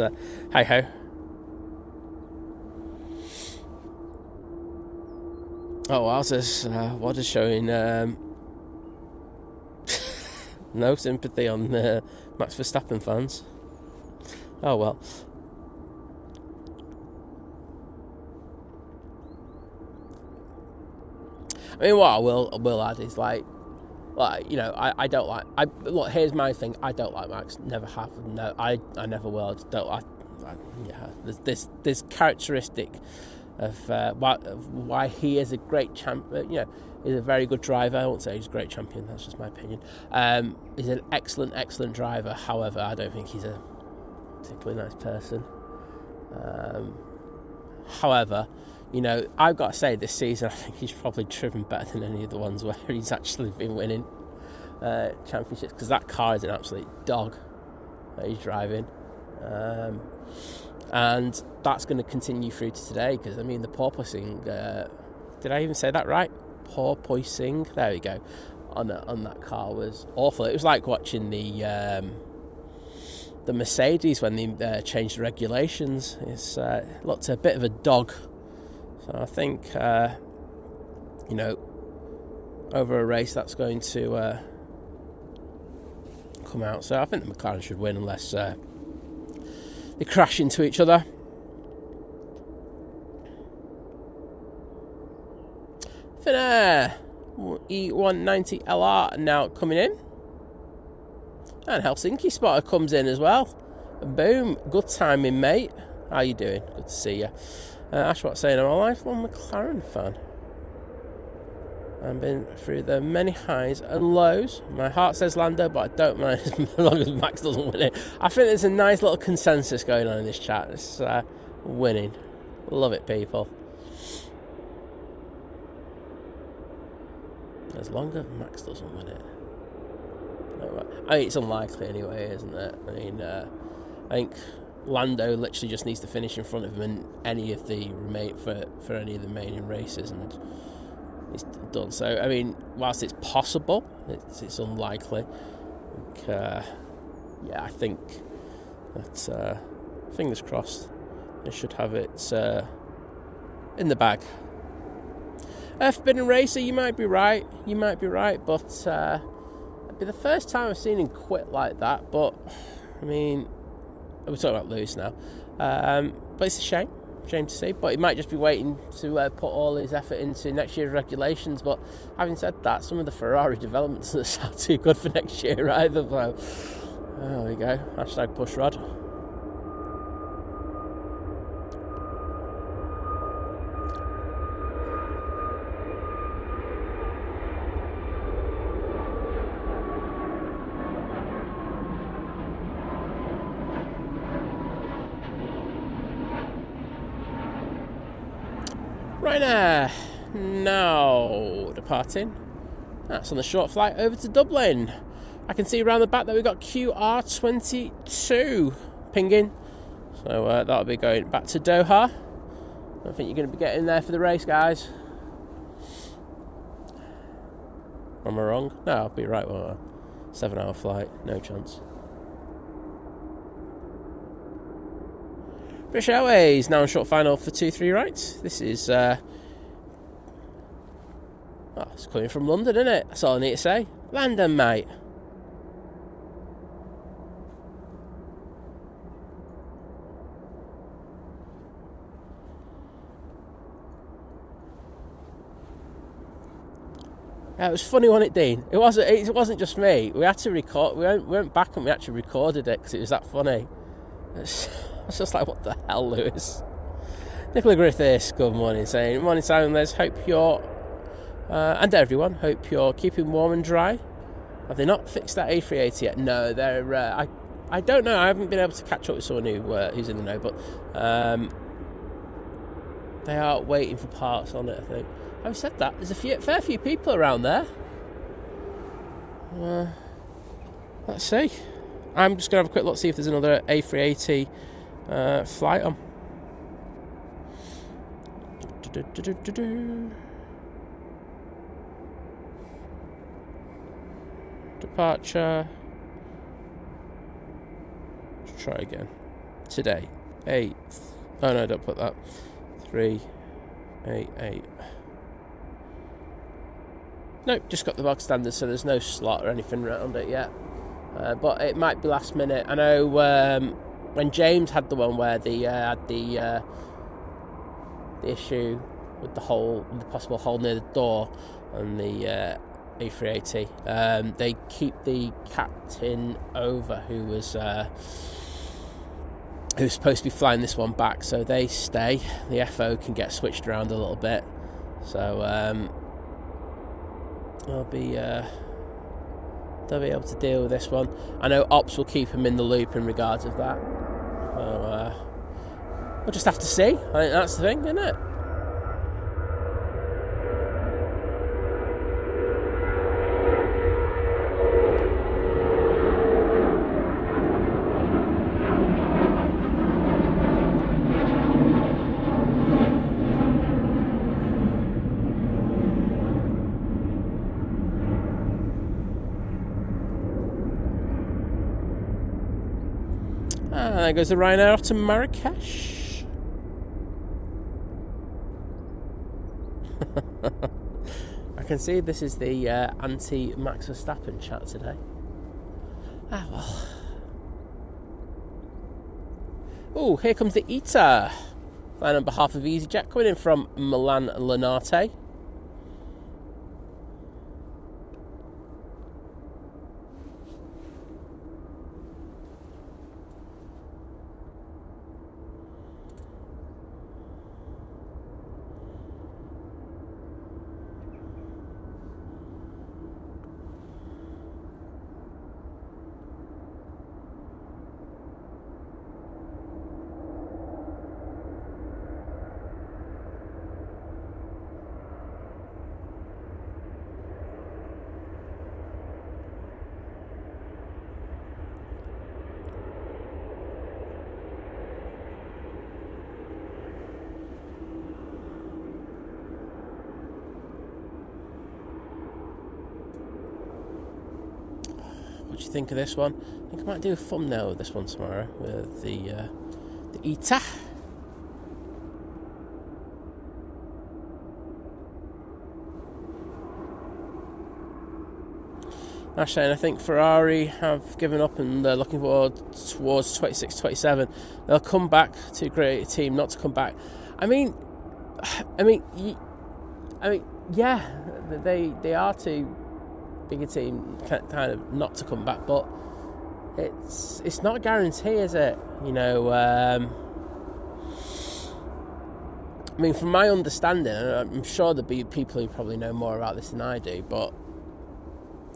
hey-ho. Oh, what is showing no sympathy on Max Verstappen fans. Oh, well. I mean, what I will add is I don't like. Look, here's my thing. I don't like Max. Never have. No, I never will. I just don't. There's characteristic of why he is a great champion. He's a very good driver. I won't say he's a great champion. That's just my opinion. He's an excellent driver. However, I don't think he's a particularly nice person. However, I've got to say this season, I think he's probably driven better than any of the ones where he's actually been winning championships, because that car is an absolute dog that he's driving. And that's going to continue through to today, because, the porpoising, did I even say that right? Porpoising, there we go, on that car was awful. It was like watching the Mercedes when they changed the regulations. It's looked a bit of a dog. So I think, over a race that's going to come out. So I think the McLaren should win unless they crash into each other. Finnair E190 LR now coming in. And Helsinki spotter comes in as well. Boom. Good timing, mate. How you doing? Good to see you. Ashwat saying, I'm a lifelong McLaren fan. I've been through the many highs and lows. My heart says Lando, but I don't mind as long as Max doesn't win it. I think there's a nice little consensus going on in this chat. It's winning. Love it, people. As long as Max doesn't win it. I mean, it's unlikely anyway, isn't it? I mean, I think Lando literally just needs to finish in front of him in any of the for any of the remaining races, and it's done. So, I mean, whilst it's possible, it's unlikely. I think that fingers crossed, they should have it in the bag. Forbidden Racer, you might be right, but it'd be the first time I've seen him quit like that. But I mean, we're talking about Lewis now, but it's a shame shame to see. But he might just be waiting to put all his effort into next year's regulations. But having said that, some of the Ferrari developments don't sound too good for next year either. So there we go. Hashtag push rod. Ryanair now departing. That's on the short flight over to Dublin. I can see around the back that we've got QR22 pinging. So that'll be going back to Doha. I don't think you're going to be getting there for the race, guys. Am I wrong? No, I'll be right. Well, 7-hour flight, no chance. British Airways now on short final for 2-3 right. This is it's coming from London, isn't it? That's all I need to say. London, mate. Yeah, it was funny, wasn't it, Dean? It wasn't just me. We had to record. We went back and we actually recorded it because it was that funny. It's just like, what the hell, Lewis? Nicola Griffiths, good morning, saying, morning, Sounders. Hope you're, and everyone, hope you're keeping warm and dry. Have they not fixed that A380 yet? No, they're, I don't know. I haven't been able to catch up with someone who's in the know, but they are waiting for parts on it, I think. Having said that, there's a fair few people around there. Let's see. I'm just going to have a quick look, see if there's another A380 flight on. Departure. Let's try again. Today. 8. Oh no, don't put that. 388. Nope, just got the bog standard, so there's no slot or anything around it yet. But it might be last minute. I know when James had the one where they had the issue with the possible hole near the door on the A380, they keep the captain over who was supposed to be flying this one back, so they stay. The FO can get switched around a little bit, so they'll be able to deal with this one. I know Ops will keep him in the loop in regards of that. So we'll just have to see. I think that's the thing, isn't it? There goes the Ryanair off to Marrakesh. I can see this is the anti-Max Verstappen chat today. Ah, well. Oh, here comes the ITA. Flying on behalf of EasyJet, coming in from Milan Linate. What do you think of this one? I think I might do a thumbnail with this one tomorrow with the ITA. Actually, and I think Ferrari have given up and they're looking towards 26, 27. They'll come back to create a team, not to come back. Yeah, they are too big a team, kind of not to come back, but it's not a guarantee, is it? You know, from my understanding, and I'm sure there'll be people who probably know more about this than I do, but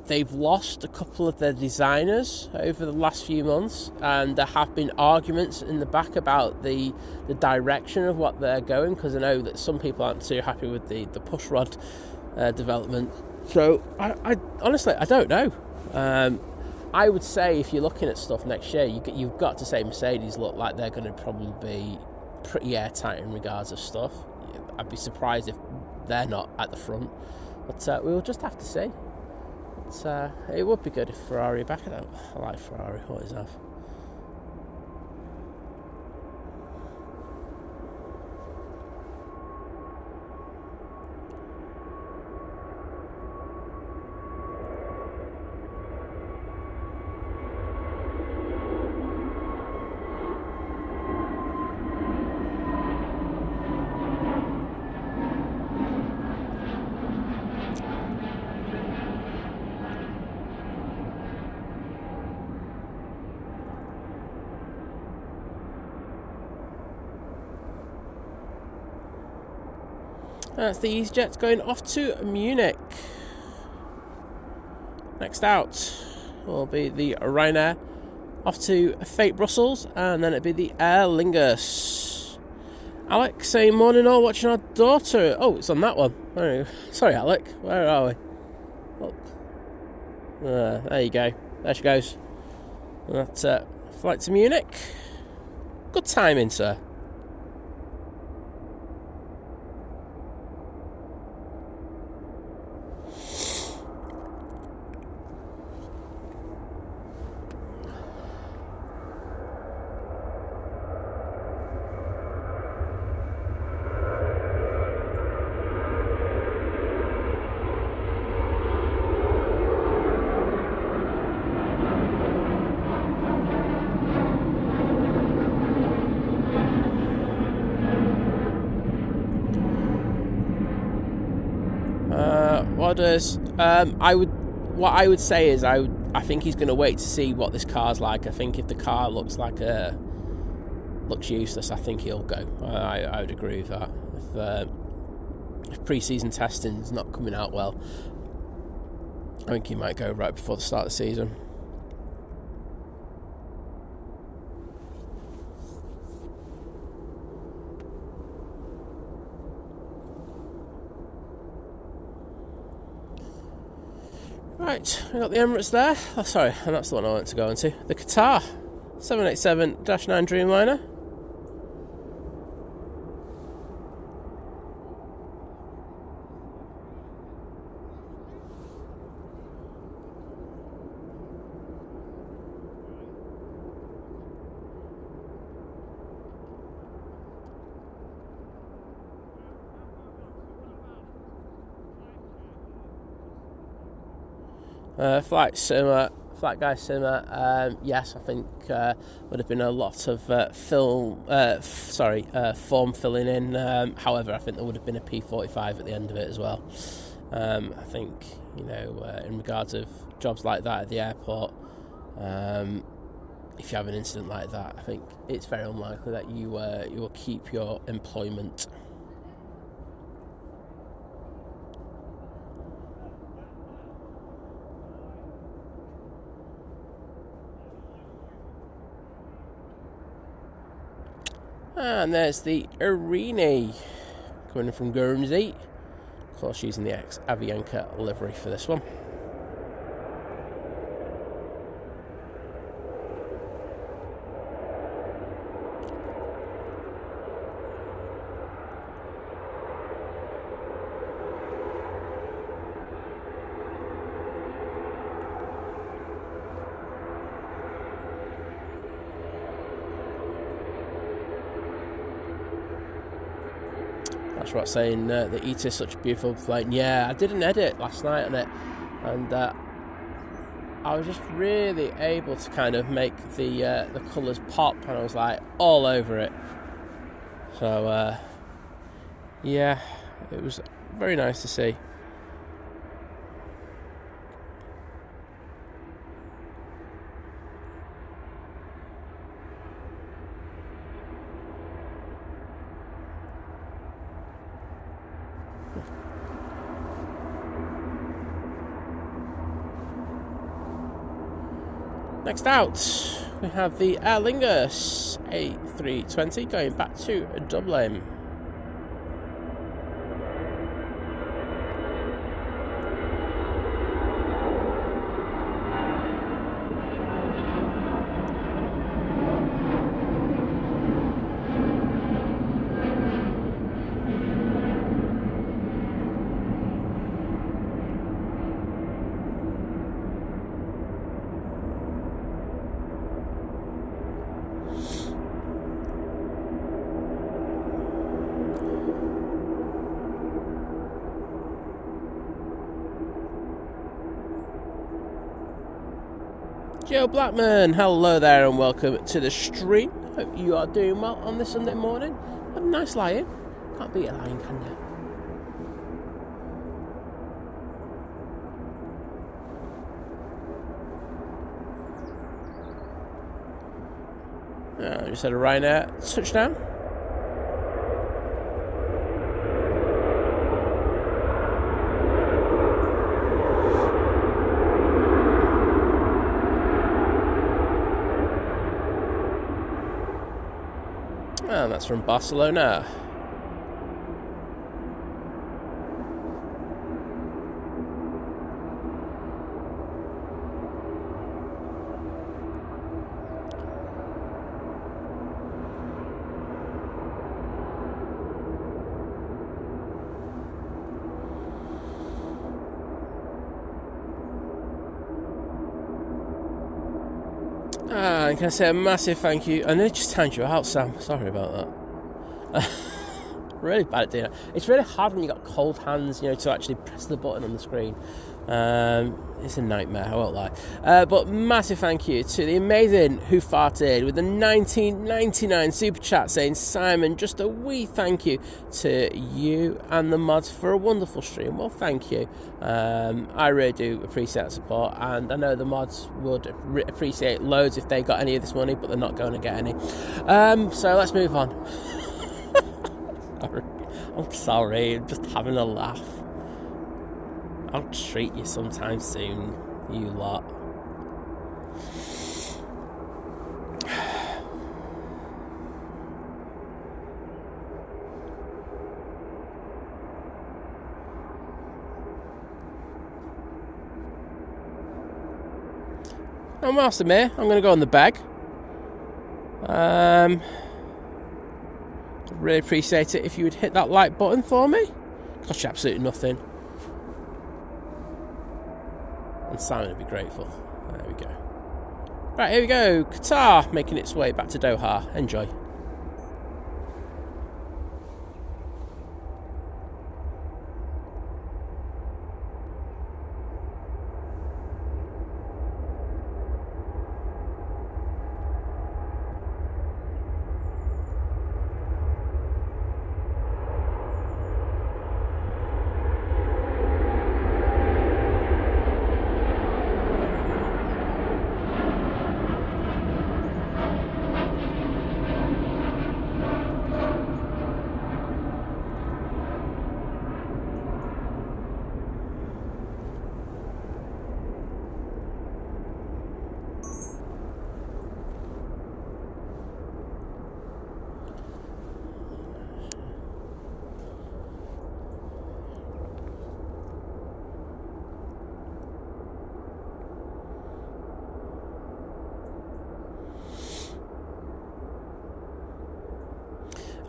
they've lost a couple of their designers over the last few months, and there have been arguments in the back about the direction of what they're going, because I know that some people aren't too happy with the pushrod development. So I honestly, I don't know. I would say if you're looking at stuff next year, you've got to say Mercedes look like they're going to probably be pretty airtight in regards of stuff. I'd be surprised if they're not at the front, but we'll just have to see. It would be good if Ferrari are back. I like Ferrari. What is that? That's the EasyJet going off to Munich. Next out will be the Ryanair off to Fate Brussels, and then it'll be the Aer Lingus. Alec saying morning all, watching our daughter. Oh, it's on that one. Sorry, Alec. Where are we? Look. There you go. There she goes. That's flight to Munich. Good timing, sir. What I would say is I think he's going to wait to see what this car's like. I think if the car looks useless, I think he'll go. I would agree with that. If pre-season testing's not coming out well, I think he might go right before the start of the season. Right, we got the Emirates there. Oh, sorry, and that's the one I want to go into. The Qatar 787-9 Dreamliner. Flight guy simmer. Yes, I think would have been a lot of form filling in. However, I think there would have been a P45 at the end of it as well. I think, in regards of jobs like that at the airport, if you have an incident like that, I think it's very unlikely that you will keep your employment. And there's the Airline coming in from Guernsey. Of course, using the Aviation livery for this one. That's right, saying that ETA is such a beautiful flight. And yeah, I did an edit last night on it, and I was just really able to kind of make the colours pop, and I was like all over it. So yeah, it was very nice to see. Next out, we have the Dreamliners A380 going back to Dublin. Joe Blackman, hello there and welcome to the stream. Hope you are doing well on this Sunday morning. Have a nice lie-in. Can't beat a lie-in, can you? Just had a Ryanair touchdown. And that's from Barcelona. And can I say a massive thank you? I nearly just timed you out, Sam. Sorry about that. Really bad at doing it. It's really hard when you've got cold hands, to actually press the button on the screen. It's a nightmare, I won't lie. But massive thank you to the amazing Who Farted with the 1999 super chat saying, Simon, just a wee thank you to you and the mods for a wonderful stream. Well, thank you. I really do appreciate that support, and I know the mods would appreciate loads if they got any of this money, but they're not going to get any. So let's move on. I'm sorry, I'm just having a laugh. I'll treat you sometime soon, you lot. I'm Master Mir. I'm going to go on the bag. Really appreciate it if you would hit that like button for me. Costs you absolutely nothing. And Simon would be grateful. There we go. Right, here we go. Qatar making its way back to Doha. Enjoy.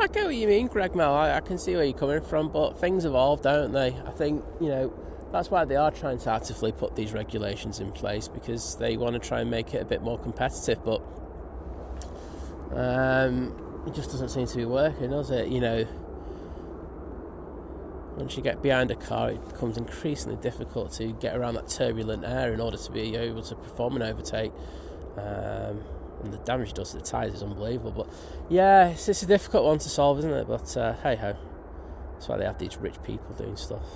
I get what you mean, Greg Mel. I can see where you're coming from, but things evolve, don't they? I think, that's why they are trying to actively put these regulations in place, because they want to try and make it a bit more competitive, but it just doesn't seem to be working, does it? once you get behind a car, it becomes increasingly difficult to get around that turbulent air in order to be able to perform an overtake. And the damage it does to the tyres is unbelievable. But yeah, it's a difficult one to solve, isn't it? But hey ho, that's why they have these rich people doing stuff.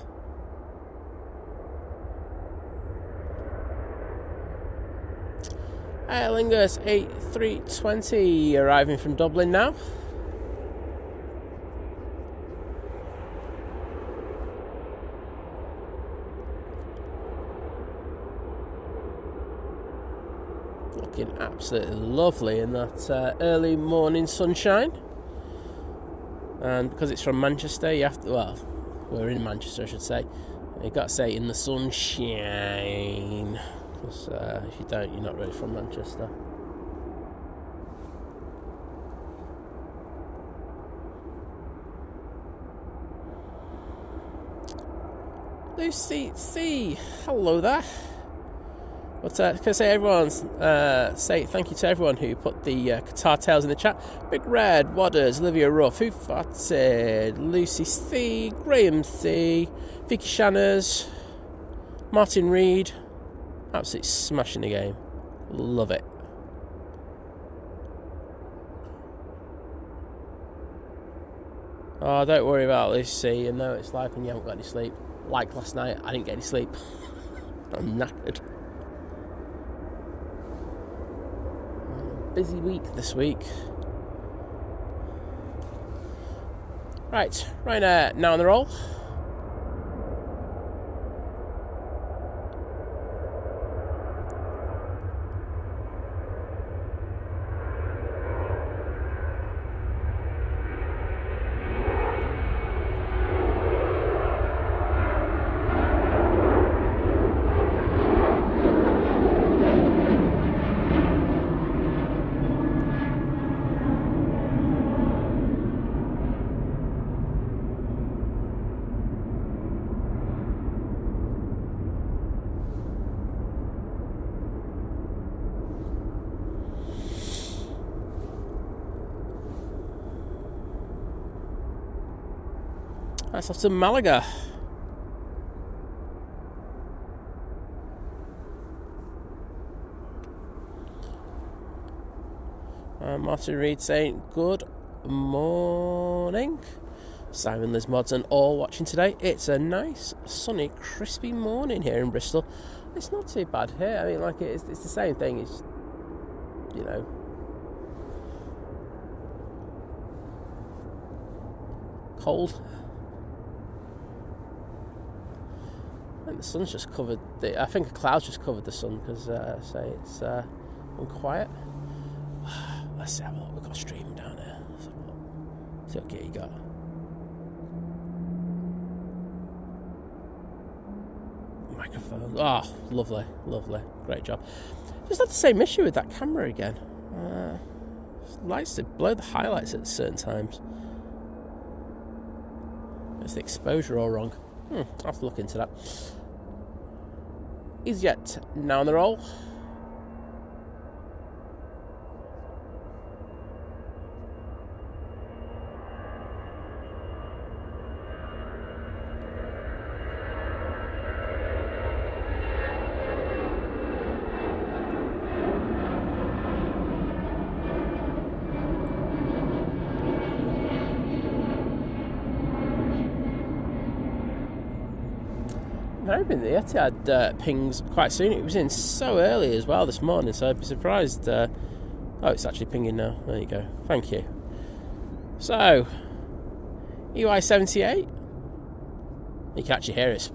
Emirates A380 arriving from Dublin now. Looking absolutely lovely in that early morning sunshine. And because it's from Manchester, you have to, well, we're in Manchester I should say, you've got to say in the sunshine. Because if you don't, you're not really from Manchester. Lucy C, hello there. But can I say thank you to everyone who put the Qatar Tales in the chat. Big Red, Wadders, Olivia Ruff, Who Farted, Lucy C, Graham C, Vicky Shanners, Martin Reed. Absolutely smashing the game. Love it. Oh, don't worry about Lucy. You know it's like when you haven't got any sleep. Like last night, I didn't get any sleep. I'm knackered. Busy week this week. Right now on the roll. That's off to Malaga. Martin Reed saying good morning. Simon, Liz, Mods and all watching today. It's a nice, sunny, crispy morning here in Bristol. It's not too bad here. I mean, like it's the same thing. It's, you know, cold. I think the sun's just covered I think a cloud's just covered the sun because say it's unquiet. Let's have a look. We've got a stream down here. See what gear you got. Microphone. Oh, lovely. Great job. Just had the same issue with that camera again. Likes to blow the highlights at certain times. It's the exposure all wrong. I'll have to look into that. EasyJet now on the roll. I'm hoping the Etihad pings quite soon. It was in so early as well this morning, so I'd be surprised. Oh, it's actually pinging now. There you go. Thank you. So, EY78. You can actually hear it.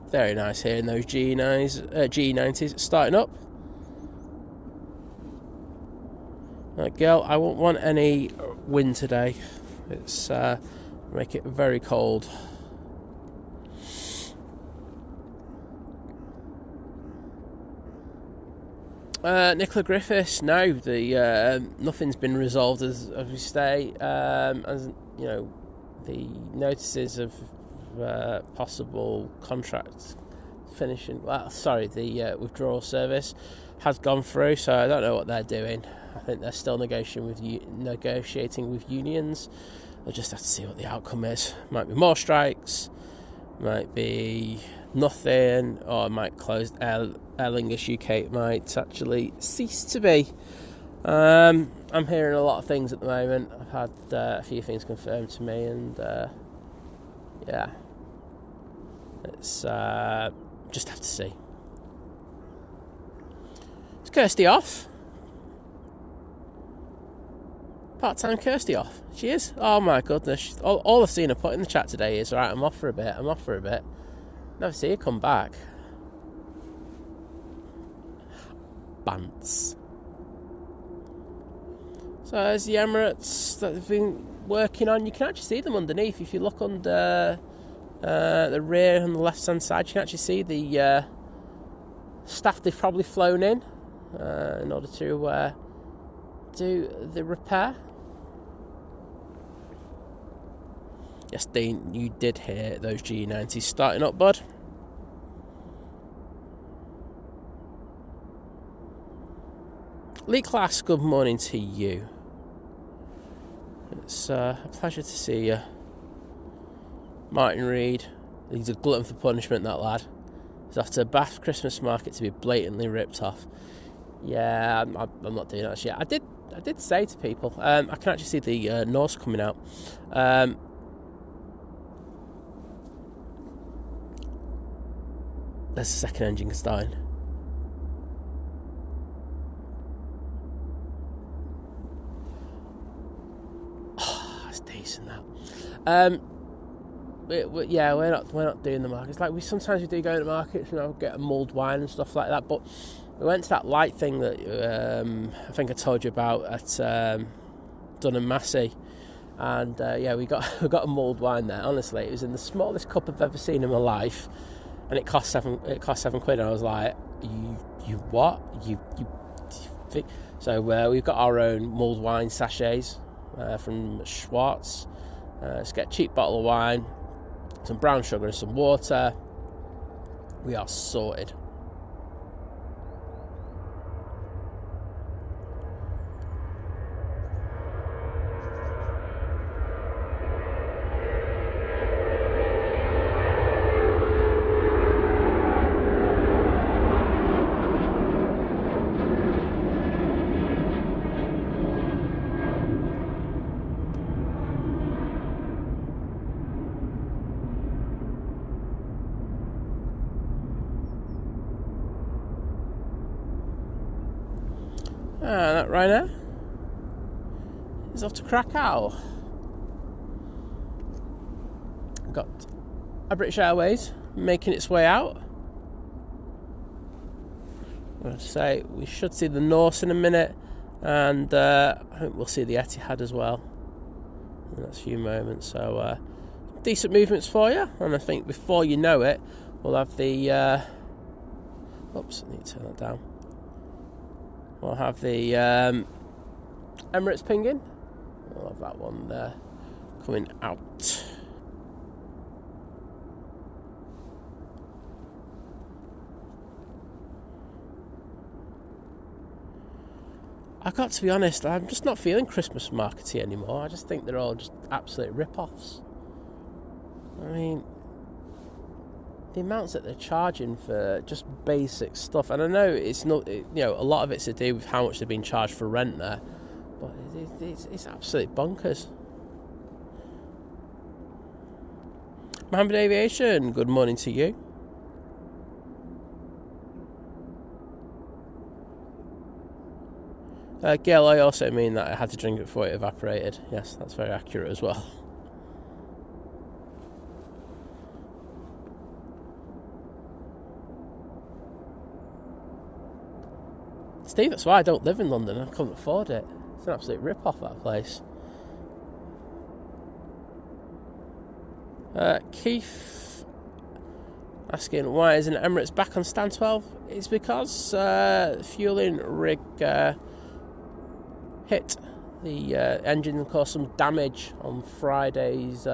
Very nice hearing those G90s starting up. Girl, I won't want any wind today. It's make it very cold. Nicola Griffiths, no, the nothing's been resolved as we say. As you know, the notices of possible contract finishing. Well, sorry, the withdrawal service has gone through, so I don't know what they're doing. I think they're still negotiating with unions. We'll just have to see what the outcome is. Might be more strikes, might be nothing, or it might close. Aer Lingus UK might actually cease to be. I'm hearing a lot of things at the moment. I've had a few things confirmed to me, and yeah, it's just have to see. Is Kirsty off? Part-time Kirsty off? She is? Oh my goodness. All I've seen her put in the chat today is, right, I'm off for a bit. Never see her come back. Bants. So there's the Emirates that they've been working on. You can actually see them underneath. If you look under the rear on the left-hand side, you can actually see the staff they've probably flown in order to do the repair. Yes, Dean, you did hear those G90s starting up, bud. Lee Class, good morning to you. It's a pleasure to see you. Martin Reed, he's a glutton for punishment, that lad. He's off to a Bath Christmas market to be blatantly ripped off. Yeah, I'm not doing that yet. I did say to people, I can actually see the Norse coming out. There's the second engine starting. Oh, that's decent, that. We're not doing the markets. Like, we do go to markets, get a mulled wine and stuff like that. But we went to that light thing that I think I told you about at Dun & Massey, and we got a mulled wine there. Honestly, it was in the smallest cup I've ever seen in my life, and it cost £7. And I was like, you what? You think? So we've got our own mulled wine sachets from Schwartz. Let's get a cheap bottle of wine, some brown sugar and some water. We are sorted. That Ryanair is off to Krakow. Got a British Airways making its way out. I'm going to say we should see the Norse in a minute, and I think we'll see the Etihad as well in the next few moments. So decent movements for you, and I think before you know it, we'll have the oops, I need to turn that down. We'll have the Emirates pinging. We'll have that one coming out. I've got to be honest, I'm just not feeling Christmas markety anymore. I just think they're all just absolute rip-offs. I mean, the amounts that they're charging for just basic stuff, and I know it's not, a lot of it's to do with how much they've been charged for rent there, but it's absolute bonkers. Mohammed Aviation, good morning to you. Gail, I also mean that I had to drink it before it evaporated. Yes, that's very accurate as well. Steve, that's why I don't live in London. I couldn't afford it. It's an absolute rip-off, that place. Keith asking, why isn't Emirates back on stand 12? It's because fueling rig hit The engine caused some damage on Friday's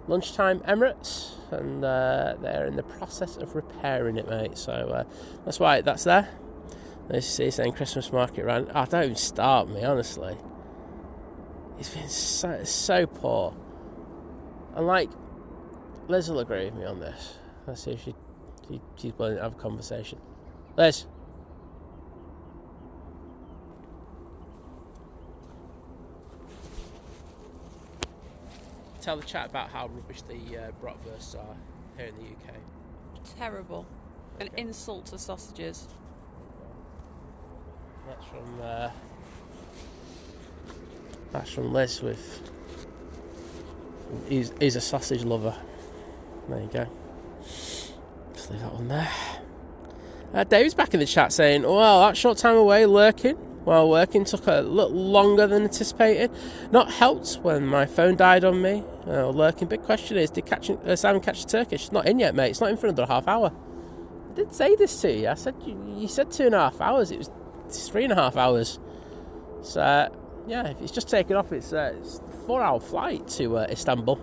lunchtime Emirates, and they're in the process of repairing it, mate. So that's why that's there. As you see, saying Christmas market rant. Oh, don't even start me, honestly. It's been so poor. And like, Liz will agree with me on this. Let's see if she's willing to have a conversation. Liz. Tell the chat about how rubbish the bratwursts are here in the UK. Terrible. An insult to sausages. That's from Liz with... He's a sausage lover. There you go. Just leave that one there. David's back in the chat saying, well, that short time away lurking. While working took a little longer than anticipated. Not helped when my phone died on me. Lurking. Big question is, did Simon catch the Turkish? It's not in yet, mate. It's not in for another half hour. I did say this to you. I said you said 2.5 hours. It's 3.5 hours. So yeah, if it's just taken off, it's a 4-hour flight to Istanbul.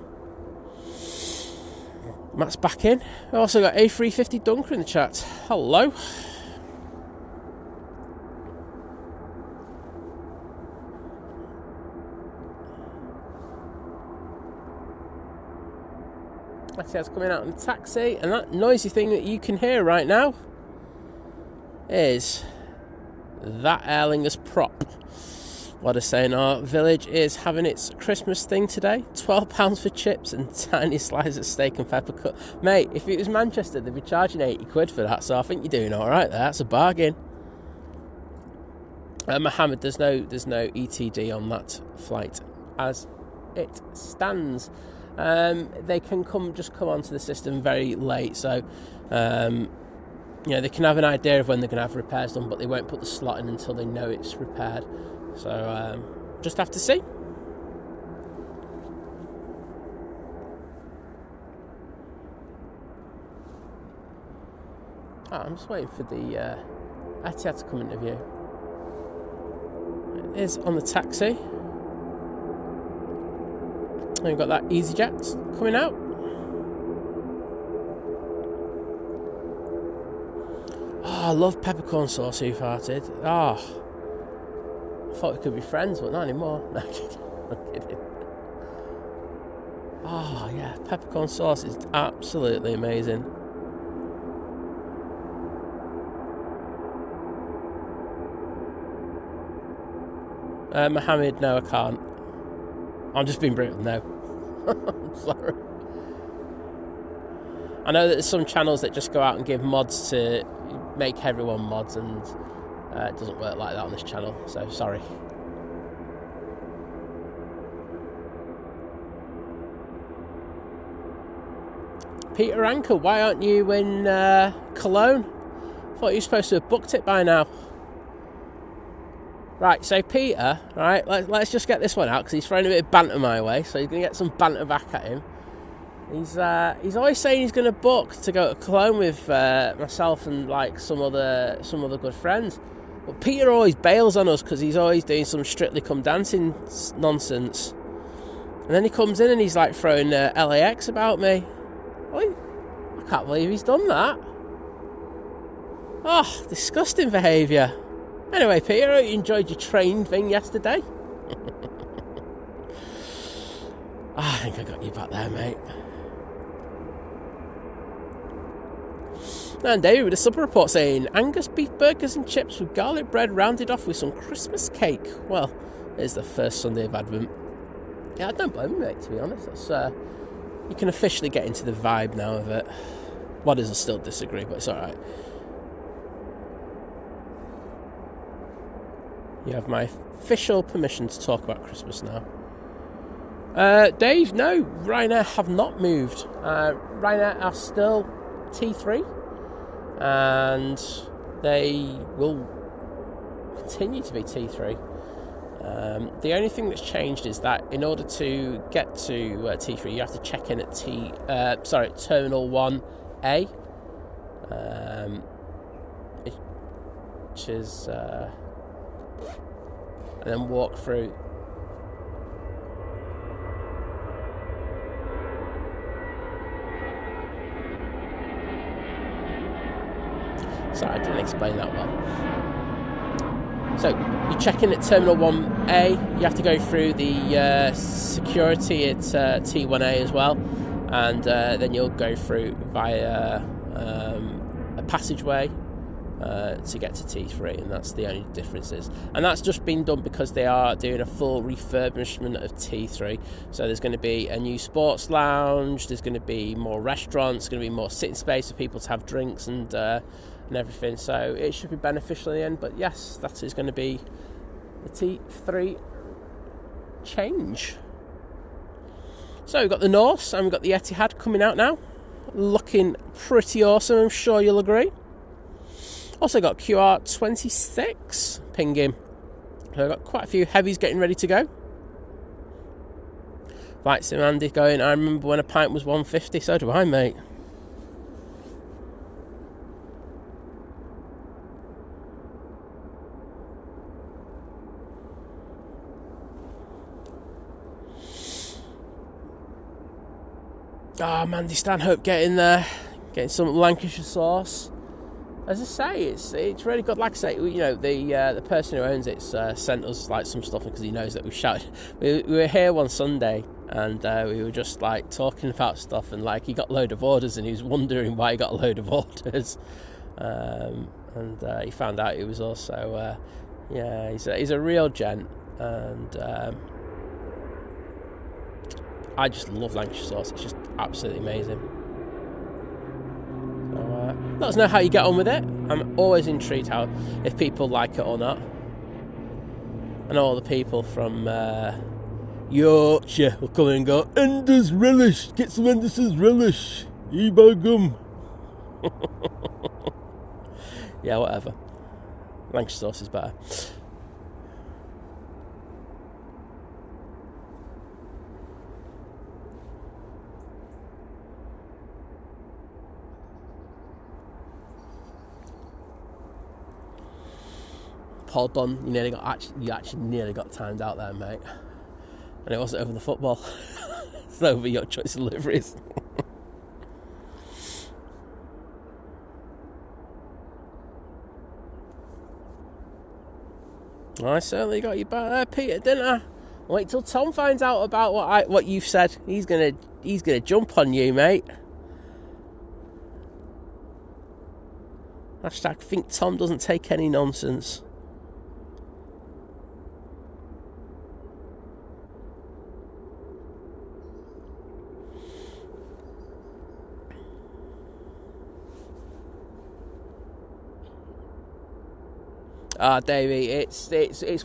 Matt's back in. We also got A380 Dunker in the chat. Hello. Etihad's coming out in the taxi, and that noisy thing that you can hear right now is that Aer Lingus prop. What a saying, our village is having its Christmas thing today. £12 for chips and tiny slices of steak and pepper cut. Mate, if it was Manchester, they'd be charging 80 quid for that, so I think you're doing alright there. That's a bargain. Mohammed, there's no ETD on that flight as it stands. They can come onto the system very late, so they can have an idea of when they're going to have repairs done, but they won't put the slot in until they know it's repaired. So just have to see. I'm just waiting for the Etihad to come into view. It is on the taxi. And we've got that EasyJet coming out. Oh, I love peppercorn sauce, who farted. Oh, I thought we could be friends, but not anymore. No, I'm kidding. Oh, yeah, peppercorn sauce is absolutely amazing. Mohammed, no, I can't. I'm just being brutal now. I'm sorry. I know that there's some channels that just go out and give mods to make everyone mods, and it doesn't work like that on this channel, so sorry. Peter Anker, why aren't you in Cologne? Thought you were supposed to have booked it by now. Right, so Peter, right, let's just get this one out, because he's throwing a bit of banter my way, so he's going to get some banter back at him. He's always saying he's going to book to go to Cologne with myself and like some other good friends. But Peter always bails on us because he's always doing some Strictly Come Dancing nonsense. And then he comes in and he's like throwing LAX about me. I can't believe he's done that. Oh, disgusting behaviour. Anyway, Peter, I hope you enjoyed your train thing yesterday. I think I got you back there, mate. And David with a sub report saying, Angus beef burgers and chips with garlic bread rounded off with some Christmas cake. Well, it's the first Sunday of Advent. Yeah, I don't blame you, mate, to be honest. That's, you can officially get into the vibe now of it. Wadders will still disagree, but it's alright. You have my official permission to talk about Christmas now. Dave, no, Ryanair have not moved. Ryanair are still T3, and they will continue to be T3. The only thing that's changed is that in order to get to T3, you have to check in at Terminal 1A, which is... and then walk through Sorry, I didn't explain that well. So you check in at Terminal 1A. You have to go through the security at T1A as well, and then you'll go through via a passageway to get to T3, and that's the only differences. And that's just been done because they are doing a full refurbishment of T3. So there's going to be a new sports lounge, there's going to be more restaurants, there's going to be more sitting space for people to have drinks and everything. So it should be beneficial in the end. But yes, that is going to be the T3 change. So we've got the Norse and we've got the Etihad coming out now, looking pretty awesome, I'm sure you'll agree. Also got QR26 pinging. So I've got quite a few heavies getting ready to go. Like some Andy going, I remember when a pint was 150, so do I, mate. Ah, Mandy Stanhope getting there, getting some Lancashire sauce. As I say, it's really good. Like I say, you know, the person who owns it sent us like some stuff because he knows that we've shouted. We were here one Sunday and we were just like talking about stuff, and like he got a load of orders and he was wondering why he got a load of orders. And he found out he was also he's a real gent, and I just love Lancashire sauce. It's just absolutely amazing. So, let us know how you get on with it. I'm always intrigued if people like it or not. I know all the people from Yorkshire will come in and go, Enders relish, get some Enders relish, Ebo gum. Yeah, whatever. Lancashire sauce is better. Paul Dunn, you actually nearly got timed out there, mate. And it wasn't over the football. It's over your choice of liveries. I certainly got you back there, Peter, didn't I? Wait till Tom finds out about what you've said. He's gonna jump on you, mate. Hashtag think Tom doesn't take any nonsense. Davey, it's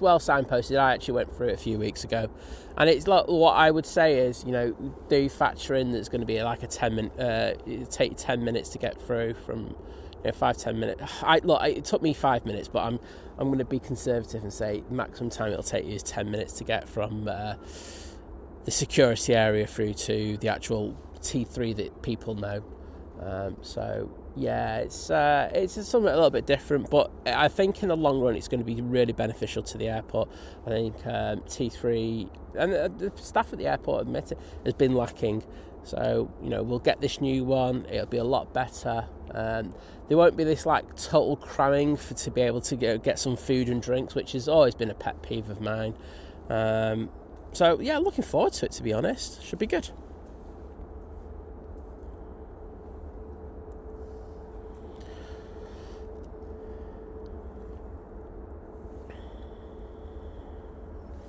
well signposted. I actually went through it a few weeks ago, and it's like what I would say is, do factor in there's going to be like a 10-minute. It'll take 10 minutes to get through from 5-10 minutes. It took me 5 minutes, but I'm going to be conservative and say maximum time it'll take you is 10 minutes to get from the security area through to the actual T3 that people know. So yeah, it's something a little bit different, but I think in the long run it's going to be really beneficial to the airport. I think T3 and the staff at the airport admit it has been lacking. So we'll get this new one. It'll be a lot better. There won't be this like total cramming to be able to get some food and drinks, which has always been a pet peeve of mine. So yeah, looking forward to it, to be honest. Should be good.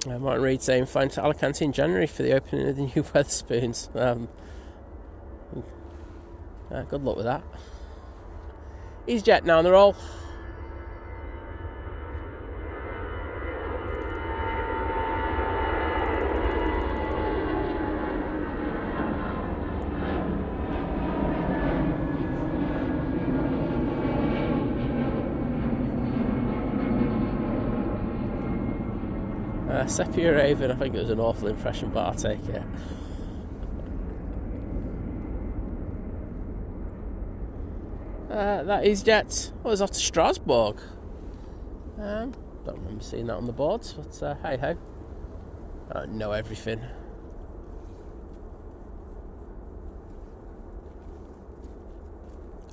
Martin Reid saying flying to Alicante in January for the opening of the new Wetherspoons. Good luck with that. EasyJet now on the roll. Sepia Raven, I think it was an awful impression, but I'll take it. That is Jet. It's off to Strasbourg. Don't remember seeing that on the boards, but hey ho. I don't know everything.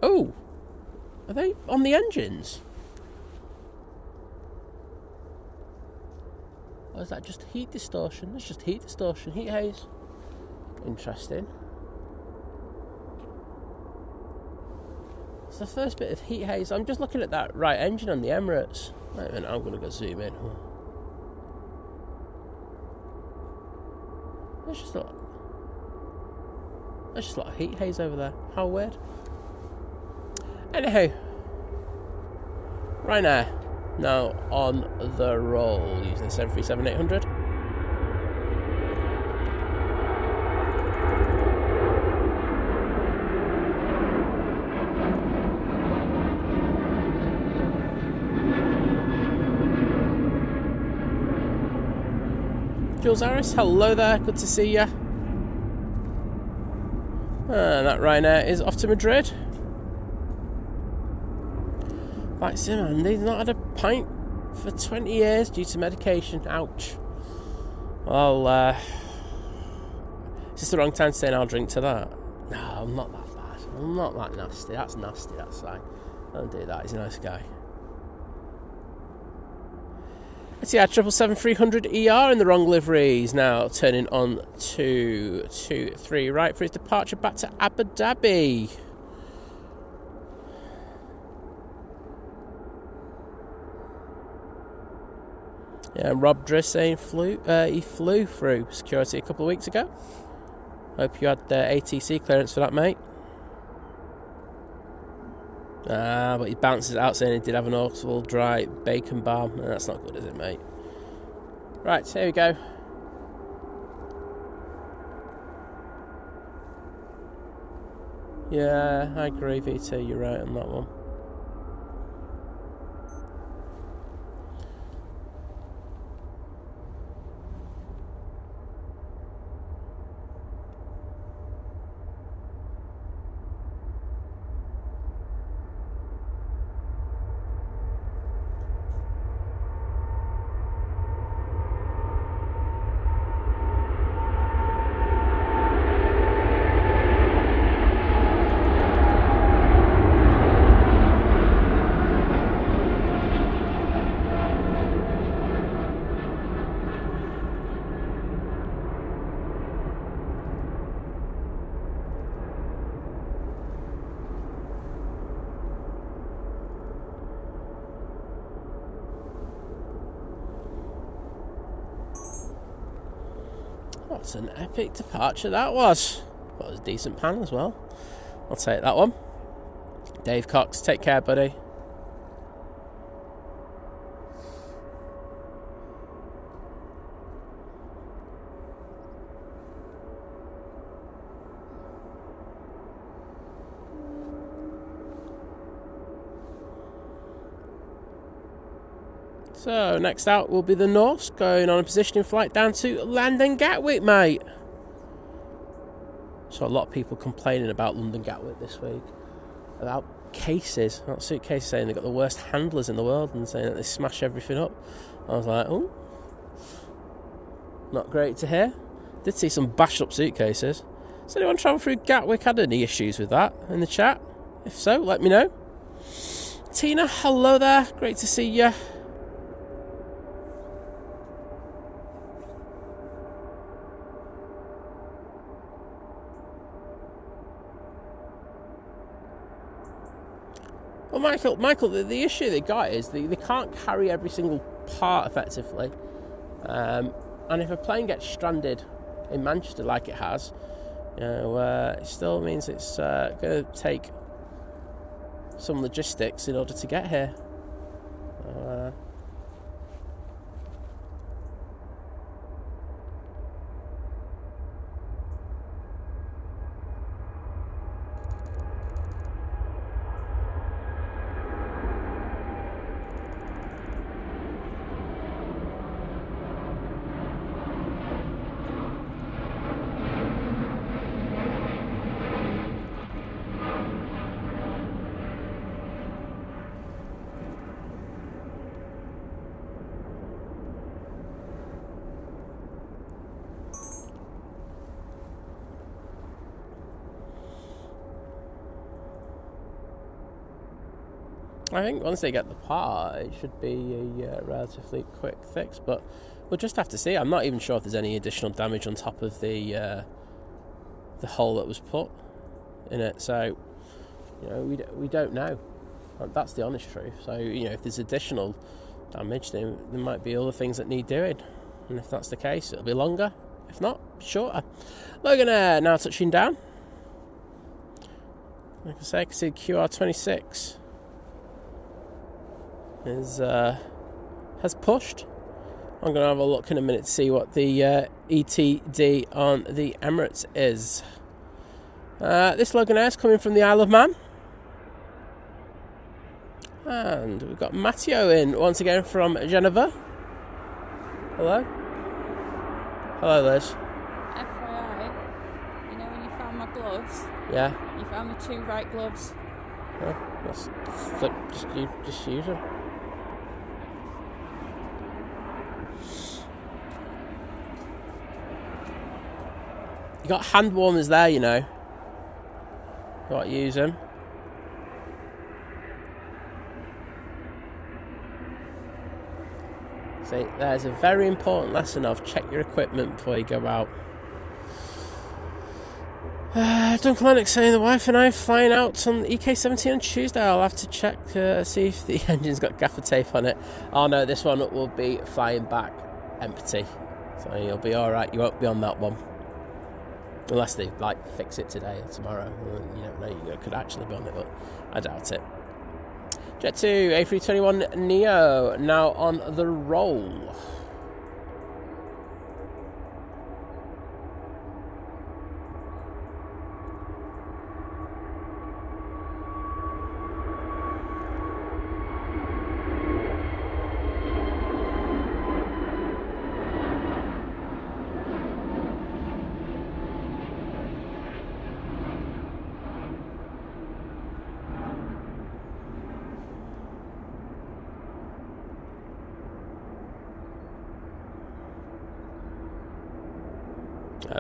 Oh, Are they on the engines? Or is that just heat distortion? It's just heat distortion, heat haze. Interesting. It's the first bit of heat haze. I'm just looking at that right engine on the Emirates. Wait a minute, I'm going to go zoom in. There's just a lot of heat haze over there. How weird. Anyhow, Ryanair now on the roll using the 737-800. Jules Harris, hello there, good to see you. And that Ryanair is off to Madrid. Like Simon, he's not had a pint for 20 years due to medication. Ouch. Well, is this the wrong time to say I'll drink to that? No, I'm not that bad. I'm not that nasty. That's nasty, that's fine. Don't do that, he's a nice guy. Etihad 777-300ER in the wrong livery. He's now turning on 223 right for his departure back to Abu Dhabi. Yeah, Rob Driss saying he flew through security a couple of weeks ago. Hope you had ATC clearance for that, mate. But he bounces it out saying he did have an awful dry bacon balm. That's not good, is it, mate? Right, here we go. Yeah, I agree, VT, you're right on that one. What an epic departure that was. That was a decent pan as well. I'll take that one. Dave Cox, take care, buddy. So, next out will be the Norse, going on a positioning flight down to London Gatwick, mate. So, a lot of people complaining about London Gatwick this week. About cases. That suitcase saying they've got the worst handlers in the world and saying that they smash everything up. I was like, oh. Not great to hear. Did see some bashed up suitcases. Does anyone travel through Gatwick had any issues with that in the chat? If so, let me know. Tina, hello there. Great to see you. Well, Michael, the issue they got is they can't carry every single part effectively. And if a plane gets stranded in Manchester like it has, it still means it's going to take some logistics in order to get here. I think once they get the part, it should be a relatively quick fix, but we'll just have to see. I'm not even sure if there's any additional damage on top of the hole that was put in it, so we don't know. That's the honest truth. So if there's additional damage, then there might be other things that need doing, and if that's the case, it'll be longer. If not, shorter. Logan Air now touching down. Like I say, I can see QR26 has pushed. I'm going to have a look in a minute to see what the ETD on the Emirates is. This Logan Air is coming from the Isle of Man. And we've got Matteo in once again from Geneva. Hello. Hello, Liz. FYI, when you found my gloves? Yeah. You found the 2 right gloves. Oh, that's flip. Just use them. You got hand warmers there, Got to use them. See, there's a very important lesson of check your equipment before you go out. Duncan Lennox saying the wife and I are flying out on the EK17 on Tuesday. I'll have to check, see if the engine's got gaffer tape on it. Oh no, this one will be flying back empty. So you'll be alright, you won't be on that one. Unless they fix it today or tomorrow. You don't know, you could actually be on it, but I doubt it. Jet 2 A321 Neo now on the roll.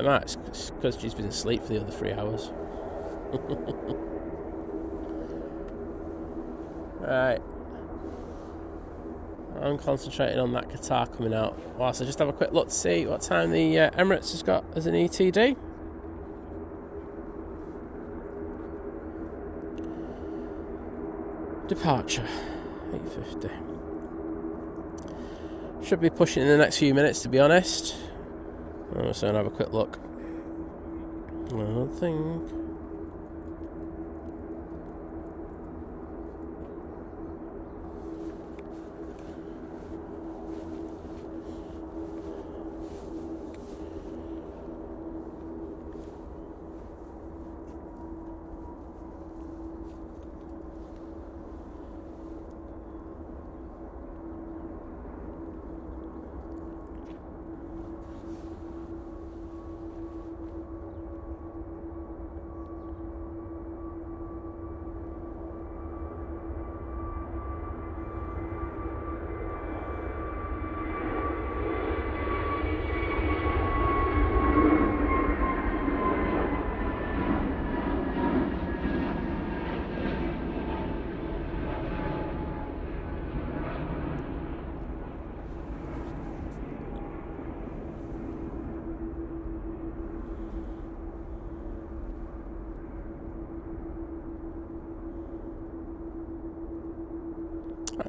Matt, it's because she's been asleep for the other 3 hours. Right. I'm concentrating on that Qatar coming out. Whilst I just have a quick look to see what time the Emirates has got as an ETD. Departure, 8:50. Should be pushing in the next few minutes, to be honest. I'm just going to have a quick look. I don't think.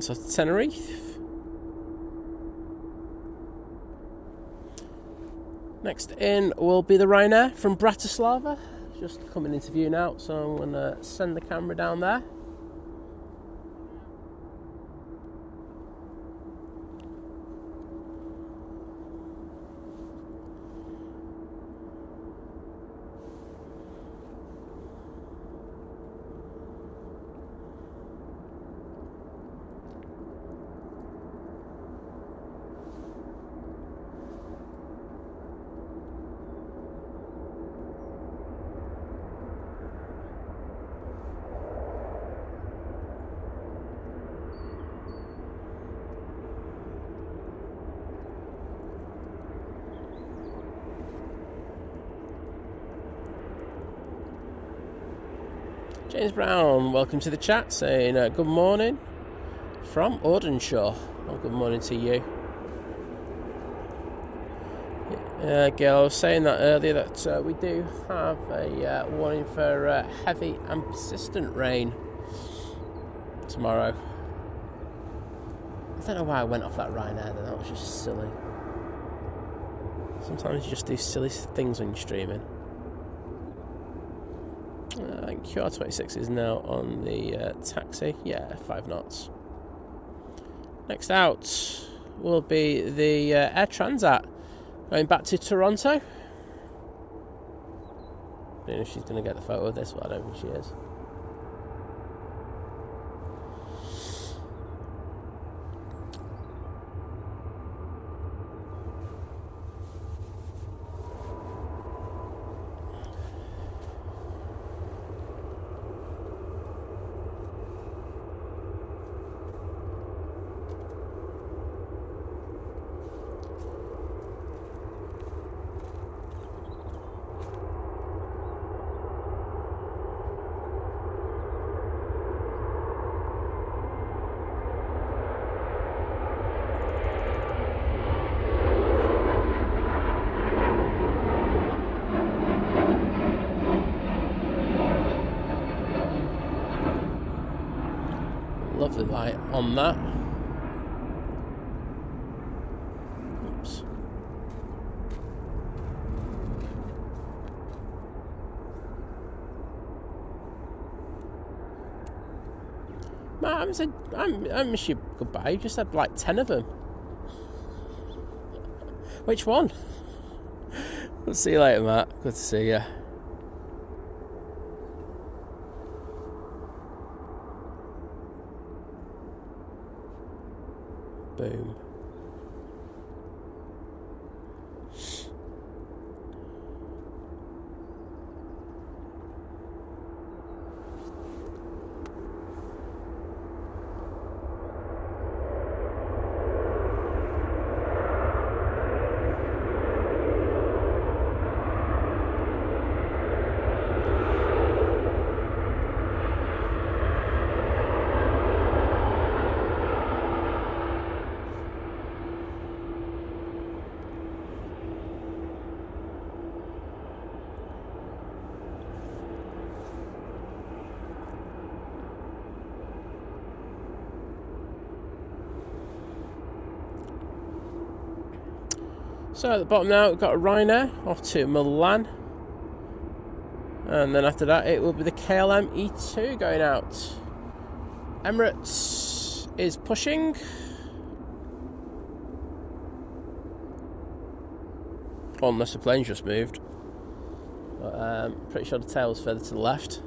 So Tenerife. Next in will be the Ryanair from Bratislava. Just coming into view now, so I'm going to send the camera down there. James Brown, welcome to the chat, saying good morning. from Audenshaw. Well, good morning to you. Gail, I was saying that earlier that we do have a warning for heavy and persistent rain tomorrow. I don't know why I went off that Ryanair then, that was just silly. Sometimes you just do silly things when you're streaming. QR26 is now on the taxi. Yeah, 5 knots. Next out will be the Air Transat going back to Toronto. I don't know if she's going to get the photo of this, but I don't think she is. Lovely light on that. Oops. Man, I miss you goodbye. You just had like 10 of them. Which one? We'll see you later, Matt. Good to see you. Boom. So at the bottom now, we've got a Ryanair off to Milan. And then after that, it will be the KLM E2 going out. Emirates is pushing. Unless the plane's just moved. But pretty sure the tail's further to the left.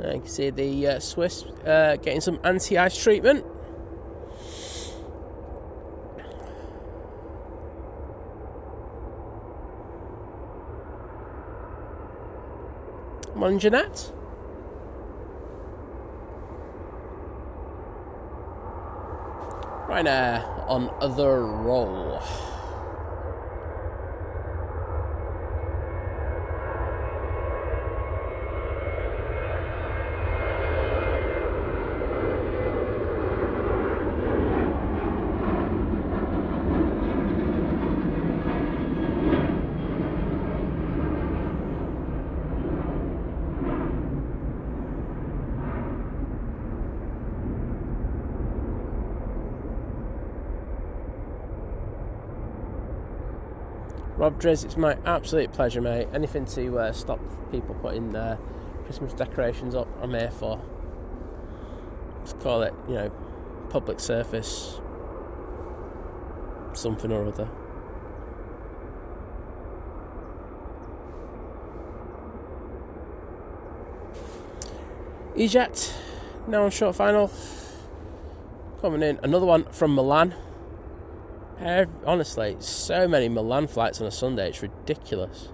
You can see the Swiss getting some anti-ice treatment. Morning, Jeanette. Ryanair on the roll. Rob Driz, it's my absolute pleasure, mate. Anything to stop people putting their Christmas decorations up, I'm here for. Let's call it, public service, something or other. EasyJet, now on short final. Coming in, another one from Milan. Honestly, so many Milan flights on a Sunday, it's ridiculous.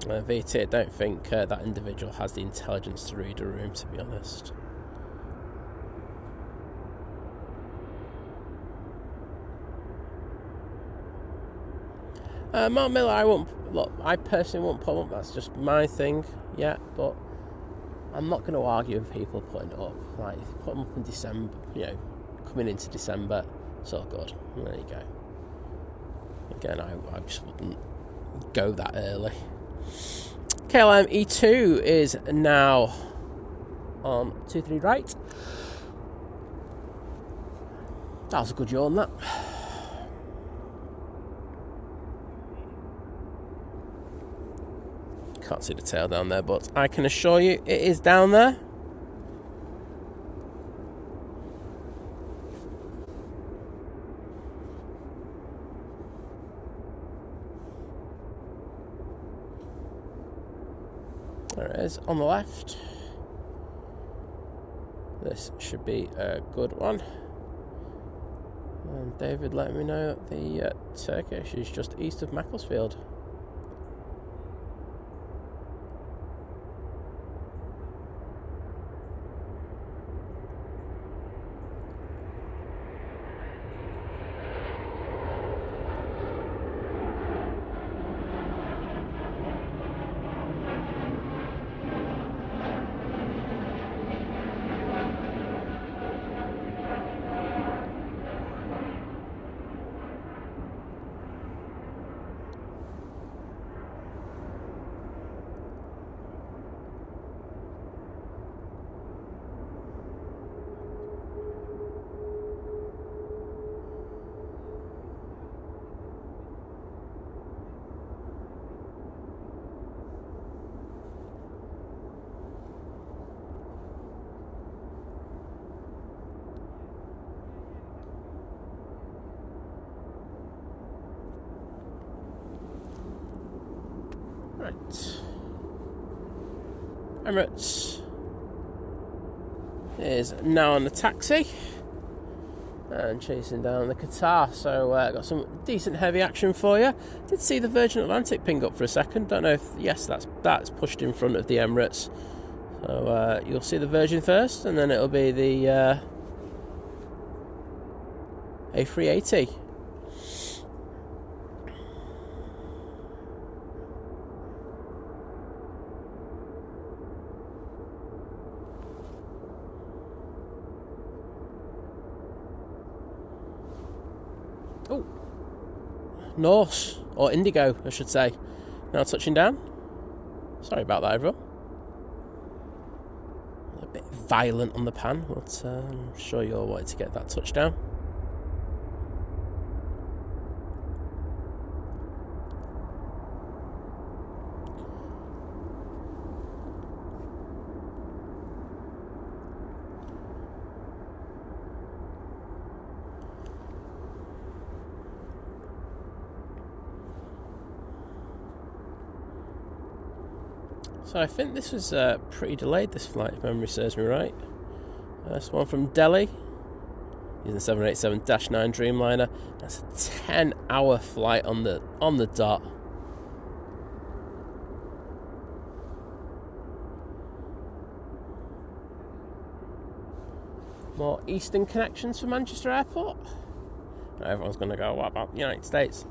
VT, I don't think that individual has the intelligence to read a room, to be honest. Mark Miller, I personally won't put up, that's just my thing, yeah, but I'm not going to argue with people putting it up. Like, if you put them up in December, coming into December, it's all good. And there you go. Again, I just wouldn't go that early. KLM E2 is now on 23 right. That was a good yawn, that. Can't see the tail down there, but I can assure you it is down there. There it is on the left. This should be a good one. And David let me know that the Turkish is just east of Macclesfield. Right. Emirates is now on the taxi and chasing down the Qatar, so got some decent heavy action for you. Did see the Virgin Atlantic ping up for a second. Don't know if, yes, that's pushed in front of the Emirates. So you'll see the Virgin first, and then it'll be the A380. Oh, Norse, or Indigo, I should say. Now touching down. Sorry about that, everyone. A bit violent on the pan, but I'm sure you all wanted to get that touchdown. So I think this was pretty delayed, this flight, if memory serves me right. This one from Delhi, using the 787-9 Dreamliner. That's a 10-hour flight on the dot. More eastern connections for Manchester Airport. Now everyone's going to go, what about the United States?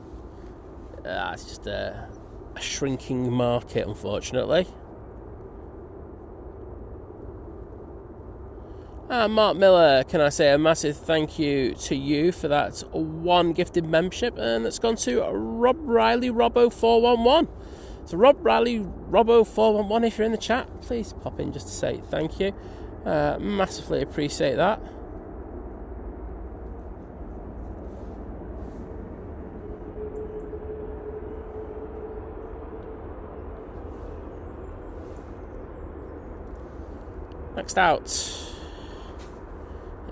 It's just a shrinking market, unfortunately. Mark Miller, can I say a massive thank you to you for that one gifted membership, and it's gone to Rob Riley Robbo411. So Rob Riley Robbo411, if you're in the chat, please pop in just to say thank you. Massively appreciate that. Next out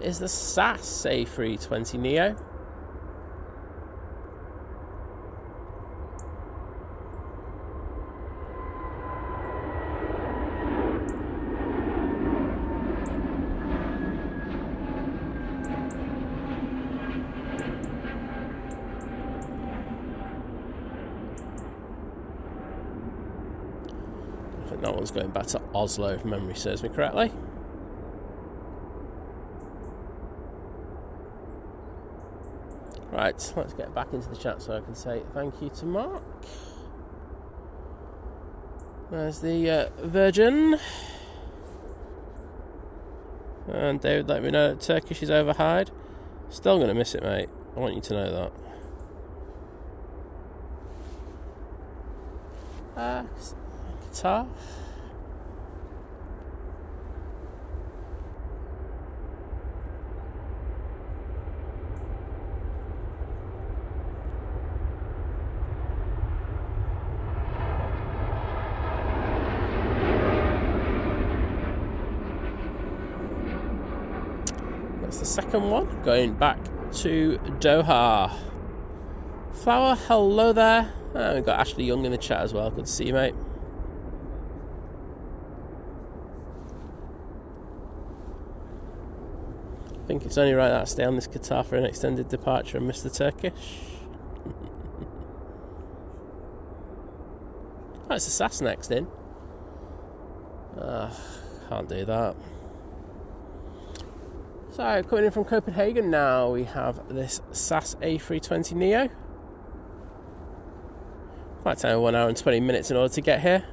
is the SAS A320 Neo. think that one's going back to Oslo, if memory serves me correctly. Right, let's get back into the chat so I can say thank you to Mark. There's the Virgin. And David let me know that Turkish is overhyped. Still going to miss it, mate. I want you to know that. Qatar. That's the second one, going back to Doha. Flower, hello there. We've got Ashley Young in the chat as well. Good to see you, mate. I think it's only right that I stay on this Qatar for an extended departure and miss the Turkish. Oh, it's a SAS next in. Can't do that. So, coming in from Copenhagen now, we have this SAS A320 Neo. Might take 1 hour and 20 minutes in order to get here.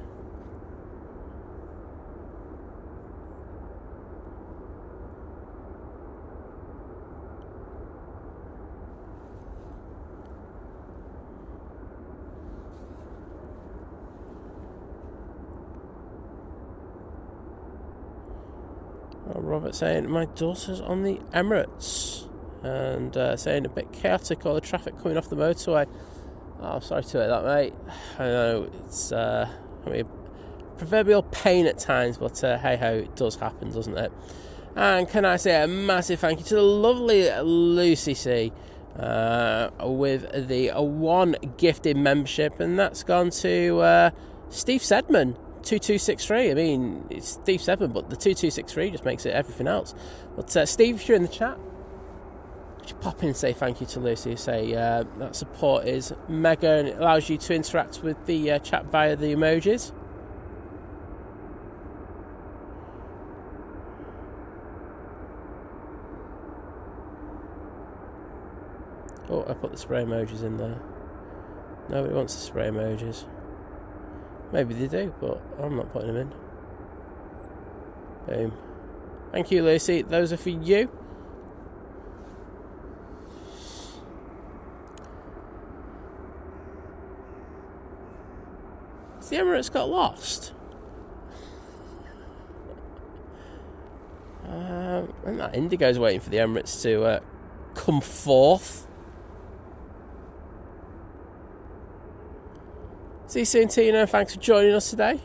Robert saying, my daughter's on the Emirates, and saying a bit chaotic, all the traffic coming off the motorway. Oh, sorry to hear that, mate. I know it's proverbial pain at times, but hey ho, it does happen, doesn't it? And can I say a massive thank you to the lovely Lucy C with the one gifted membership, and that's gone to Steve Sedman. 2263. I mean, it's Steve Sedman, but the 2263 just makes it everything else. But Steve, if you're in the chat, could you pop in and say thank you to Lucy? Say that support is mega and it allows you to interact with the chat via the emojis. Oh, I put the spray emojis in there. Nobody wants the spray emojis. Maybe they do, but I'm not putting them in. Boom. Thank you, Lucy. Those are for you. Has the Emirates got lost? And that Indigo's waiting for the Emirates to come forth. See you soon, Tina. Thanks for joining us today.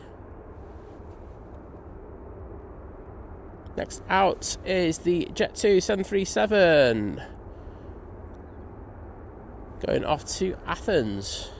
Next out is the Jet 2 737. Going off to Athens.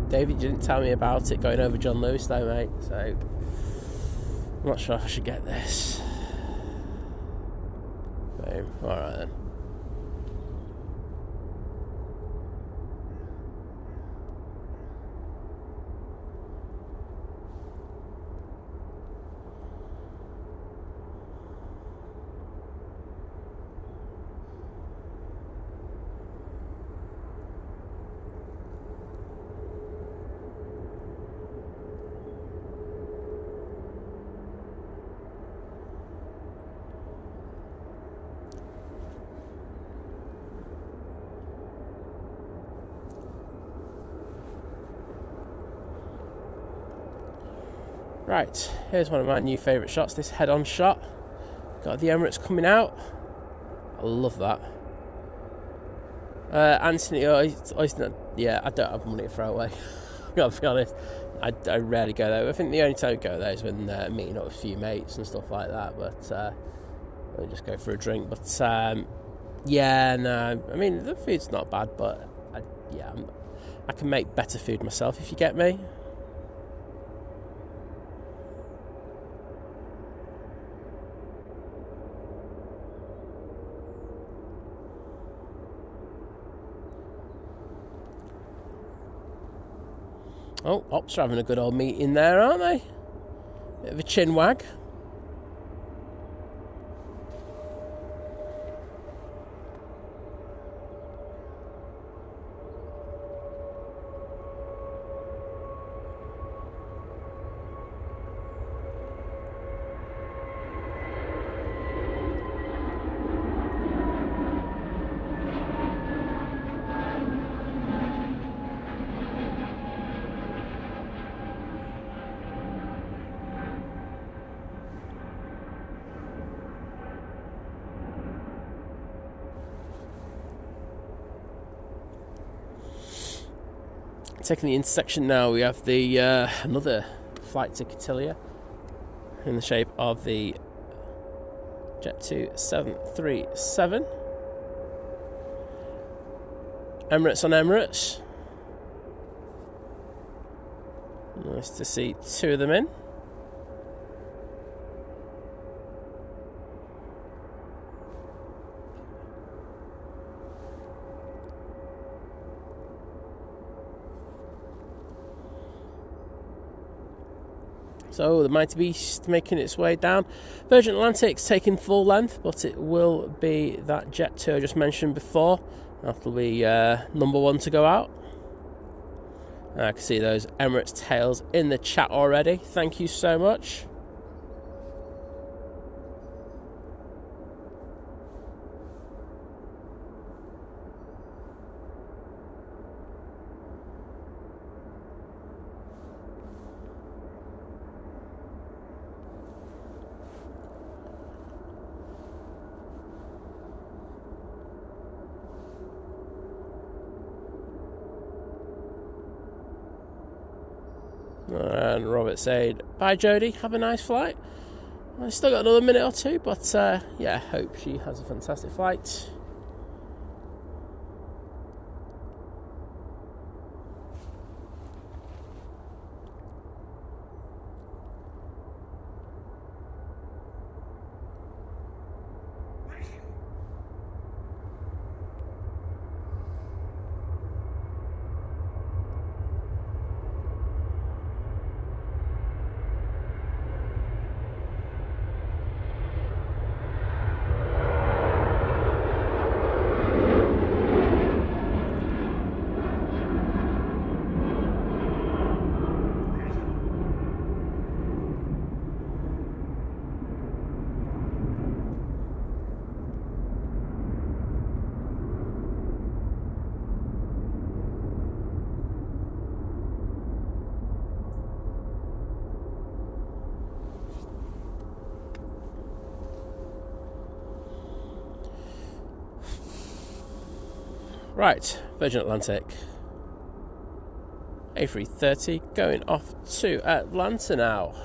David, you didn't tell me about it going over John Lewis though, mate, so I'm not sure if I should get this. Boom. Alright then. Right, here's one of my new favourite shots, this head-on shot. Got the Emirates coming out. I love that. Anthony, yeah, I don't have money to throw away. I've got to be honest. I rarely go there. I think the only time I go there is when meeting up with a few mates and stuff like that. But I'll just go for a drink. But yeah, no, I mean the food's not bad, but I can make better food myself, if you get me. Oh, Ops are having a good old meeting there, aren't they? Bit of a chin wag. Taking the intersection now, we have the another flight to Qatar in the shape of the Jet2 737. Emirates on Emirates. Nice to see two of them in. So the Mighty Beast making its way down. Virgin Atlantic's taking full length, but it will be that Jet 2 I just mentioned before. That'll be number one to go out. I can see those Emirates tails in the chat already. Thank you so much. And Robert said, bye Jodie, have a nice flight. I still got another minute or two, but yeah, hope she has a fantastic flight. Right, Virgin Atlantic A330 going off to Atlanta now.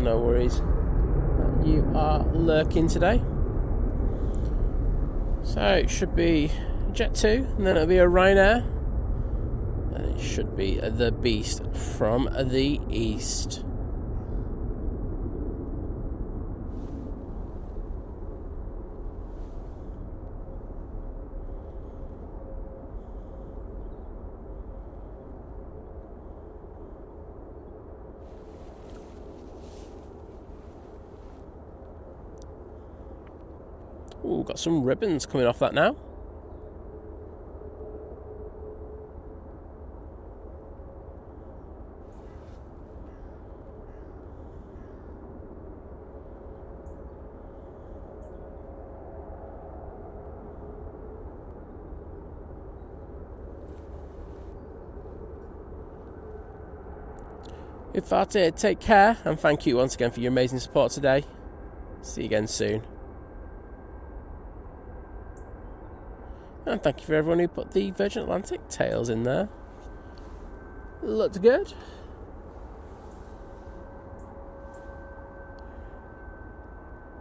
No worries, you are lurking today. So it should be Jet 2, and then it'll be a Ryanair, and it should be the Beast from the East. Ooh, got some ribbons coming off that now. If that's it, take care, and thank you once again for your amazing support today. See you again soon. And thank you for everyone who put the Virgin Atlantic tails in there. Looked good.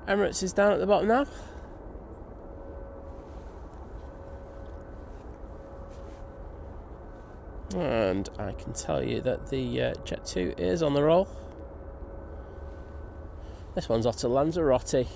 Emirates is down at the bottom now. And I can tell you that the Jet 2 is on the roll. This one's off to Lanzarote.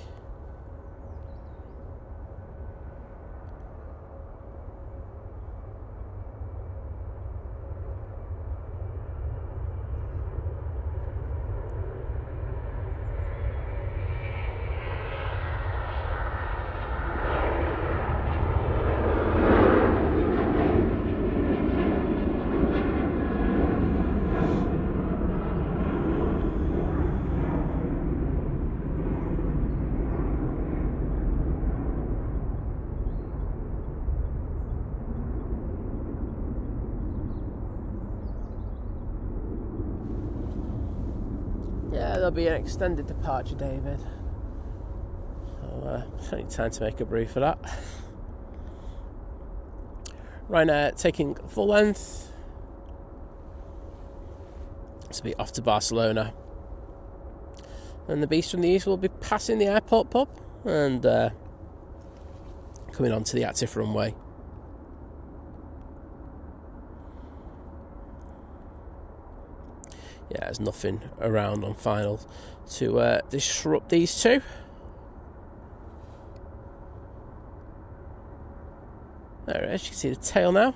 Yeah, there'll be an extended departure, David. So, plenty of time to make a brew for that. Ryanair taking full length. This will be off to Barcelona. And the Beast from the East will be passing the airport pub and coming on to the active runway. Yeah, there's nothing around on final to disrupt these two. There it is, you can see the tail now.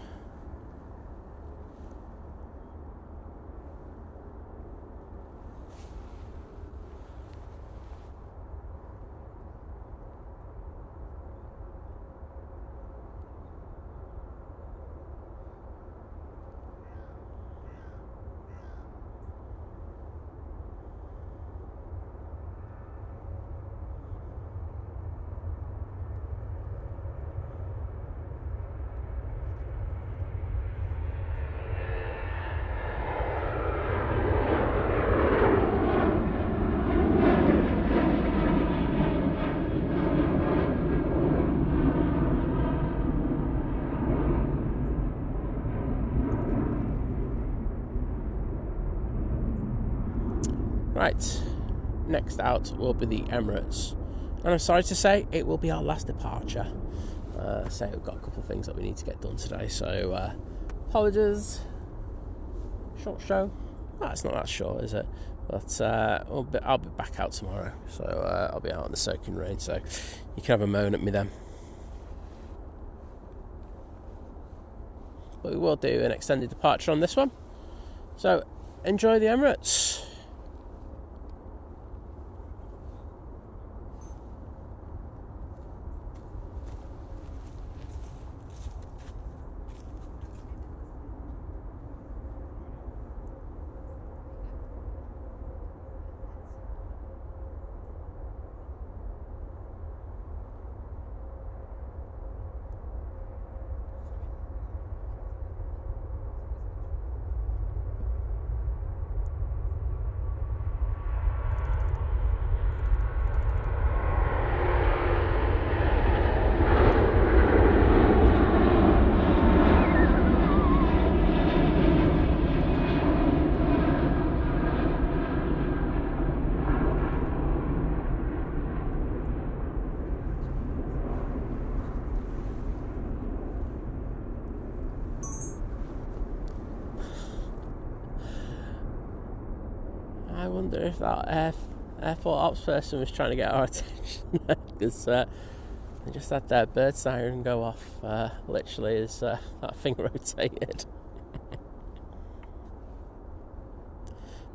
Right, next out will be the Emirates, and I'm sorry to say it will be our last departure. So we've got a couple of things that we need to get done today, so apologies. Short show. Well, it's not that short, is it? But I'll be back out tomorrow, so I'll be out on the soaking rain, so you can have a moan at me then. But we will do an extended departure on this one, so enjoy the Emirates. I wonder if that airport ops person was trying to get our attention because they just had their bird siren go off literally as that thing rotated.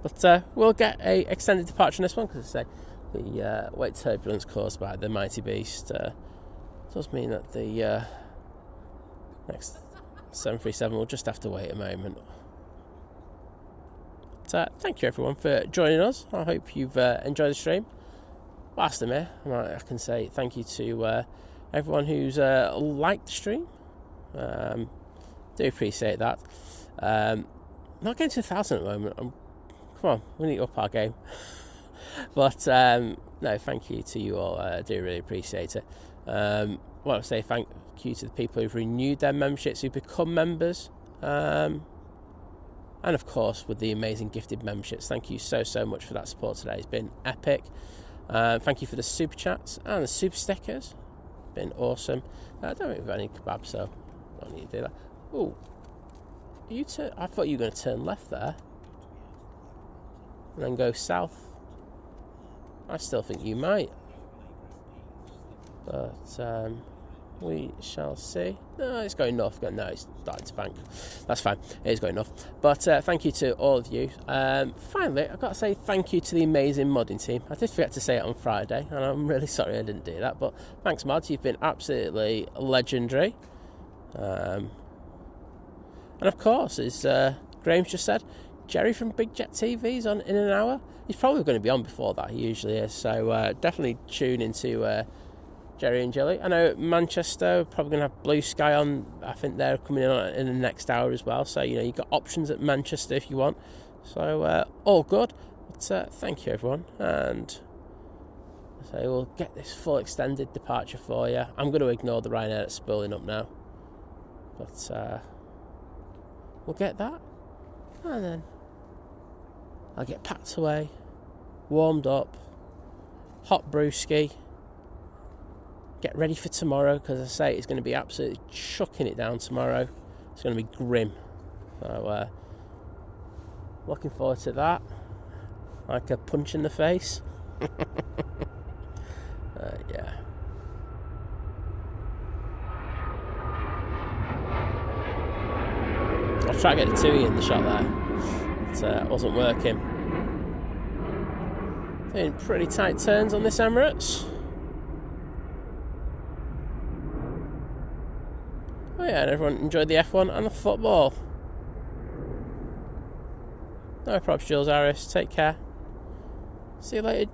But we'll get a extended departure on this one because, as I say, the weight turbulence caused by the Mighty Beast does mean that the next 737 will just have to wait a moment. So, thank you everyone for joining us. I hope you've enjoyed the stream. Whilst I'm here, I can say thank you to everyone who's liked the stream. Do appreciate that. Not getting to 1,000 at the moment. Come on, we need to up our game. But no, thank you to you all. I do really appreciate it. I want to say thank you to the people who've renewed their memberships, who've become members. And of course, with the amazing gifted memberships, thank you so much for that support today. It's been epic. Thank you for the super chats and the super stickers. Been awesome. I don't think we've got any kebab, so I don't need to do that. Oh, I thought you were going to turn left there and then go south. I still think you might, but we shall see. No, it's going north. No, it's starting to bank. That's fine. It is going north. But thank you to all of you. Finally, I've got to say thank you to the amazing modding team. I did forget to say it on Friday, and I'm really sorry I didn't do that. But thanks, mods. You've been absolutely legendary. And of course, as Graham's just said, Jerry from Big Jet TV is on in an hour. He's probably going to be on before that. He usually is. So definitely tune into Jerry and Jelly. I know Manchester probably going to have Blue Sky on. I think they're coming in the next hour as well. So, you know, you've got options at Manchester if you want. So, all good. But thank you, everyone. And so we'll get this full extended departure for you. I'm going to ignore the Ryanair that's spooling up now. But we'll get that. And then I'll get packed away, warmed up, hot brewski, get ready for tomorrow, because I say it's going to be absolutely chucking it down tomorrow. It's going to be grim. So, looking forward to that. Like a punch in the face. Yeah. I'll try to get the TUI in the shot there. It wasn't working. Doing pretty tight turns on this Emirates. Oh yeah, and everyone enjoyed the F1 and the football. No props, Jules Harris. Take care. See you later.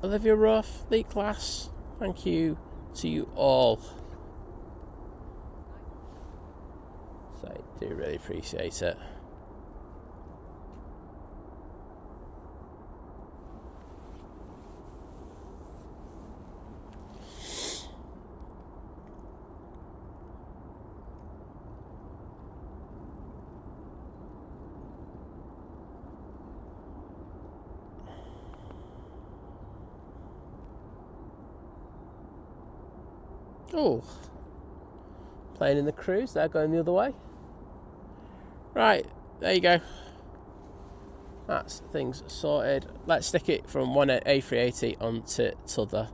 Olivia Ruff, Lee Class. Thank you to you all. So I do really appreciate it. Oh, playing in the cruise, they're going the other way. Right, there you go. That's things sorted. Let's stick it from one A380 onto t'other.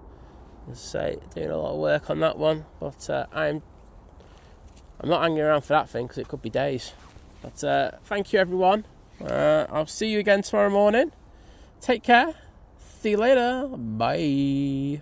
As I say, doing a lot of work on that one, but I'm not hanging around for that thing because it could be days. But thank you, everyone. I'll see you again tomorrow morning. Take care. See you later. Bye.